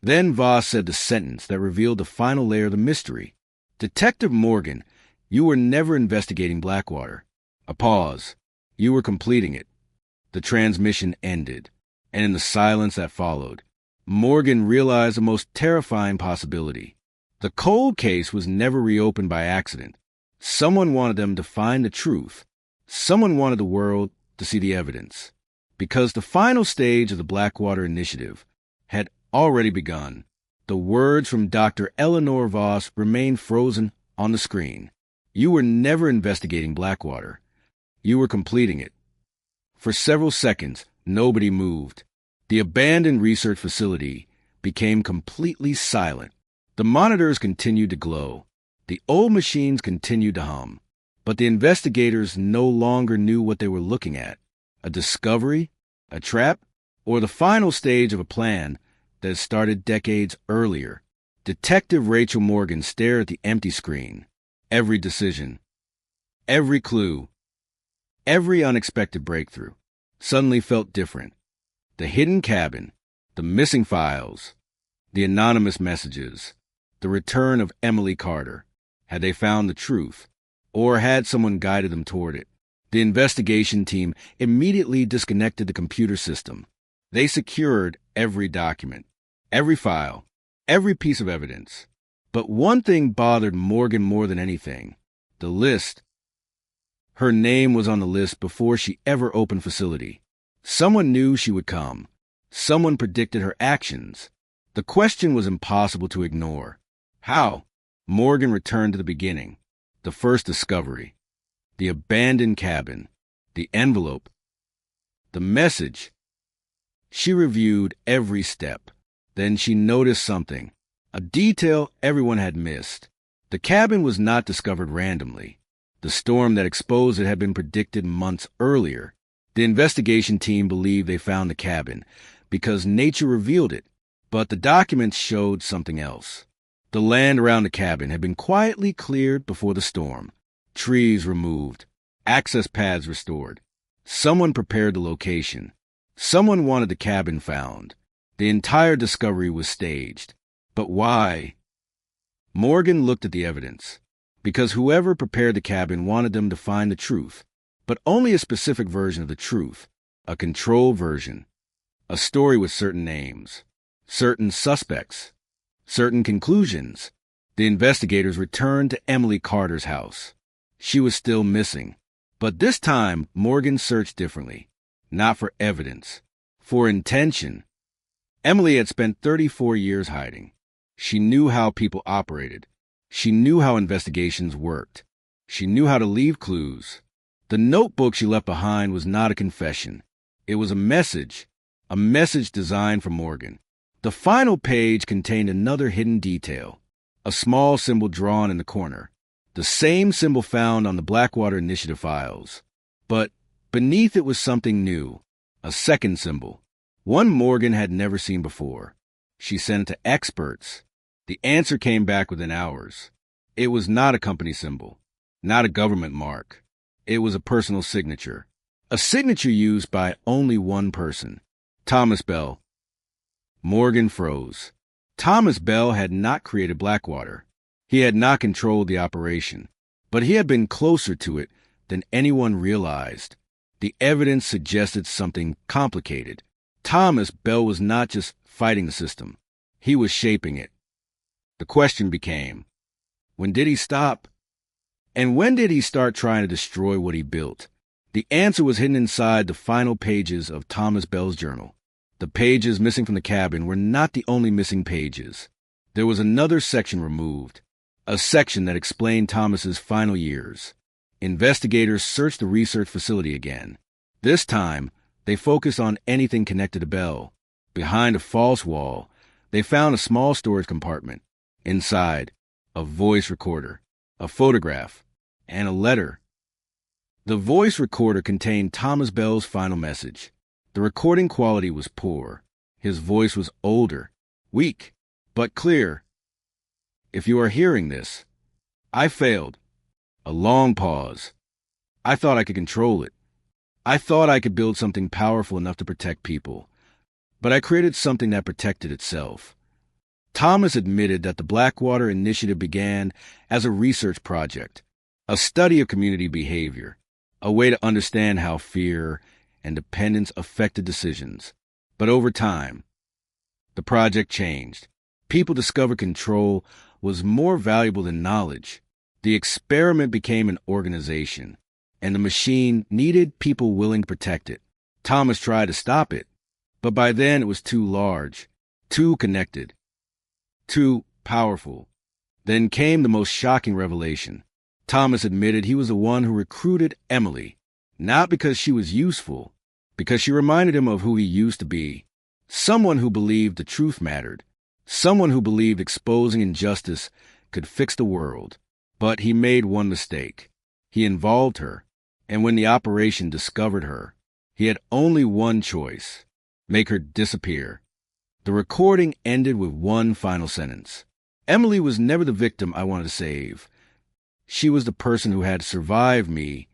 Speaker 23: Then Voss said the sentence that revealed the final layer of the mystery. Detective Morgan, you were never investigating Blackwater. A pause. You were completing it. The transmission ended, and in the silence that followed, Morgan realized the most terrifying possibility. The cold case was never reopened by accident. Someone wanted them to find the truth. Someone wanted the world to see the evidence. Because the final stage of the Blackwater Initiative had already begun. The words from Dr. Eleanor Voss remained frozen on the screen. You were never investigating Blackwater. You were completing it. For several seconds, nobody moved. The abandoned research facility became completely silent. The monitors continued to glow. The old machines continued to hum. But the investigators no longer knew what they were looking at. A discovery? A trap? Or the final stage of a plan that started decades earlier? Detective Rachel Morgan stared at the empty screen. Every decision, every clue, every unexpected breakthrough suddenly felt different. The hidden cabin, the missing files, the anonymous messages, the return of Emily Carter. Had they found the truth, or had someone guided them toward it? The investigation team immediately disconnected the computer system. They secured every document, every file, every piece of evidence. But one thing bothered Morgan more than anything: the list. Her name was on the list before she ever opened facility. Someone knew she would come. Someone predicted her actions. The question was impossible to ignore. How? Morgan returned to the beginning, the first discovery, the abandoned cabin, the envelope, the message. She reviewed every step. Then she noticed something, a detail everyone had missed. The cabin was not discovered randomly. The storm that exposed it had been predicted months earlier. The investigation team believed they found the cabin because nature revealed it, but the documents showed something else. The land around the cabin had been quietly cleared before the storm, trees removed, access paths restored. Someone prepared the location. Someone wanted the cabin found. The entire discovery was staged. But why? Morgan looked at the evidence. Because whoever prepared the cabin wanted them to find the truth, but only a specific version of the truth, a controlled version, a story with certain names, certain suspects, certain conclusions. The investigators returned to Emily Carter's house. She was still missing, but this time Morgan searched differently, not for evidence, for intention. Emily had spent 34 years hiding. She knew how people operated. She knew how investigations worked. She knew how to leave clues. The notebook she left behind was not a confession. It was a message designed for Morgan. The final page contained another hidden detail, a small symbol drawn in the corner, the same symbol found on the Blackwater Initiative files. But beneath it was something new, a second symbol, one Morgan had never seen before. She sent it to experts. The answer came back within hours. It was not a company symbol, not a government mark. It was a personal signature, a signature used by only one person, Thomas Bell. Morgan froze. Thomas Bell had not created Blackwater. He had not controlled the operation, but he had been closer to it than anyone realized. The evidence suggested something complicated. Thomas Bell was not just fighting the system. He was shaping it. The question became, when did he stop? And when did he start trying to destroy what he built? The answer was hidden inside the final pages of Thomas Bell's journal. The pages missing from the cabin were not the only missing pages. There was another section removed, a section that explained Thomas's final years. Investigators searched the research facility again. This time, they focused on anything connected to Bell. Behind a false wall, they found a small storage compartment. Inside, a voice recorder, a photograph, and a letter. The voice recorder contained Thomas Bell's final message. The recording quality was poor. His voice was older, weak, but clear. If you are hearing this, I failed. A long pause. I thought I could control it. I thought I could build something powerful enough to protect people. But I created something that protected itself. Thomas admitted that the Blackwater Initiative began as a research project, a study of community behavior, a way to understand how fear and dependence affected decisions. But over time, the project changed. People discovered control was more valuable than knowledge. The experiment became an organization, and the machine needed people willing to protect it. Thomas tried to stop it, but by then it was too large, too connected, too powerful. Then came the most shocking revelation. Thomas admitted he was the one who recruited Emily, not because she was useful, because she reminded him of who he used to be. Someone who believed the truth mattered. Someone who believed exposing injustice could fix the world. But he made one mistake. He involved her, and when the operation discovered her, he had only one choice: make her disappear. The recording ended with one final sentence. Emily was never the victim I wanted to save. She was the person who had survived me.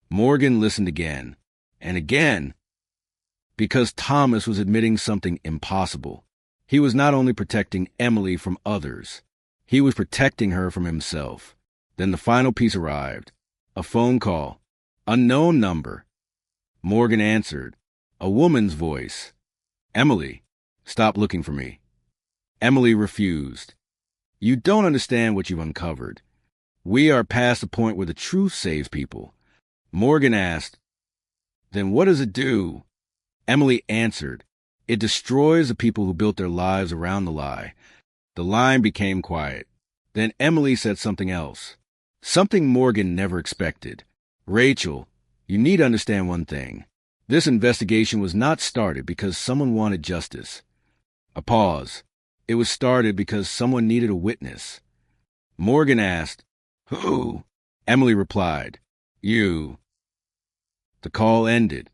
Speaker 23: Morgan listened again, and again, because Thomas was admitting something impossible. He was not only protecting Emily from others, he was protecting her from himself. Then the final piece arrived. A phone call. Unknown number. Morgan answered. A woman's voice. Emily, stop looking for me. Emily refused. You don't understand what you've uncovered. We are past the point where the truth saves people. Morgan asked, then what does it do? Emily answered, It destroys the people who built their lives around the lie. The line became quiet. Then Emily said something else. Something Morgan never expected. Rachel, you need to understand one thing. This investigation was not started because someone wanted justice. A pause. It was started because someone needed a witness. Morgan asked, "Who?" Emily replied, "You." The call ended.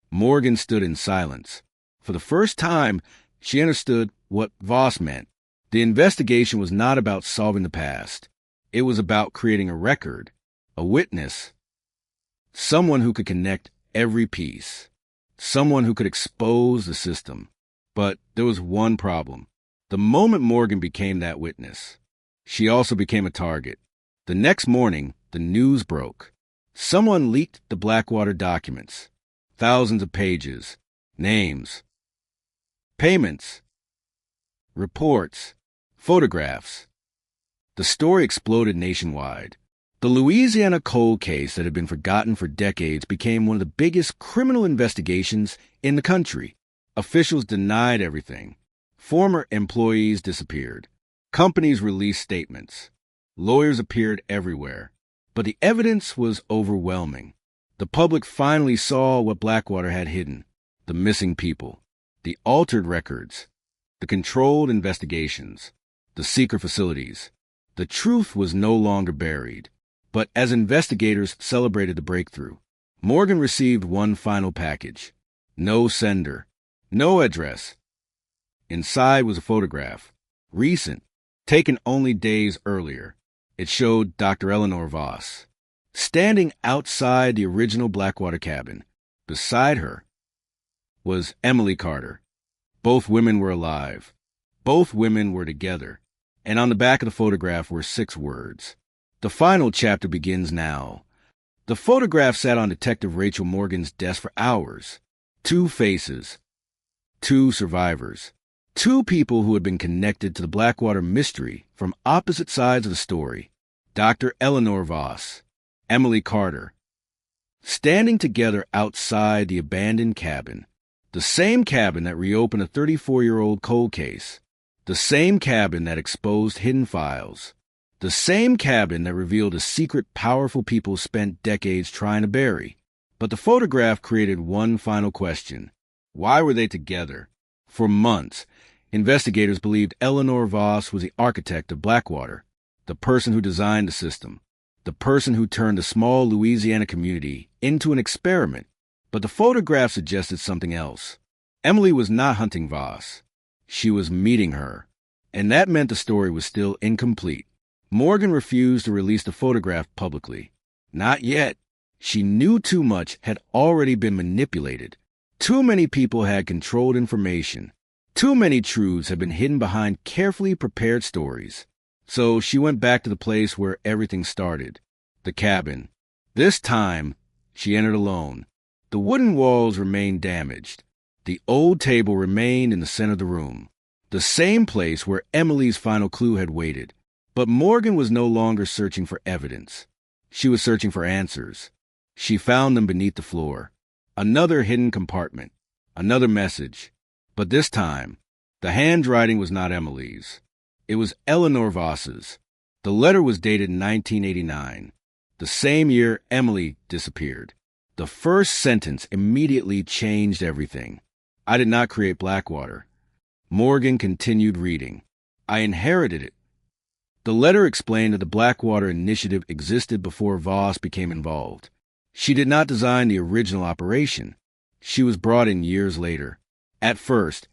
Speaker 23: Morgan stood in silence. For the first time, she understood what Voss meant. The investigation was not about solving the past. It was about creating a record, a witness, someone who could connect every piece, someone who could expose the system. But there was one problem. The moment Morgan became that witness, she also became a target. The next morning, the news broke. Someone leaked the Blackwater documents. Thousands of pages, names, payments, reports, photographs. The story exploded nationwide. The Louisiana coal case that had been forgotten for decades became one of the biggest criminal investigations in the country. Officials denied everything. Former employees disappeared. Companies released statements. Lawyers appeared everywhere. But the evidence was overwhelming. The public finally saw what Blackwater had hidden: the missing people, the altered records, the controlled investigations, the secret facilities. The truth was no longer buried. But as investigators celebrated the breakthrough, Morgan received one final package. No sender, no address. Inside was a photograph, recent, taken only days earlier. It showed Dr. Eleanor Voss standing outside the original Blackwater cabin. Beside her was Emily Carter. Both women were alive. Both women were together. And on the back of the photograph were 6 words. The final chapter begins now. The photograph sat on Detective Rachel Morgan's desk for hours. 2 faces. 2 survivors. 2 people who had been connected to the Blackwater mystery from opposite sides of the story. Dr. Eleanor Voss, Emily Carter, standing together outside the abandoned cabin. The same cabin that reopened a 34-year-old cold case. The same cabin that exposed hidden files. The same cabin that revealed a secret powerful people spent decades trying to bury. But the photograph created one final question. Why were they together? For months, investigators believed Eleanor Voss was the architect of Blackwater, the person who designed the system, the person who turned a small Louisiana community into an experiment. But the photograph suggested something else. Emily was not hunting Voss. She was meeting her. And that meant the story was still incomplete. Morgan refused to release the photograph publicly. Not yet. She knew too much had already been manipulated. Too many people had controlled information. Too many truths had been hidden behind carefully prepared stories. So she went back to the place where everything started, the cabin. This time, she entered alone. The wooden walls remained damaged. The old table remained in the center of the room, the same place where Emily's final clue had waited. But Morgan was no longer searching for evidence. She was searching for answers. She found them beneath the floor. Another hidden compartment. Another message. But this time, the handwriting was not Emily's. It was Eleanor Voss's. The letter was dated 1989, the same year Emily disappeared. The first sentence immediately changed everything. I did not create Blackwater. Morgan continued reading. I inherited it. The letter explained that the Blackwater Initiative existed before Voss became involved. She did not design the original operation. She was brought in years later. At first,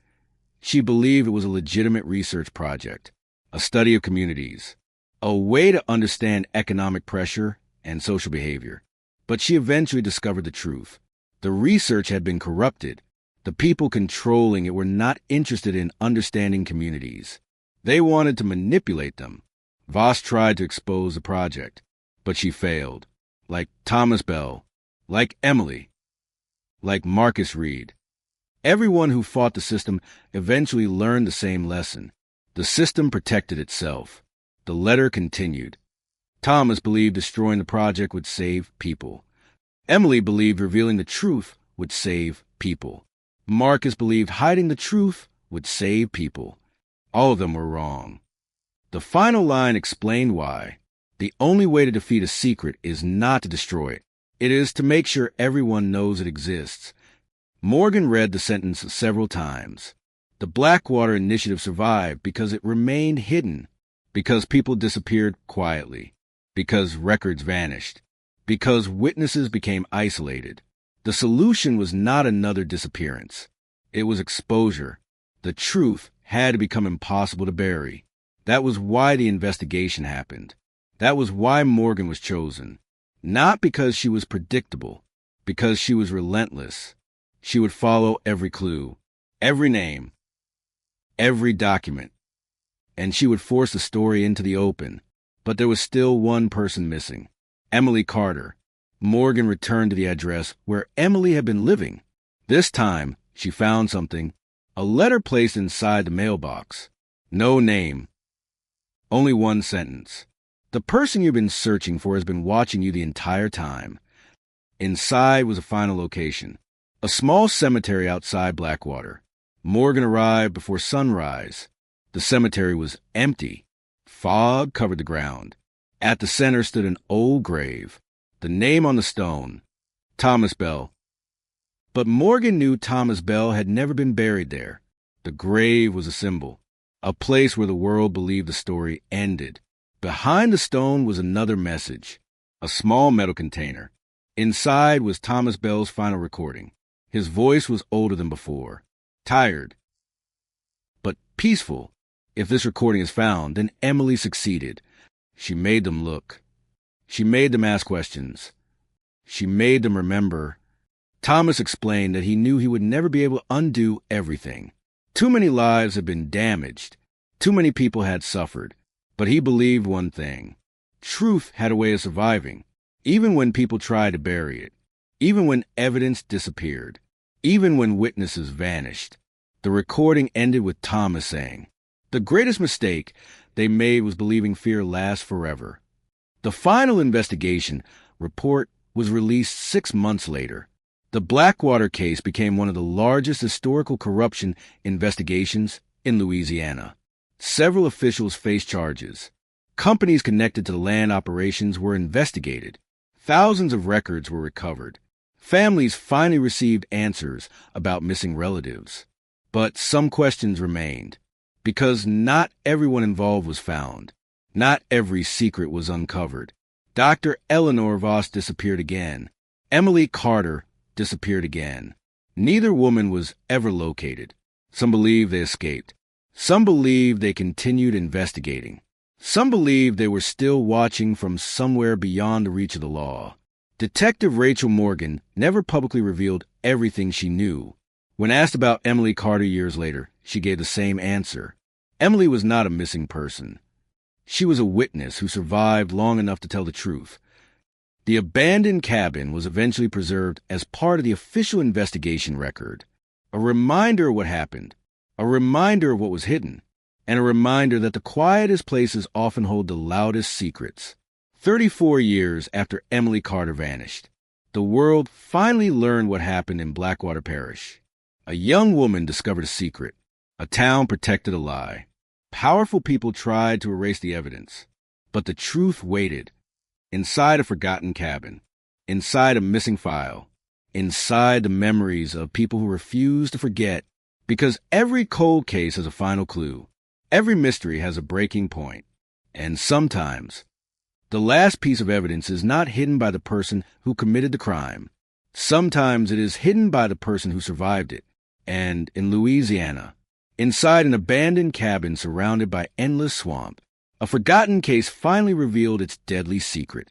Speaker 23: she believed it was a legitimate research project, a study of communities, a way to understand economic pressure and social behavior. But she eventually discovered the truth. The research had been corrupted. The people controlling it were not interested in understanding communities. They wanted to manipulate them. Voss tried to expose the project, but she failed. Like Thomas Bell, like Emily, like Marcus Reed. Everyone who fought the system eventually learned the same lesson. The system protected itself. The letter continued. Thomas believed destroying the project would save people. Emily believed revealing the truth would save people. Marcus believed hiding the truth would save people. All of them were wrong. The final line explained why. The only way to defeat a secret is not to destroy it. It is to make sure everyone knows it exists. Morgan read the sentence several times. The Blackwater Initiative survived because it remained hidden, because people disappeared quietly, because records vanished, because witnesses became isolated. The solution was not another disappearance. It was exposure. The truth had to become impossible to bury. That was why the investigation happened. That was why Morgan was chosen. Not because she was predictable, because she was relentless. She would follow every clue, every name, every document, and she would force the story into the open. But there was still one person missing, Emily Carter. Morgan returned to the address where Emily had been living. This time, she found something, a letter placed inside the mailbox. No name, only one sentence. The person you've been searching for has been watching you the entire time. Inside was a final location, a small cemetery outside Blackwater. Morgan arrived before sunrise. The cemetery was empty. Fog covered the ground. At the center stood an old grave. The name on the stone, Thomas Bell. But Morgan knew Thomas Bell had never been buried there. The grave was a symbol, a place where the world believed the story ended. Behind the stone was another message, a small metal container. Inside was Thomas Bell's final recording. His voice was older than before, tired, but peaceful. If this recording is found, then Emily succeeded. She made them look. She made them ask questions. She made them remember. Thomas explained that he knew he would never be able to undo everything. Too many lives had been damaged. Too many people had suffered. But he believed one thing. Truth had a way of surviving, even when people tried to bury it, even when evidence disappeared, even when witnesses vanished. The recording ended with Thomas saying, "The greatest mistake they made was believing fear lasts forever." The final investigation report was released 6 months later. The Blackwater case became one of the largest historical corruption investigations in Louisiana. Several officials faced charges. Companies connected to the land operations were investigated. Thousands of records were recovered. Families finally received answers about missing relatives. But some questions remained, because not everyone involved was found. Not every secret was uncovered. Dr. Eleanor Voss disappeared again. Emily Carter disappeared again. Neither woman was ever located. Some believe they escaped. Some believe they continued investigating. Some believe they were still watching from somewhere beyond the reach of the law. Detective Rachel Morgan never publicly revealed everything she knew. When asked about Emily Carter years later, she gave the same answer. Emily was not a missing person. She was a witness who survived long enough to tell the truth. The abandoned cabin was eventually preserved as part of the official investigation record. A reminder of what happened, a reminder of what was hidden, and a reminder that the quietest places often hold the loudest secrets. 34 years after Emily Carter vanished, the world finally learned what happened in Blackwater Parish. A young woman discovered a secret. A town protected a lie. Powerful people tried to erase the evidence, but the truth waited. Inside a forgotten cabin, inside a missing file, inside the memories of people who refuse to forget, because every cold case has a final clue. Every mystery has a breaking point. And sometimes, the last piece of evidence is not hidden by the person who committed the crime. Sometimes it is hidden by the person who survived it. And in Louisiana, inside an abandoned cabin surrounded by endless swamp, a forgotten case finally revealed its deadly secret.